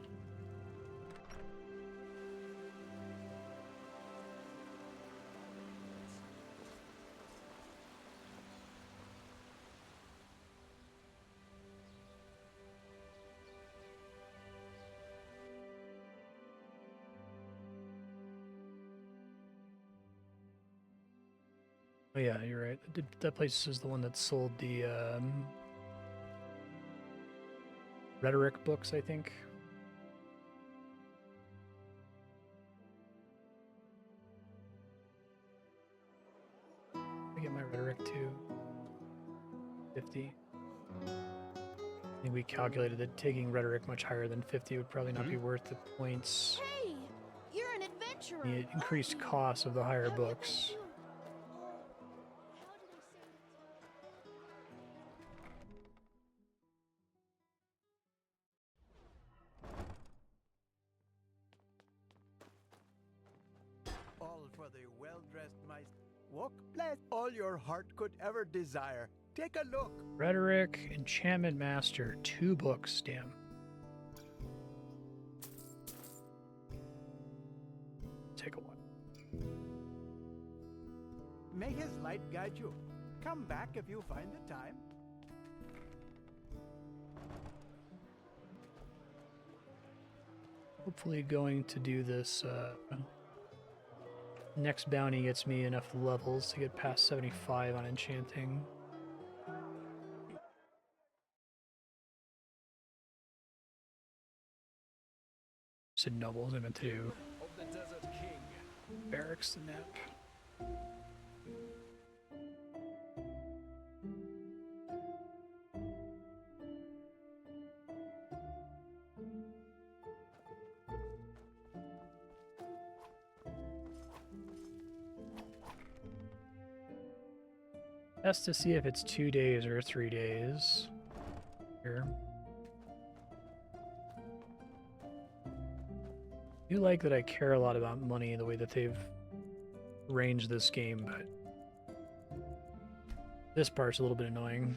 Oh yeah, you're right. That place is the one that sold the rhetoric books, I think. I get my rhetoric to 50. I think we calculated that taking rhetoric much higher than 50 would probably not be worth the points. Hey, you're an adventurer. The increased cost of the higher books. All for the well-dressed mice. Walk bless all your heart could ever desire. Take a look. Rhetoric, Enchantment Master, 2 books, damn. Take a while. May his light guide you. Come back if you find the time. Hopefully going to do this next bounty gets me enough levels to get past 75 on enchanting. Said nobles, I meant to do Of the Desert King. barracks and nap. Test to see if it's 2 days or 3 days. Here. I do like that I care a lot about money the way that they've arranged this game, but this part's a little bit annoying.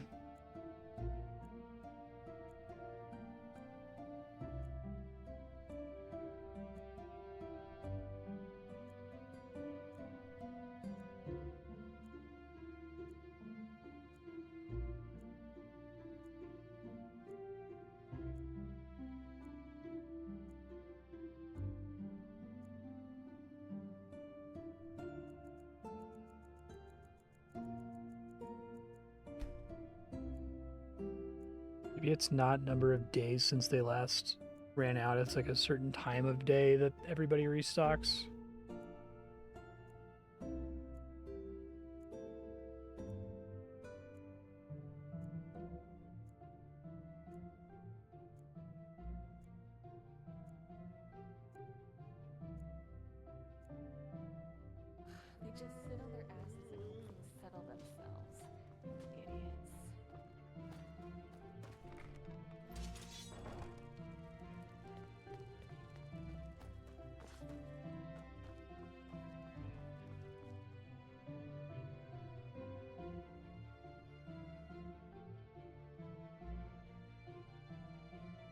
Maybe it's not number of days since they last ran out. It's like a certain time of day that everybody restocks. They just sit on their asses and hope things settle themselves. Idiots.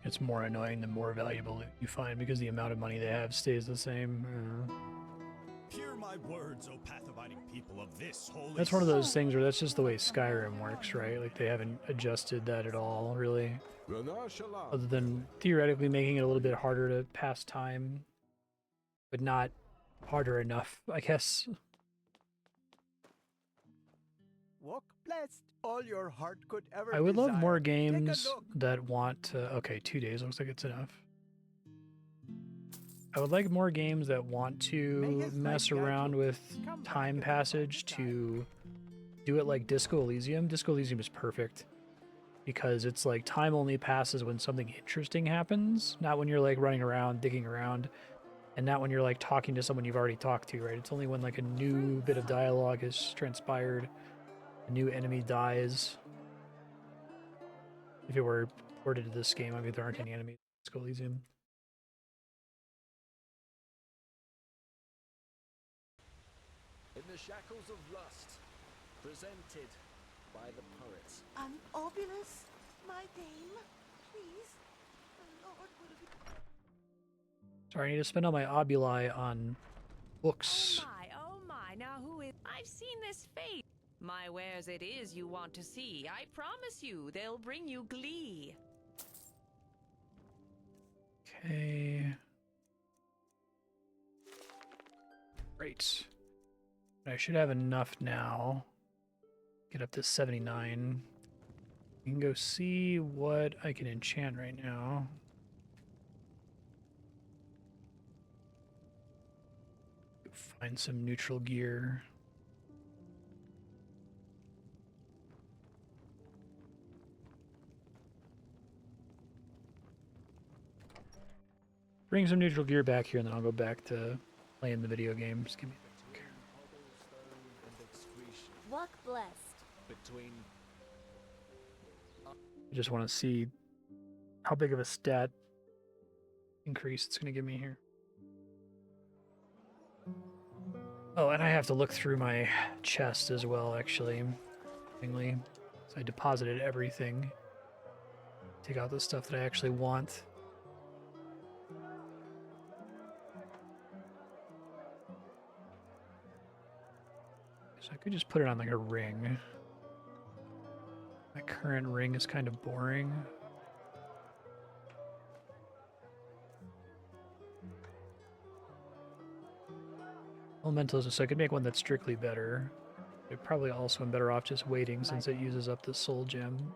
It's more annoying the more valuable loot you find because the amount of money they have stays the same. Hear my words, O path-abiding people of this holy. That's one of those things where that's just the way Skyrim works, right? Like they haven't adjusted that at all, really. Other than theoretically making it a little bit harder to pass time, but not harder enough, I guess. Walk blessed. All your heart could ever I would love desire. more Take a games look. that want to... Okay, 2 days looks like it's enough. I would like more games that want to mess around with time passage to do it like Disco Elysium. Disco Elysium is perfect because it's like time only passes when something interesting happens, not when you're like running around, digging around, and not when you're like talking to someone you've already talked to, right? It's only when like a new bit of dialogue has transpired, a new enemy dies. If it were ported to this game, I mean, there aren't any enemies in Disco Elysium. In the shackles of lust, presented by the poets. An obulus, my dame, please. The Lord will be... Sorry, I need to spend all my obuli on books. Oh my, now who is... I've seen this face. My wares it is you want to see. I promise you, they'll bring you glee. Okay. Great. I should have enough now. Get up to 79. You can go see what I can enchant right now. Find some neutral gear. Bring some neutral gear back here, and then I'll go back to playing the video game. Just give me a sec. Walk blessed. Between I just want to see how big of a stat increase it's going to give me here. Oh, and I have to look through my chest as well, actually. So I deposited everything. Take out the stuff that I actually want. So I could just put it on like a ring. My current ring is kind of boring. Elementalism, so I could make one that's strictly better. I probably also am better off just waiting since it uses up the soul gem.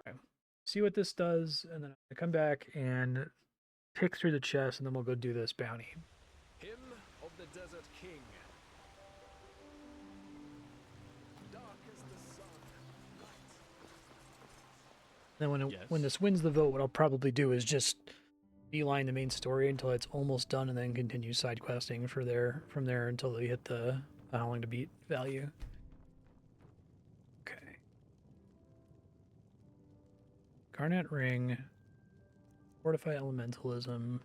Okay. See what this does, and then I come back and pick through the chest, and then we'll go do this bounty. hymn of the desert king. Then when this wins the vote, what I'll probably do is just beeline the main story until it's almost done, and then continue side questing from there until they hit the how long to beat value. Okay. Garnet Ring, Fortify Elementalism.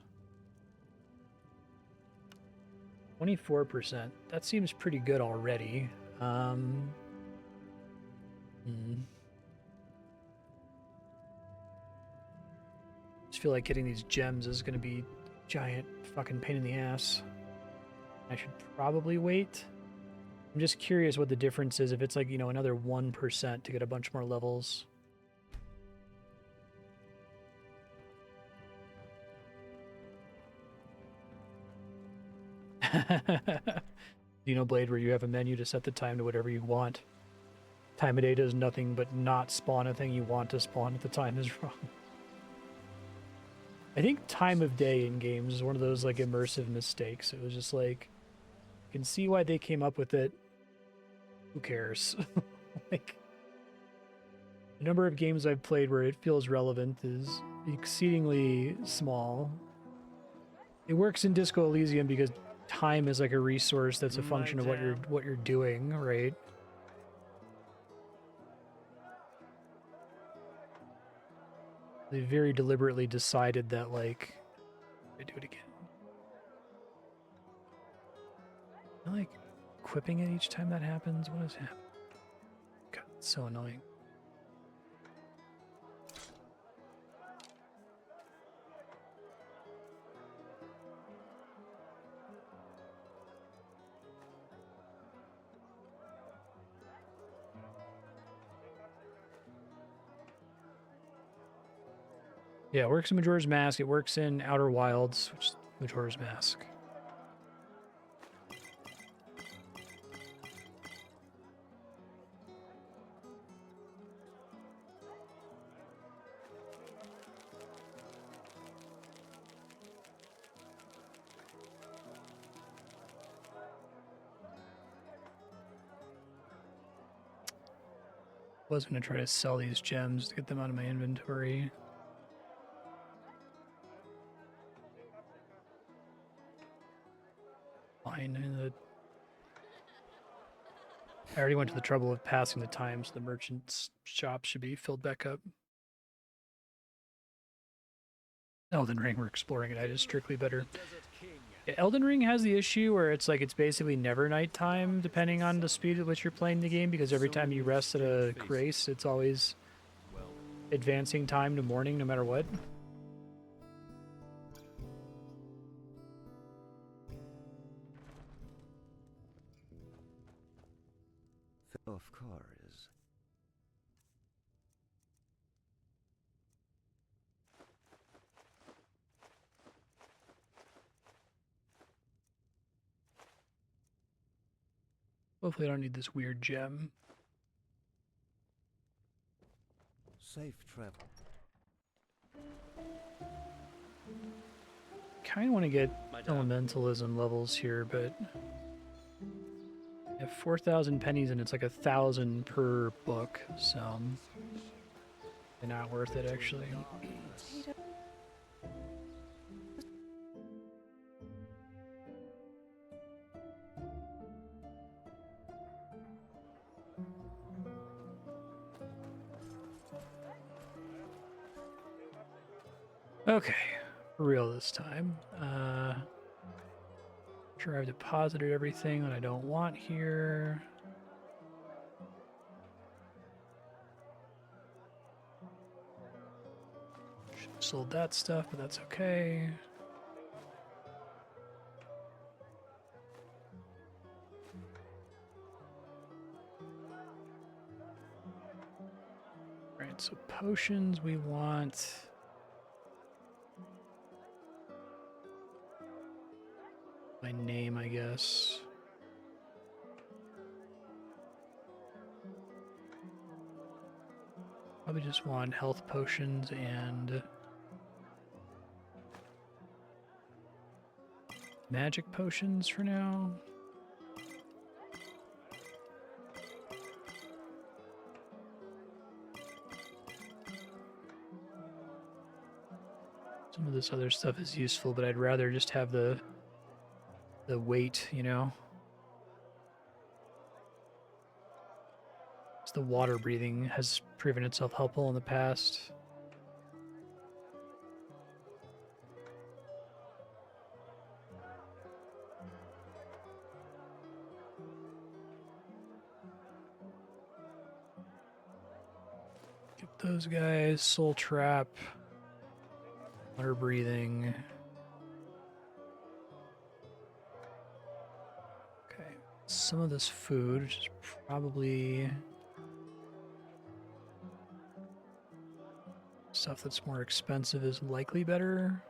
24%. That seems pretty good already. Just feel like getting these gems is going to be a giant fucking pain in the ass. I should probably wait. I'm just curious what the difference is if it's like, you know, another 1% to get a bunch more levels. Xenoblade, where you have a menu to set the time to whatever you want. Time of day does nothing but not spawn a thing you want to spawn at the time is wrong. I think time of day in games is one of those like immersive mistakes. It was just like, I can see why they came up with it. Who cares? Like, the number of games I've played where it feels relevant is exceedingly small. It works in Disco Elysium because time is like a resource that's a function of what you're doing, right? They very deliberately decided that, like, I do it again. I like equipping it each time that happens. What is happening? God, it's so annoying. Yeah, it works in Majora's Mask. It works in Outer Wilds, which is Majora's Mask. I was going to try to sell these gems to get them out of my inventory. Fine. I already went to the trouble of passing the time, so the merchant's shop should be filled back up. Elden Ring, we're exploring it. I just strictly better. Elden Ring has the issue where it's like it's basically never nighttime depending on the speed at which you're playing the game, because every time you rest at a grace, it's always advancing time to morning no matter what. Of course. Hopefully I don't need this weird gem. Safe travel. Kind of want to get elementalism levels here, but I have 4,000 pennies and it's like 1,000 per book, so they're not worth it actually. Okay, for real this time. Sure, I've deposited everything that I don't want here. Should have sold that stuff, but that's okay. Alright, so potions we want. My name, I guess. Probably just want health potions and magic potions for now. Some of this other stuff is useful, but I'd rather just have the weight, you know? 'Cause the water breathing has proven itself helpful in the past. Get those guys, soul trap, water breathing. Okay, some of this food, which is probably stuff that's more expensive, is likely better.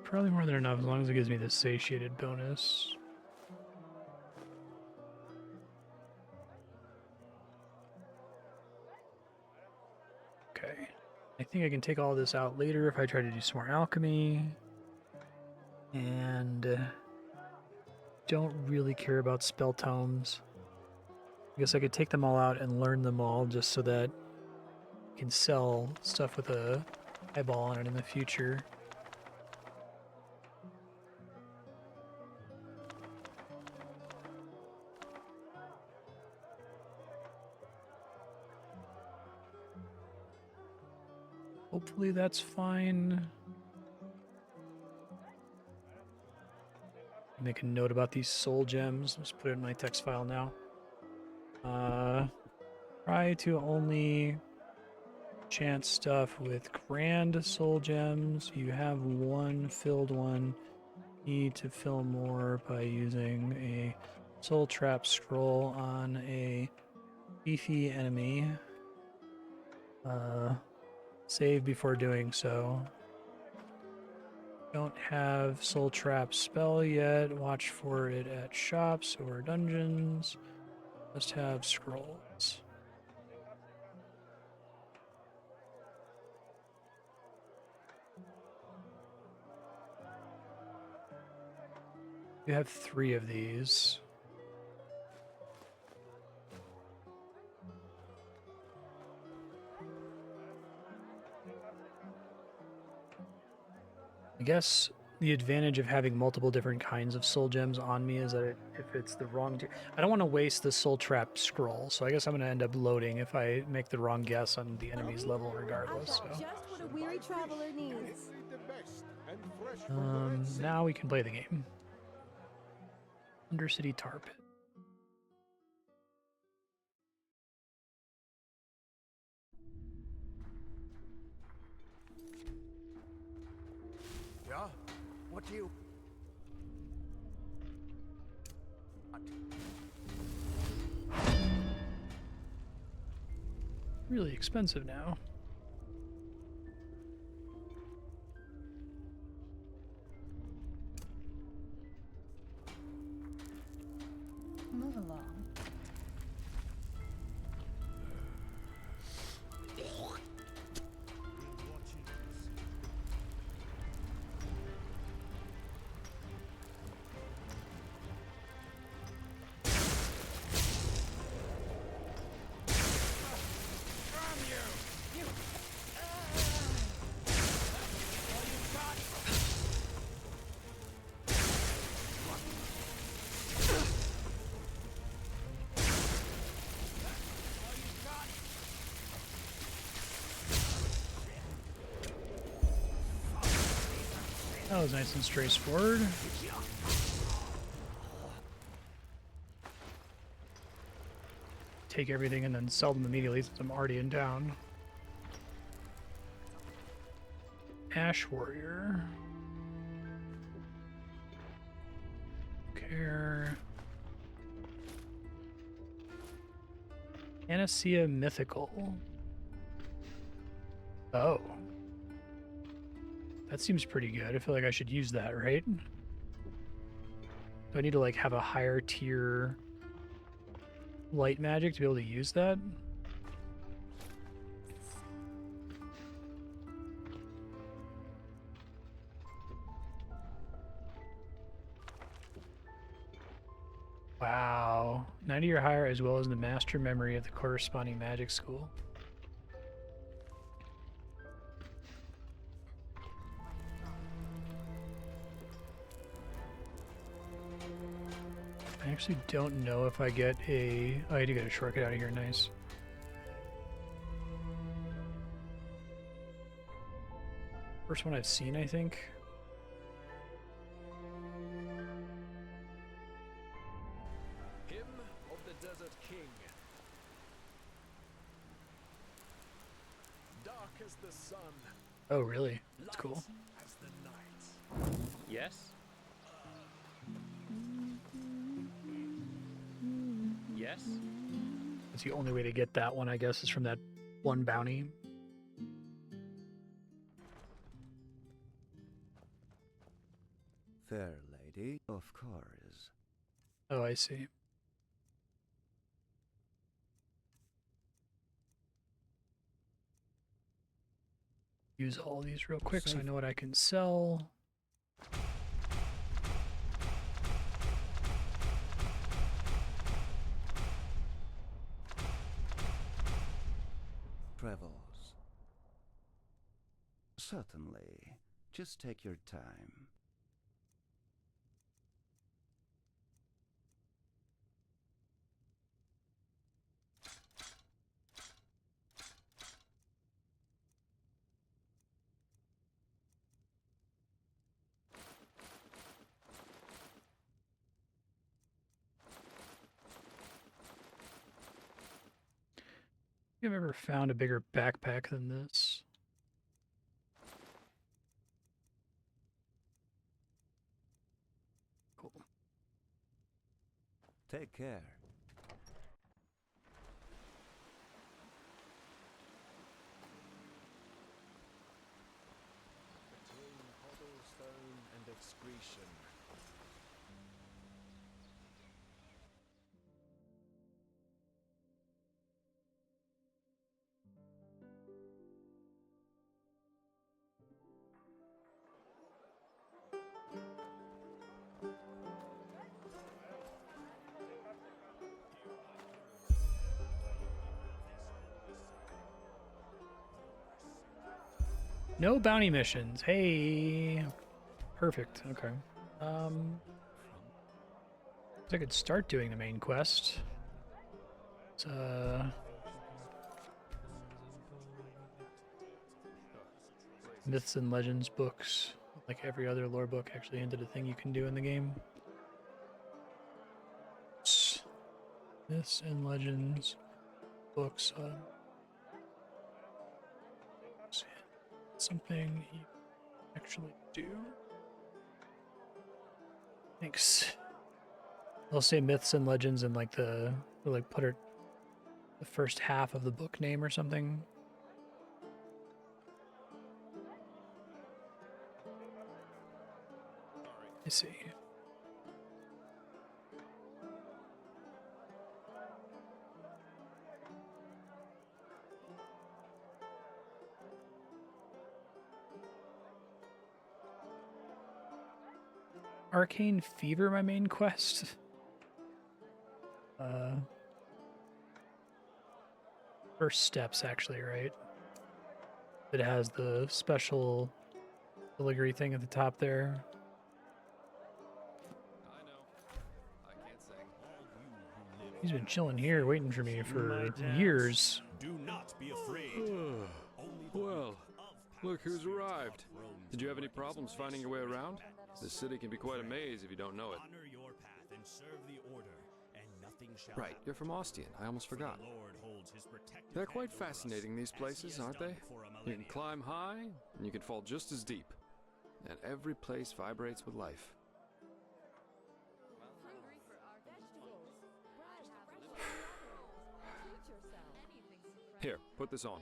Probably more than enough as long as it gives me the satiated bonus. Okay. I think I can take all this out later if I try to do some more alchemy. And don't really care about spell tomes. I guess I could take them all out and learn them all just so that I can sell stuff with a eyeball on it in the future. Hopefully that's fine. Make a note about these soul gems. Just put it in my text file now. Try to only chant stuff with grand soul gems. You have one filled one. Need to fill more by using a soul trap scroll on a beefy enemy. Save before doing so. Don't have soul trap spell yet. Watch for it at shops or dungeons. Must have scrolls. You have 3 of these. I guess the advantage of having multiple different kinds of soul gems on me is that if it's the wrong... I don't want to waste the soul trap scroll, so I guess I'm going to end up loading if I make the wrong guess on the enemy's level regardless. I've got just what a weary traveler needs. Now we can play the game. Undercity Tar Pit. Yeah? What do you... Really expensive now. Move along. That was nice and straightforward. Take everything and then sell them immediately since I'm already in town. Ash Warrior. Care. Panacea Mythical. Oh. That seems pretty good. I feel like I should use that, right? Do I need to like have a higher tier light magic to be able to use that? Wow. 90 or higher, as well as the master memory of the corresponding magic school. I actually don't know if I get a... Oh, I had to get a shortcut out of here. Nice. First one I've seen, I think. Hymn of the Desert King. Dark as the sun. Oh, really? That's cool. As the night. Yes? Yes? That's the only way to get that one, I guess, is from that one bounty. Fair lady, of course. Oh, I see. Use all these real quick so I know what I can sell. Travels. Certainly. Just take your time. I've ever found a bigger backpack than this. Cool. Take care. Between cobblestone and excretion. No bounty missions. Hey. Perfect. Okay. So I could start doing the main quest. It's, Myths and Legends books, like every other lore book, actually ended a thing you can do in the game. Myths and Legends books. Something you actually do. Thanks. I'll say Myths and Legends and like the put it the first half of the book name or something. I see. Arcane Fever, my main quest. First steps, actually, right? It has the special filigree thing at the top there. I know. I can't sing. He's been chilling here, waiting for me for years. Do not be afraid. Well, look who's arrived. Did you have any problems finding your way around? This city can be quite a maze if you don't know it. Honor your path and serve the order, and nothing shall Right, you're from Ostian. I almost forgot. The Lord holds his protective They're quite hand over fascinating, us, these as places, he has aren't done they? for a You can millennia. climb high, and you can fall just as deep. And every place vibrates with life. Here, put this on.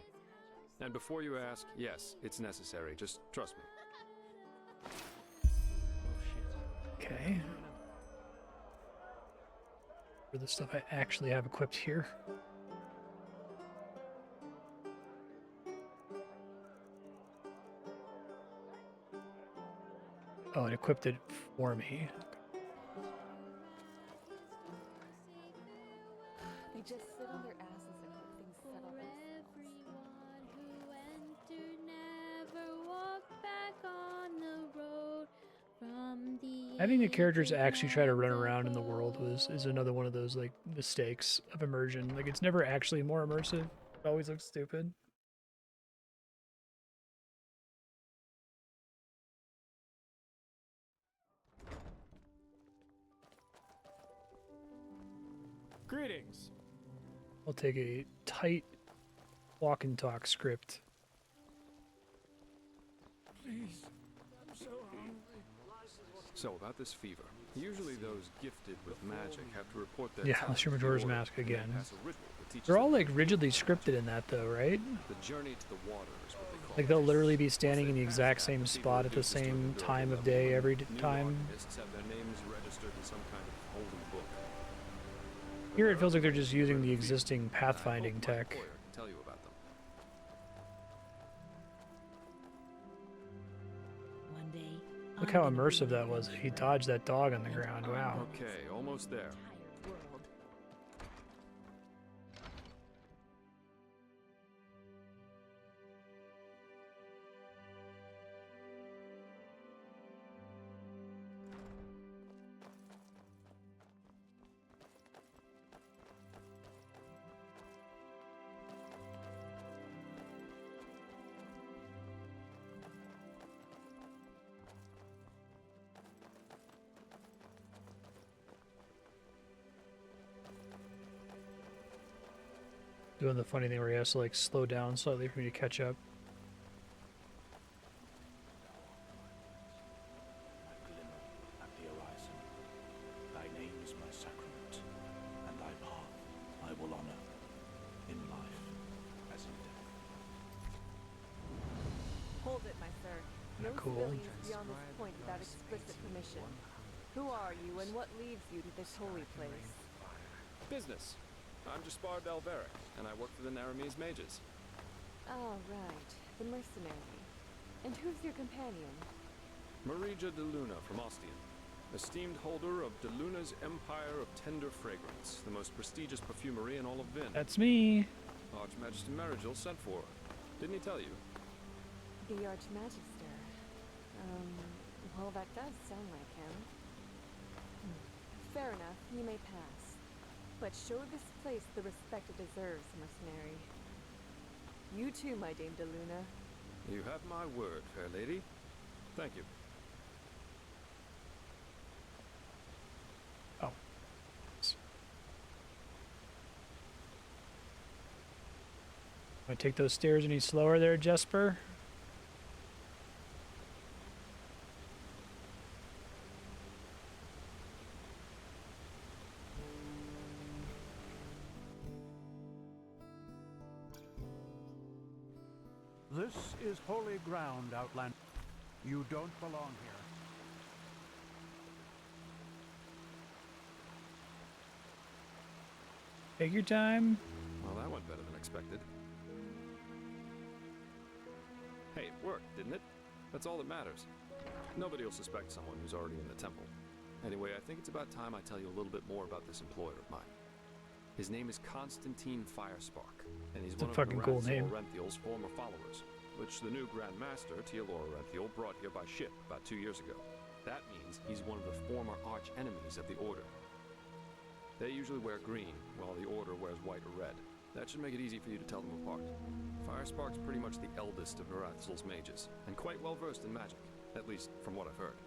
And before you ask, yes, it's necessary. Just trust me. Okay. For the stuff I actually have equipped here. Oh, it equipped it for me. They just sit on their asses and hope things settle Having the characters actually try to run around in the world is another one of those like mistakes of immersion. Like it's never actually more immersive. It always looks stupid. Greetings. I'll take a tight walk and talk script. Please, I'm so hungry. So, about this fever. Usually those gifted with magic have to report their Yeah, talent unless you're to the Majora's Order, Mask and then again. pass a ritual that teaches They're all them like rigidly scripted in that though, right? the journey to the water is what they call Like it. they'll literally be standing in the exact same spot at the same time of day every time. Alchemists have their names registered in some kind of holy book. Here it feels like they're just using the existing pathfinding tech. Employer can tell you about them. One day, Look how immersive that was. He dodged that dog on the ground. Wow. Okay, almost there. world. Doing the funny thing where he has to like slow down slightly for me to catch up. At the horizon, thy name is my sacrament, and thy path I will honor, in life as in death. Hold it, my sir. No Cool. civilians beyond this point without explicit permission. Who are you, and what leads you to this holy place? Business. I'm Jaspar Belveric, and I work for the Naramese mages. Oh, right. The mercenary. And who's your companion? Marija de Luna from Ostian, esteemed holder of de Luna's Empire of Tender Fragrance, the most prestigious perfumery in all of Vin. That's me. Archmagister Marigil sent for her. Didn't he tell you? The Archmagister. Well, that does sound like him. Fair enough, you may pass. But show this place the respect it deserves, mercenary. You too, my Dame de Luna. You have my word, fair lady. Thank you. Oh. Want to take those stairs any slower there, Jesper? This is holy ground, Outlander. You don't belong here. Take your time. Well, that went better than expected. Hey, it worked, didn't it? That's all that matters. Nobody will suspect someone who's already in the temple. Anyway, I think it's about time I tell you a little bit more about this employer of mine. His name is Constantine Firespark, and he's It's a one fucking of cool Narazil name. Orenthiel's former followers, which the new Grand Master, Tealor Orenthiel, brought here by ship about 2 years ago. That means he's one of the former arch-enemies of the Order. They usually wear green, while the Order wears white or red. That should make it easy for you to tell them apart. Firespark's pretty much the eldest of Narazil's mages, and quite well versed in magic, at least from what I've heard.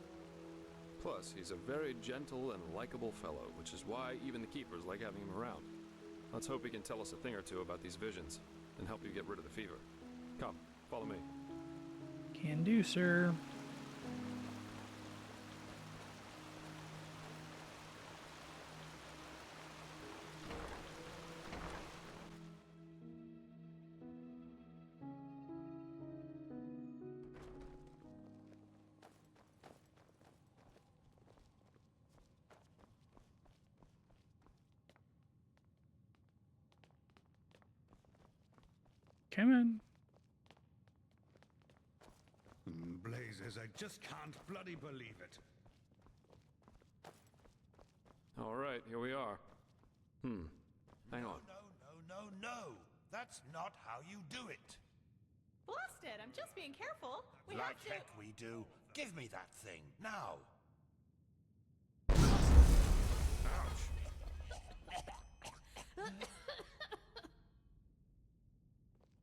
Plus, he's a very gentle and likable fellow, which is why even the keepers like having him around. Let's hope he can tell us a thing or two about these visions, and help you get rid of the fever. Come, follow me. Can do, sir. Come on. Blazes, I just can't bloody believe it. All right, here we are. Hang on. No. That's not how you do it. Blasted, I'm just being careful. We Like have to. heck we do. Give me that thing, now.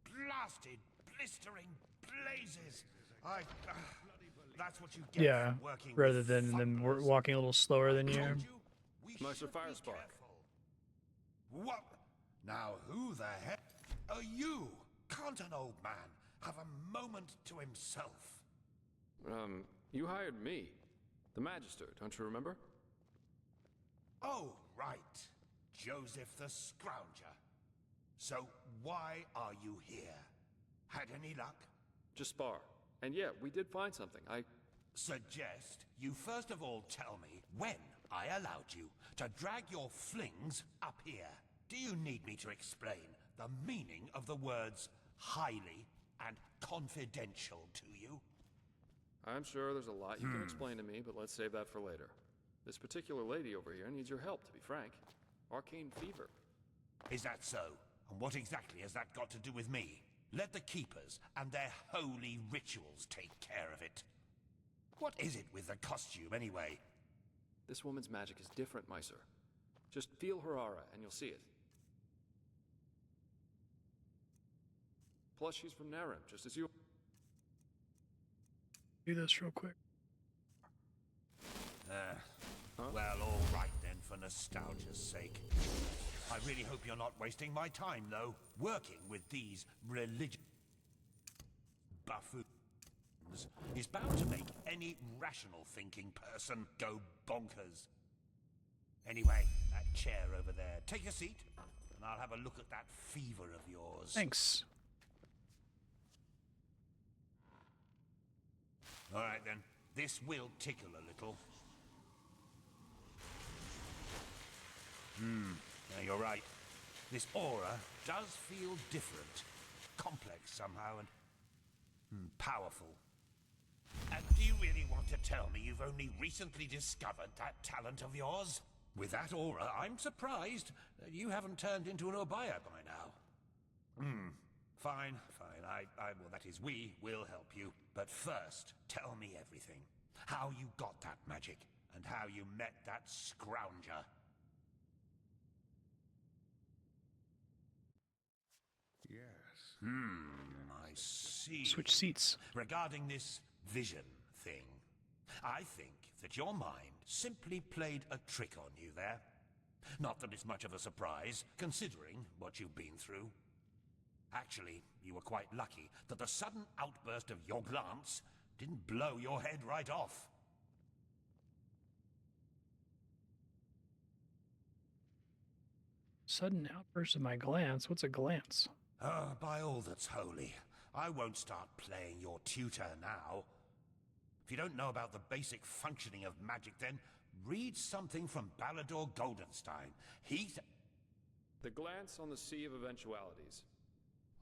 Blasted, blistering blazes. That's what you get Yeah, for working rather with than them fumblers. walking a little slower than you. Meister Firespark. What? Now who the heck are you? Can't an old man have a moment to himself? You hired me. The Magister, don't you remember? Oh, right. Joseph the Scrounger. So why are you here? Had any luck? Just spar. And yeah, we did find something. I suggest you first of all tell me when I allowed you to drag your flings up here. Do you need me to explain the meaning of the words highly and confidential to you? I'm sure there's a lot you can explain to me, but let's save that for later. This particular lady over here needs your help, to be frank. Arcane fever. Is that so? And what exactly has that got to do with me? Let the Keepers and their holy rituals take care of it. What is it with the costume, anyway? This woman's magic is different, Meister. Just feel her aura, and you'll see it. Plus, she's from Narim, just as you... Do this real quick. Well, all right then, for nostalgia's sake. I really hope you're not wasting my time, though, working with these religious buffoons is bound to make any rational thinking person go bonkers. Anyway, that chair over there. Take a seat, and I'll have a look at that fever of yours. Thanks. All right then, this will tickle a little. Yeah, you're right. This aura does feel different. Complex somehow and powerful. And do you really want to tell me you've only recently discovered that talent of yours? With that aura, I'm surprised that you haven't turned into an Oorbâya by now. Fine. Well, that is, we will help you. But first, tell me everything. How you got that magic, and how you met that Scrounger. Yes. I see. Switch seats. Regarding this vision thing, I think that your mind simply played a trick on you there. Not that it's much of a surprise, considering what you've been through. Actually, you were quite lucky that the sudden outburst of your glance didn't blow your head right off. Sudden outburst of my glance. What's a glance? By all that's holy, I won't start playing your tutor now. If you don't know about the basic functioning of magic, then read something from Balador Goldenstein. The glance on the sea of eventualities.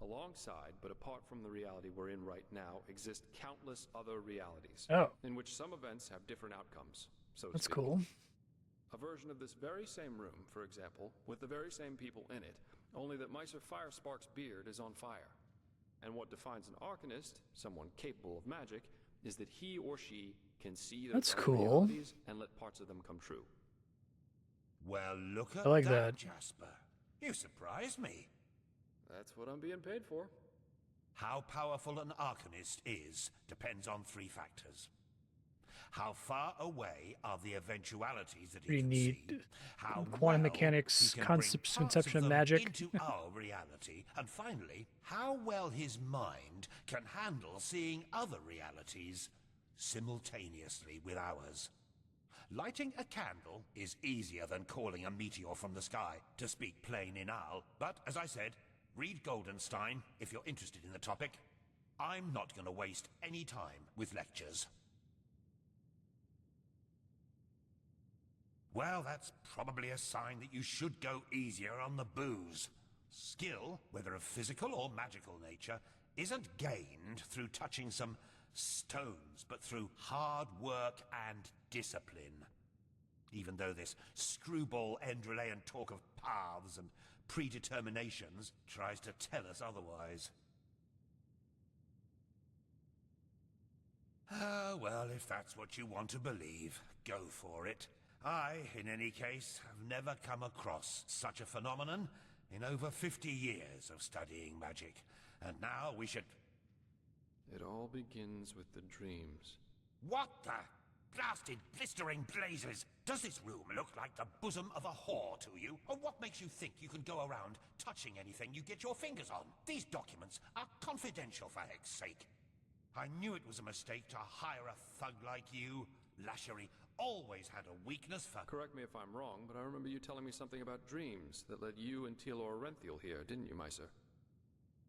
Alongside, but apart from the reality we're in right now, exist countless other realities. Oh. In which some events have different outcomes, so to That's speak. cool. A version of this very same room, for example, with the very same people in it, only that Meister Firespark's beard is on fire. And what defines an Arcanist, someone capable of magic, is that he or she can see those That's other cool. realities and let parts of them come true. Well, look at I like that. Jasper. You surprised me. That's what I'm being paid for. How powerful an Arcanist is depends on 3 factors. How far away are the eventualities that he Pretty can neat. see? How Quantum well mechanics, he can bring concepts, parts conception of them magic. into our reality, and finally, how well his mind can handle seeing other realities simultaneously with ours. Lighting a candle is easier than calling a meteor from the sky, to speak plain inal. But as I said, read Goldenstein if you're interested in the topic. I'm not going to waste any time with lectures. Well, that's probably a sign that you should go easier on the booze. Skill, whether of physical or magical nature, isn't gained through touching some stones, but through hard work and discipline. Even though this screwball Enderalian talk of paths and predeterminations tries to tell us otherwise. Well, if that's what you want to believe, go for it. I, in any case, have never come across such a phenomenon in over 50 years of studying magic. And now we should... It all begins with the dreams. What the blasted blistering blazes? Does this room look like the bosom of a whore to you? Or what makes you think you can go around touching anything you get your fingers on? These documents are confidential, for heck's sake. I knew it was a mistake to hire a thug like you. Lashery always had a weakness for... Correct me if I'm wrong, but I remember you telling me something about dreams that led you and Tealor Renthiel here, didn't you, Meiser?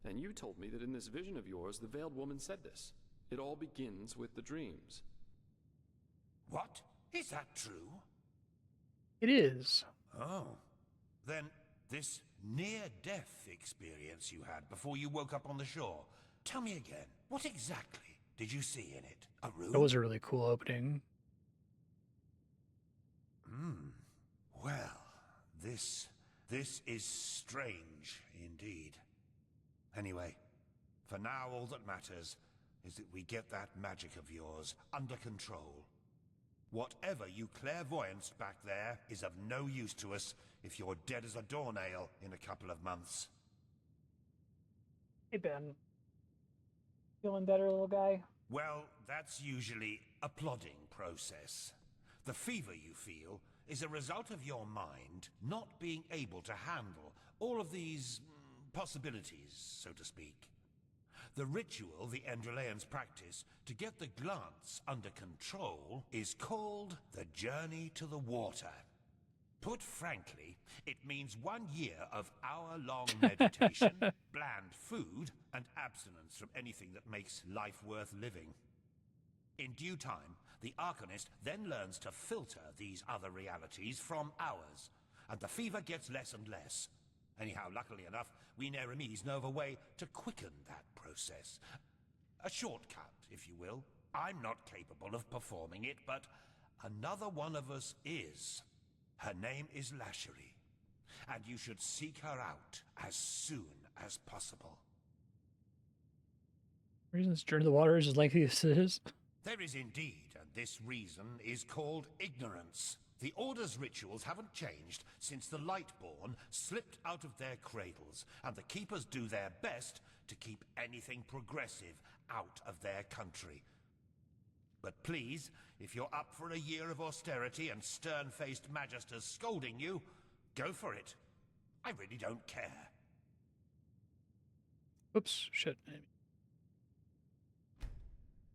And you told me that in this vision of yours, the Veiled Woman said this. It all begins with the dreams. What? Is that true? It is. Oh. Then this near-death experience you had before you woke up on the shore. Tell me again, what exactly did you see in it? A room? That was a really cool opening. Well, this is strange indeed. Anyway, for now all that matters is that we get that magic of yours under control. Whatever you clairvoyanced back there is of no use to us if you're dead as a doornail in a couple of months. Hey, Ben. Feeling better, little guy? Well, that's usually a plodding process. The fever you feel is a result of your mind not being able to handle all of these possibilities, so to speak. The ritual the Enderalians practice to get the glance under control is called the Journey to the Water. Put frankly, it means 1 year of hour-long meditation, bland food, and abstinence from anything that makes life worth living. In due time, the Arcanist then learns to filter these other realities from ours, and the fever gets less and less. Anyhow, luckily enough, we Neremes know of a way to quicken that process. A shortcut, if you will. I'm not capable of performing it, but another one of us is. Her name is Lashery, and you should seek her out as soon as possible. Reasons Journey to the Water is as lengthy as it is. There is indeed, and this reason is called ignorance. The Order's rituals haven't changed since the Lightborn slipped out of their cradles, and the Keepers do their best to keep anything progressive out of their country. But please, if you're up for a year of austerity and stern-faced magisters scolding you, go for it. I really don't care. Oops, shit.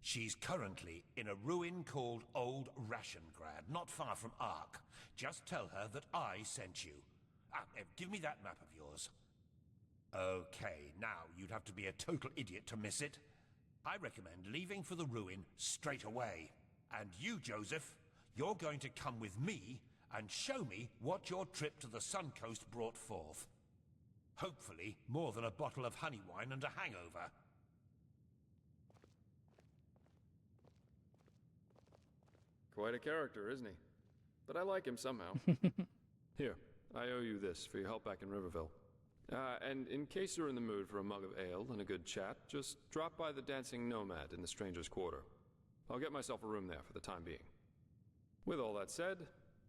She's currently in a ruin called Old Rashengrad, not far from Ark. Just tell her that I sent you. Give me that map of yours. Okay, now you'd have to be a total idiot to miss it. I recommend leaving for the ruin straight away. And you, Joseph, you're going to come with me and show me what your trip to the Sun Coast brought forth. Hopefully, more than a bottle of honey wine and a hangover. Quite a character, isn't he? But I like him somehow. Here, I owe you this for your help back in Riverville. And in case you're in the mood for a mug of ale and a good chat, just drop by the Dancing Nomad in the Stranger's Quarter. I'll get myself a room there for the time being. With all that said,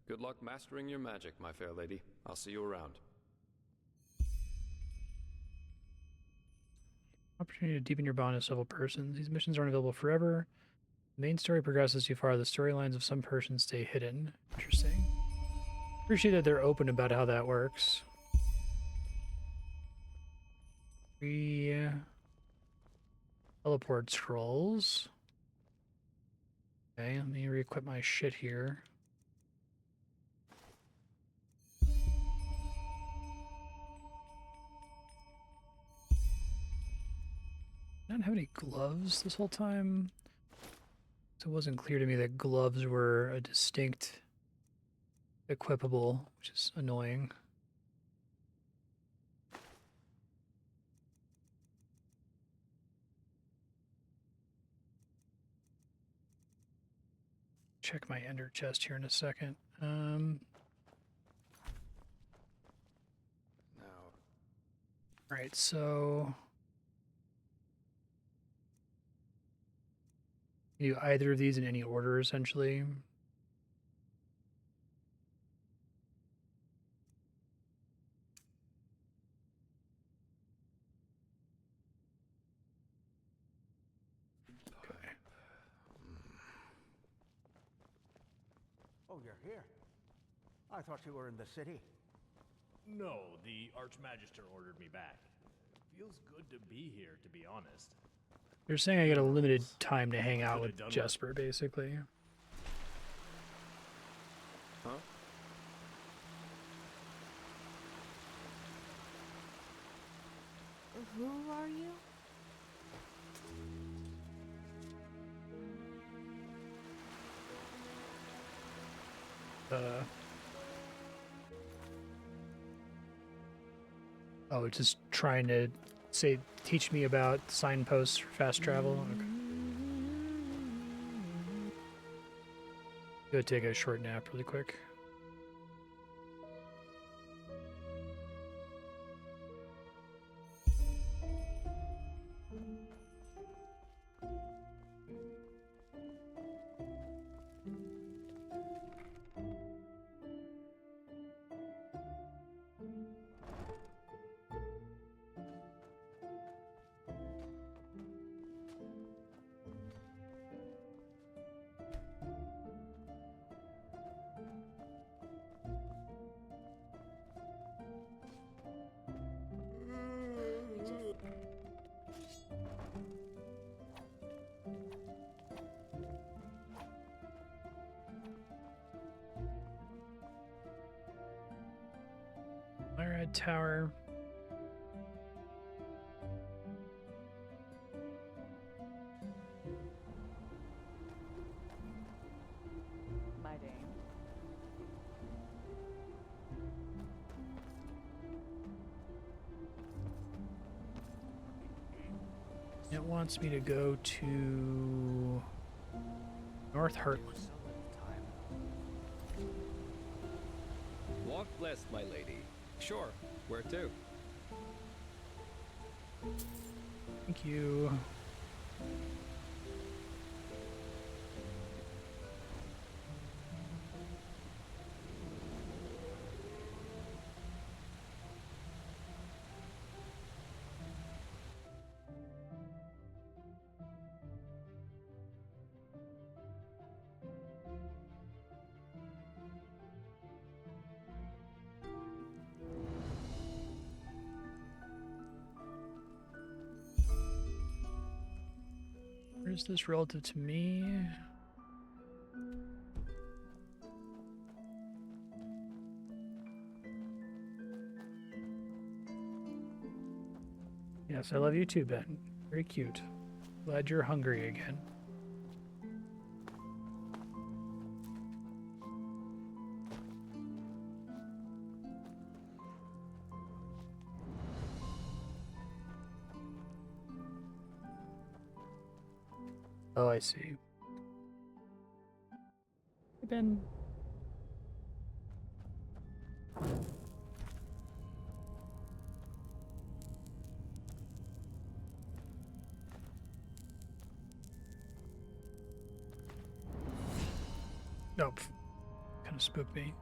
good luck mastering your magic, my fair lady. I'll see you around. Opportunity to deepen your bond with several persons. These missions aren't available forever. The main story progresses too far. The storylines of some persons stay hidden. Interesting. Appreciate that they're open about how that works. Teleport scrolls. Okay, let me re-equip my shit here. I don't have any gloves this whole time. So it wasn't clear to me that gloves were a distinct equipable, which is annoying. check my ender chest here in a second. Alright, so do either of these in any order, essentially. Oh, you're here. I thought you were in the city. No, the Archmagister ordered me back. Feels good to be here, to be honest. You're saying I get a limited time to hang out with Jesper, basically. Huh? Who are you? Oh, just trying to teach me about signposts for fast travel. Okay. Go take a short nap really quick. Myriad Tower. My Dame. It wants me to go to North Heartland. Walk blessed, my lady. Sure, where to? Thank you. Where's this relative to me? Yes, I love you too, Ben. Very cute. Glad you're hungry again. Oh, I see. Hey, Ben. Nope. Kind of spooked me.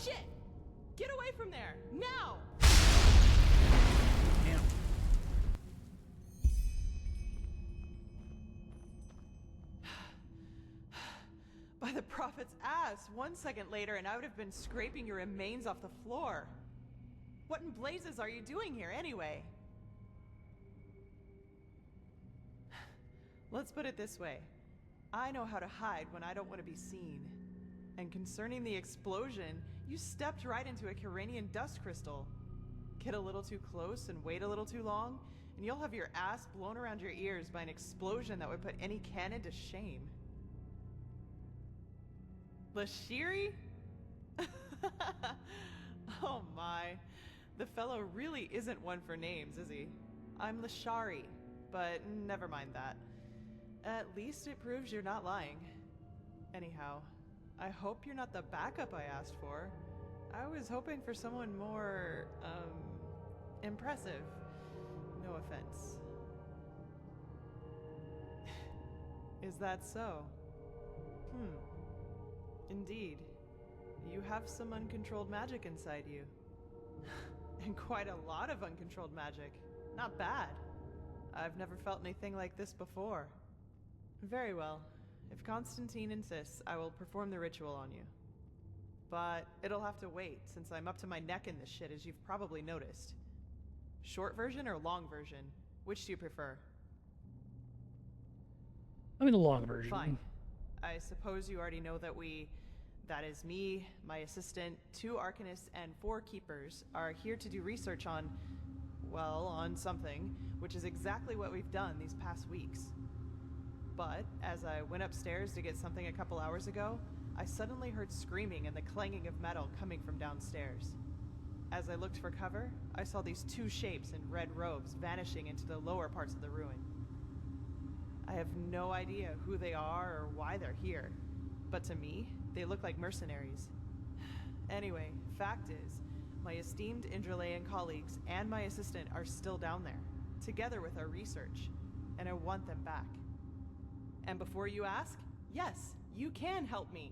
Shit! Get away from there! Now! Damn. By the prophet's ass, 1 second later and I would have been scraping your remains off the floor. What in blazes are you doing here anyway? Let's put it this way. I know how to hide when I don't want to be seen. And concerning the explosion, you stepped right into a Kyranian dust crystal. Get a little too close and wait a little too long, and you'll have your ass blown around your ears by an explosion that would put any cannon to shame. Lashiri? Oh my. The fellow really isn't one for names, is he? I'm Lashari, but never mind that. At least it proves you're not lying. Anyhow, I hope you're not the backup I asked for. I was hoping for someone more, impressive. No offense. Is that so? Indeed. You have some uncontrolled magic inside you. And quite a lot of uncontrolled magic. Not bad. I've never felt anything like this before. Very well. If Constantine insists, I will perform the ritual on you. But it'll have to wait, since I'm up to my neck in this shit, as you've probably noticed. Short version or long version? Which do you prefer? I mean the long version. Fine. I suppose you already know that is me, my assistant, 2 arcanists, and 4 keepers, are here to do research on, well, on something, which is exactly what we've done these past weeks. But, as I went upstairs to get something a couple hours ago, I suddenly heard screaming and the clanging of metal coming from downstairs. As I looked for cover, I saw these 2 shapes in red robes vanishing into the lower parts of the ruin. I have no idea who they are or why they're here, but to me, they look like mercenaries. Anyway, fact is, my esteemed Indralean colleagues and my assistant are still down there, together with our research, and I want them back. And before you ask, yes, you can help me.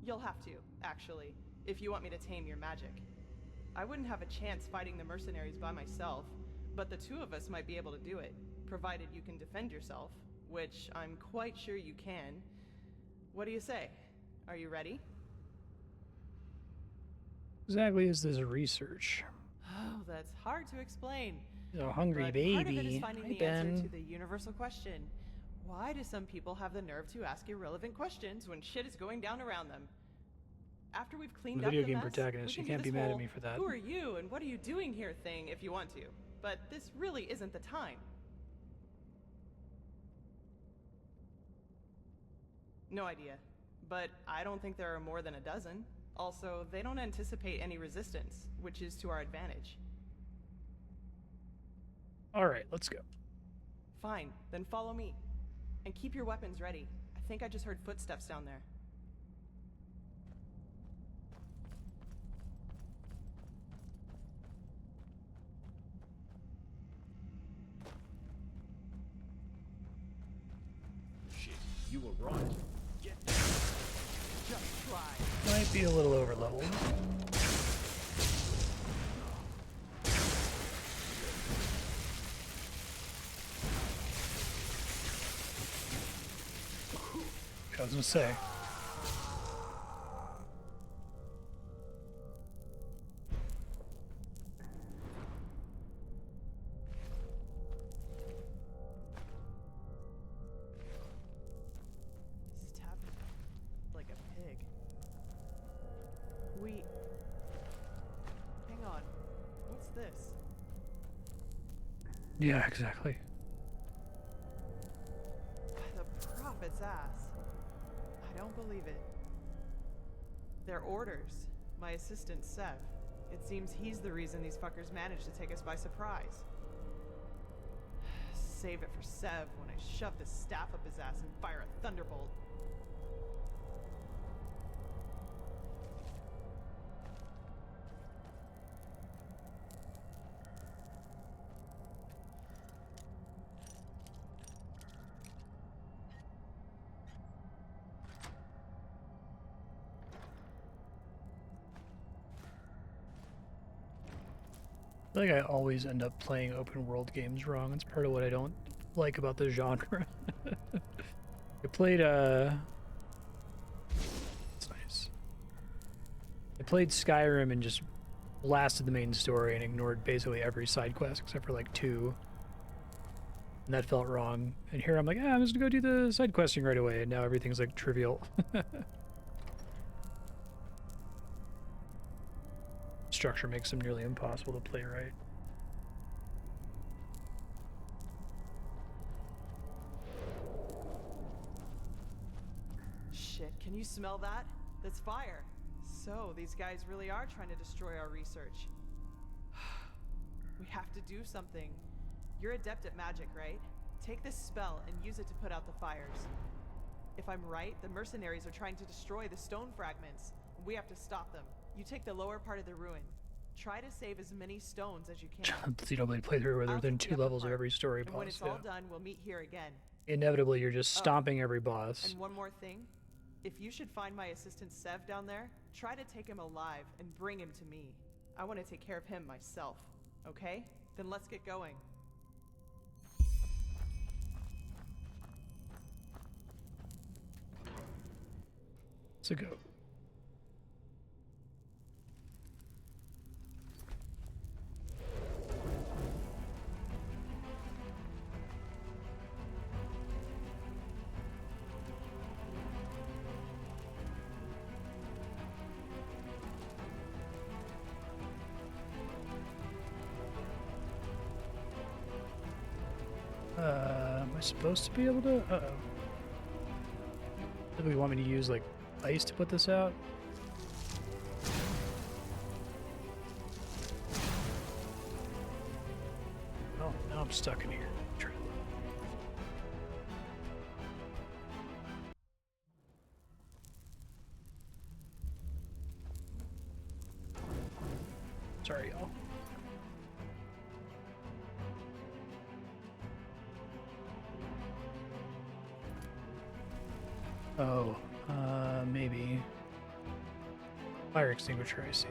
You'll have to, actually, if you want me to tame your magic. I wouldn't have a chance fighting the mercenaries by myself, but the 2 of us might be able to do it, provided you can defend yourself, which I'm quite sure you can. What do you say? Are you ready? Exactly is this research? Oh, that's hard to explain. A hungry But baby. part of it is finding Hi, the Ben. answer to the universal question. Why do some people have the nerve to ask irrelevant questions when shit is going down around them? After we've cleaned up Video the game mess, protagonist, we you can can't do be this mad at whole, me for that. "Who are you and what are you doing here" thing if you want to. But this really isn't the time. No idea. But I don't think there are more than a dozen. Also, they don't anticipate any resistance, which is to our advantage. Alright, let's go. Fine, then follow me. And keep your weapons ready. I think I just heard footsteps down there. Shit, you were right. Get down. Just try. Might be a little over leveled. I was gonna say. Stab like a pig. Hang on. What's this? Yeah, exactly. The prophet's ass. I don't believe it. They're orders. My assistant, Sev. It seems he's the reason these fuckers managed to take us by surprise. Save it for Sev when I shove this staff up his ass and fire a thunderbolt. I feel like I always end up playing open world games wrong. It's part of what I don't like about the genre. I played it's nice. I played Skyrim and just blasted the main story and ignored basically every side quest except for like 2. And that felt wrong. And here I'm like, I'm just gonna go do the side questing right away, and now everything's like trivial. Structure makes them nearly impossible to play right. Shit, can you smell that? That's fire. So, these guys really are trying to destroy our research. We have to do something. You're adept at magic, right? Take this spell and use it to put out the fires. If I'm right, the mercenaries are trying to destroy the stone fragments. We have to stop them. You take the lower part of the ruin. Try to save as many stones as you can. Xenoblade playthrough where they're within 2 levels of every story And boss. when it's all done, we'll meet here again. Inevitably, you're just stomping every boss. And one more thing. If you should find my assistant Sev down there, try to take him alive and bring him to me. I want to take care of him myself. Okay? Then let's get going. Let's go. Am I supposed to be able to? Uh-oh. Do we want me to use, like, ice to put this out? Oh, now I'm stuck in here. Sorry, y'all. Oh, maybe. Fire extinguisher, I see.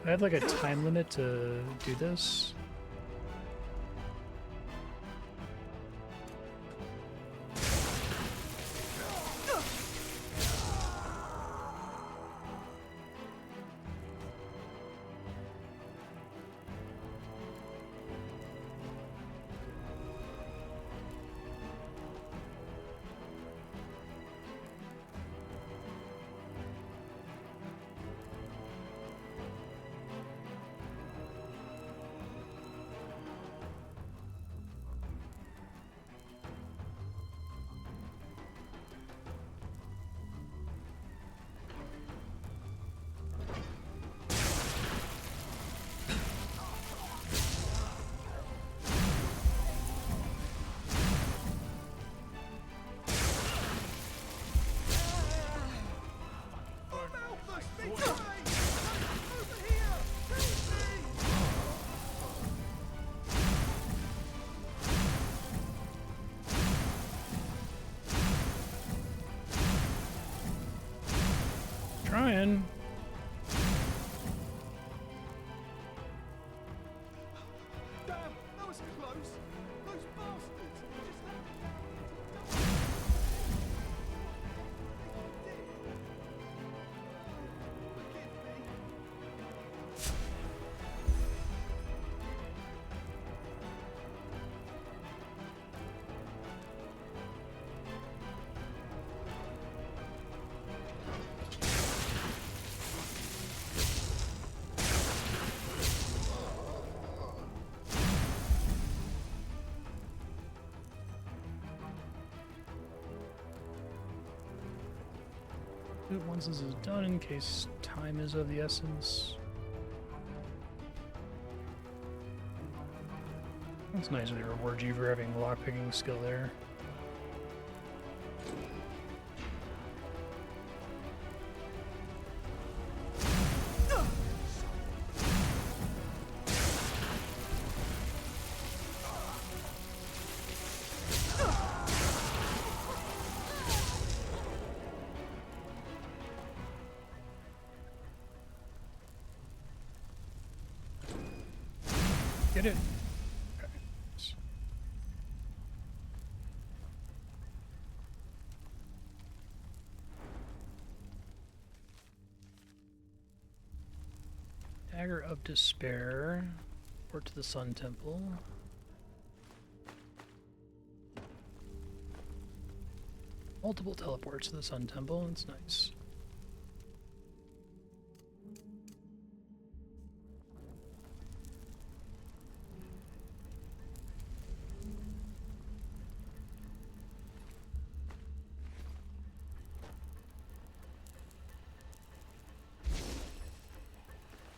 I have like a time limit to do this. Trying. Damn, that was close. Those bastards just had Do it once this is done in case time is of the essence. That's nice of they reward you for having lockpicking skill there. get it? Okay. Dagger of Despair. Or to the Sun Temple. Multiple teleports to the Sun Temple. That's nice.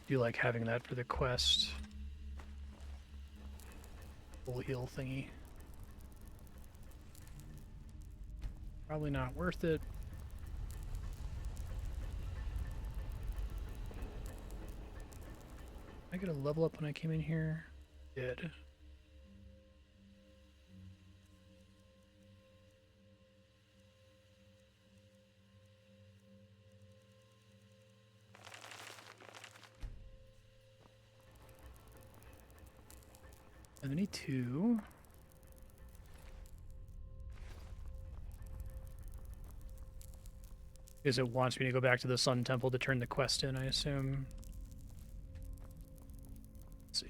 Do you like having that for the quest? Full heal thingy. Probably not worth it. Did I get a level up when I came in here? Did. $72. Because it wants me to go back to the Sun Temple to turn the quest in, I assume. Let's see.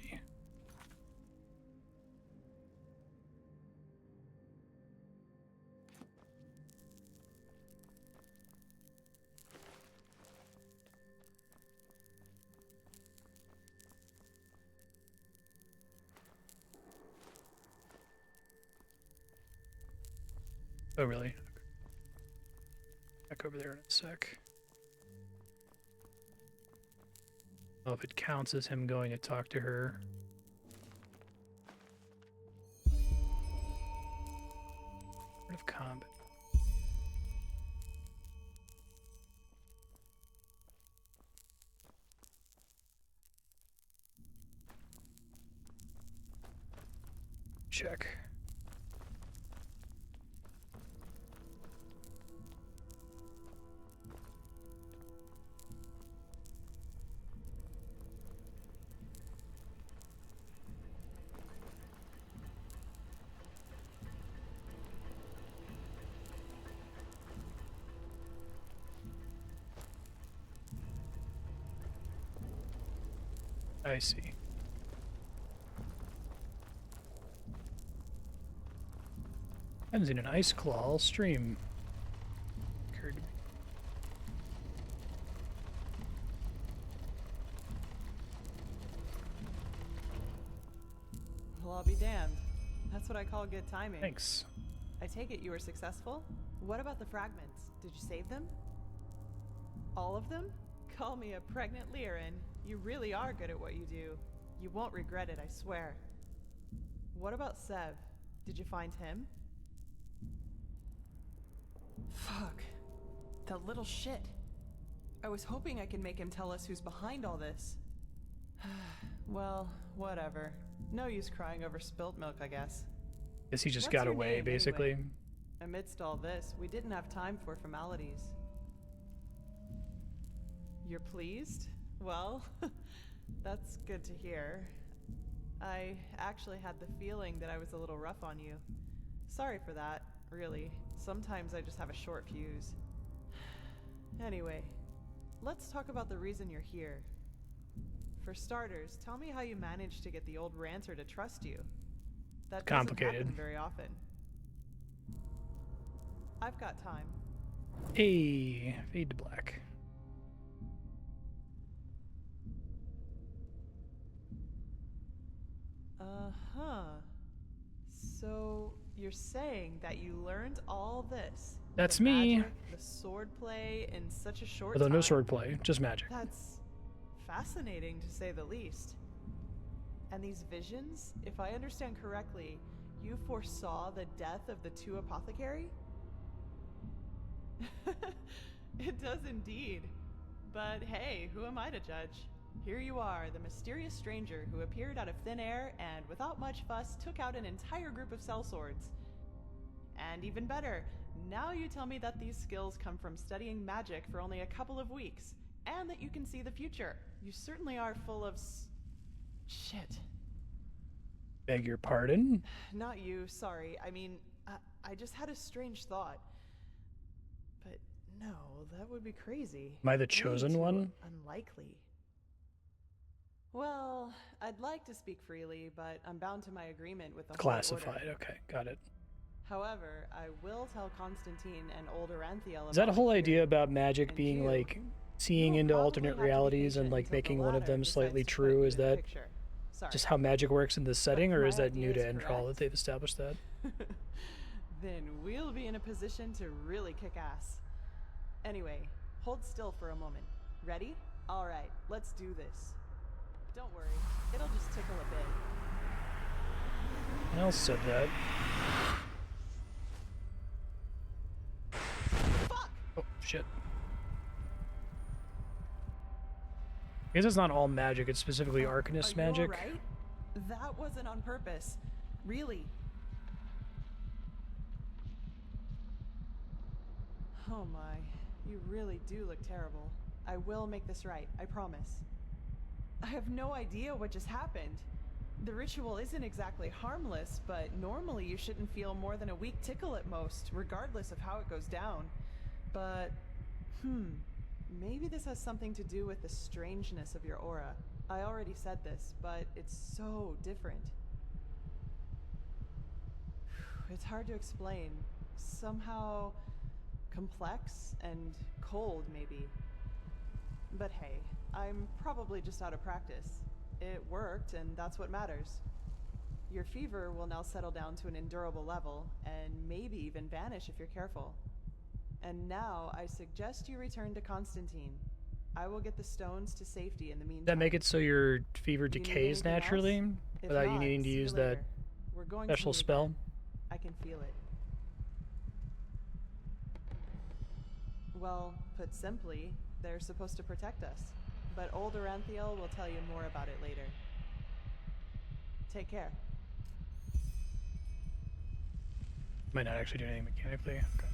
Oh, really? Back over there in a sec. Oh, if it counts as him going to talk to her. Art of combat. Check. I see. I haven't seen an ice claw all stream. Occurred to me. Well, I'll be damned. That's what I call good timing. Thanks. I take it you were successful? What about the fragments? Did you save them? All of them? Call me a pregnant Lyran. You really are good at what you do. You won't regret it, I swear. What about Sev? Did you find him? Fuck. That little shit. I was hoping I could make him tell us who's behind all this. Well, whatever. No use crying over spilt milk, I guess. Guess he just What's got your away, name, basically. anyway? Amidst all this, we didn't have time for formalities. You're pleased? Well, that's good to hear. I actually had the feeling that I was a little rough on you. Sorry for that, really. Sometimes I just have a short fuse. Anyway, let's talk about the reason you're here. For starters, tell me how you managed to get the old ranter to trust you. That doesn't happen very often. I've got time. Hey, fade to black. Uh-huh. So, you're saying that you learned all this? That's the me. Magic, the swordplay in such a short Although time? no swordplay, just magic. That's fascinating, to say the least. And these visions, if I understand correctly, you foresaw the death of the two apothecary? It does indeed. But hey, who am I to judge? Here you are, the mysterious stranger who appeared out of thin air and, without much fuss, took out an entire group of sellswords. And even better, now you tell me that these skills come from studying magic for only a couple of weeks, and that you can see the future. You certainly are full of shit. Beg your pardon? Not you, sorry. I mean, I just had a strange thought. But no, that would be crazy. Am I the Way chosen too one? Unlikely. Well, I'd like to speak freely, but I'm bound to my agreement with the Holy Classified. Order. Okay, got it. However, I will tell Constantine and old Oranthiel Is that about whole the idea theory. about magic And being you, like seeing into alternate realities and like making one of them slightly true? Is that just how magic works in this setting, or is that new to Enderal that they've established that? Then we'll be in a position to really kick ass. Anyway, hold still for a moment. Ready? All right, let's do this. Don't worry, it'll just tickle a bit. Who else said that? Fuck! Oh, shit. I guess it's not all magic, it's specifically Arcanist magic. Are you all right? That wasn't on purpose. Really. Oh my, you really do look terrible. I will make this right, I promise. I have no idea what just happened. The ritual isn't exactly harmless, but normally you shouldn't feel more than a weak tickle at most, regardless of how it goes down. But, maybe this has something to do with the strangeness of your aura. I already said this, but it's so different. It's hard to explain. Somehow complex and cold, maybe. But hey, I'm probably just out of practice. It worked, and that's what matters. Your fever will now settle down to an endurable level, and maybe even vanish if you're careful. And now, I suggest you return to Constantine. I will get the stones to safety in the meantime. That make it so your fever decays naturally, without you needing to use that special spell? I can feel it. Well, put simply, they're supposed to protect us. But old Oranthiel will tell you more about it later. Take care. Might not actually do anything mechanically. Okay.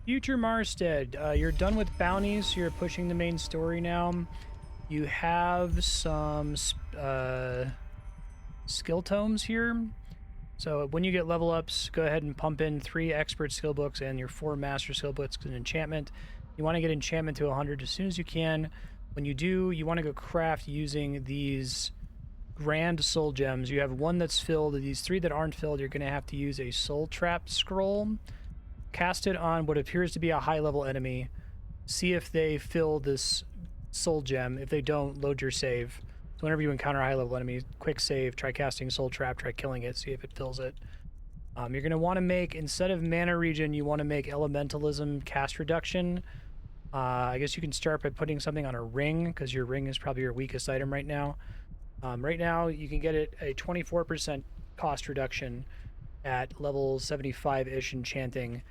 Future Marstead, you're done with bounties. You're pushing the main story now. You have some skill tomes here. So when you get level ups, go ahead and pump in 3 expert skill books and your 4 master skill books and enchantment. You want to get enchantment to 100 as soon as you can. When you do, you want to go craft using these grand soul gems. You have one that's filled. These 3 that aren't filled, you're going to have to use a soul trap scroll. Cast it on what appears to be a high level enemy. See if they fill this soul gem. If they don't, load your save. So whenever you encounter a high level enemy, quick save, try casting soul trap, try killing it, see if it fills it. You're going to want to make, instead of mana regen, you want to make elementalism cast reduction. I guess you can start by putting something on a ring, because your ring is probably your weakest item right now. Right now, you can get it a 24% cost reduction at level 75-ish enchanting,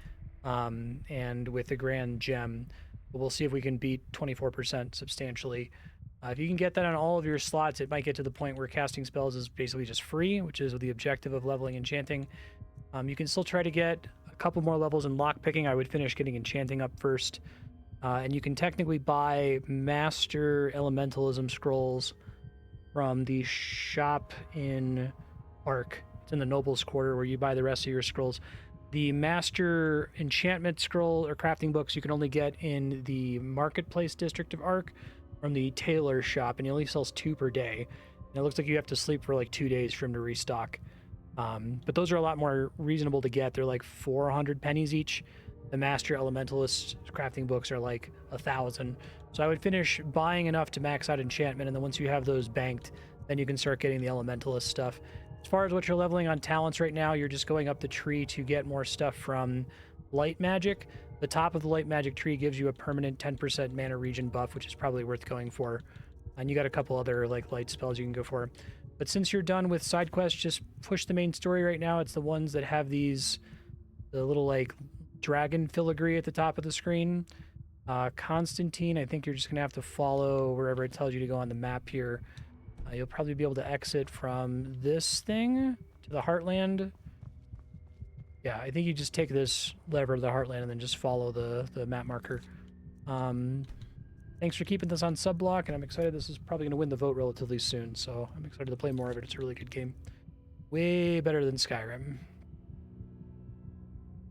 and with the grand gem. But we'll see if we can beat 24% substantially. If you can get that on all of your slots, it might get to the point where casting spells is basically just free, which is the objective of leveling enchanting. You can still try to get a couple more levels in lockpicking. I would finish getting enchanting up first. And you can technically buy master elementalism scrolls from the shop in Ark. It's in the Nobles Quarter where you buy the rest of your scrolls. The master enchantment scroll or crafting books you can only get in the marketplace district of Ark from the tailor shop, and he only sells 2 per day. And it looks like you have to sleep for like 2 days for him to restock. But those are a lot more reasonable to get. They're like 400 pennies each. The master elementalist crafting books are like 1,000. So I would finish buying enough to max out enchantment, and then once you have those banked, then you can start getting the elementalist stuff. As far as what you're leveling on talents right now, you're just going up the tree to get more stuff from light magic. The top of the light magic tree gives you a permanent 10% mana regen buff, which is probably worth going for. And you got a couple other like light spells you can go for. But since you're done with side quests, just push the main story right now. It's the ones that have the little like dragon filigree at the top of the screen. Constantine, I think you're just gonna have to follow wherever it tells you to go on the map here. You'll probably be able to exit from this thing to the Heartland. Yeah, I think you just take this lever to the Heartland and then just follow the map marker. Thanks for keeping this on subblock, and I'm excited. This is probably going to win the vote relatively soon, so I'm excited to play more of it. It's a really good game. Way better than Skyrim.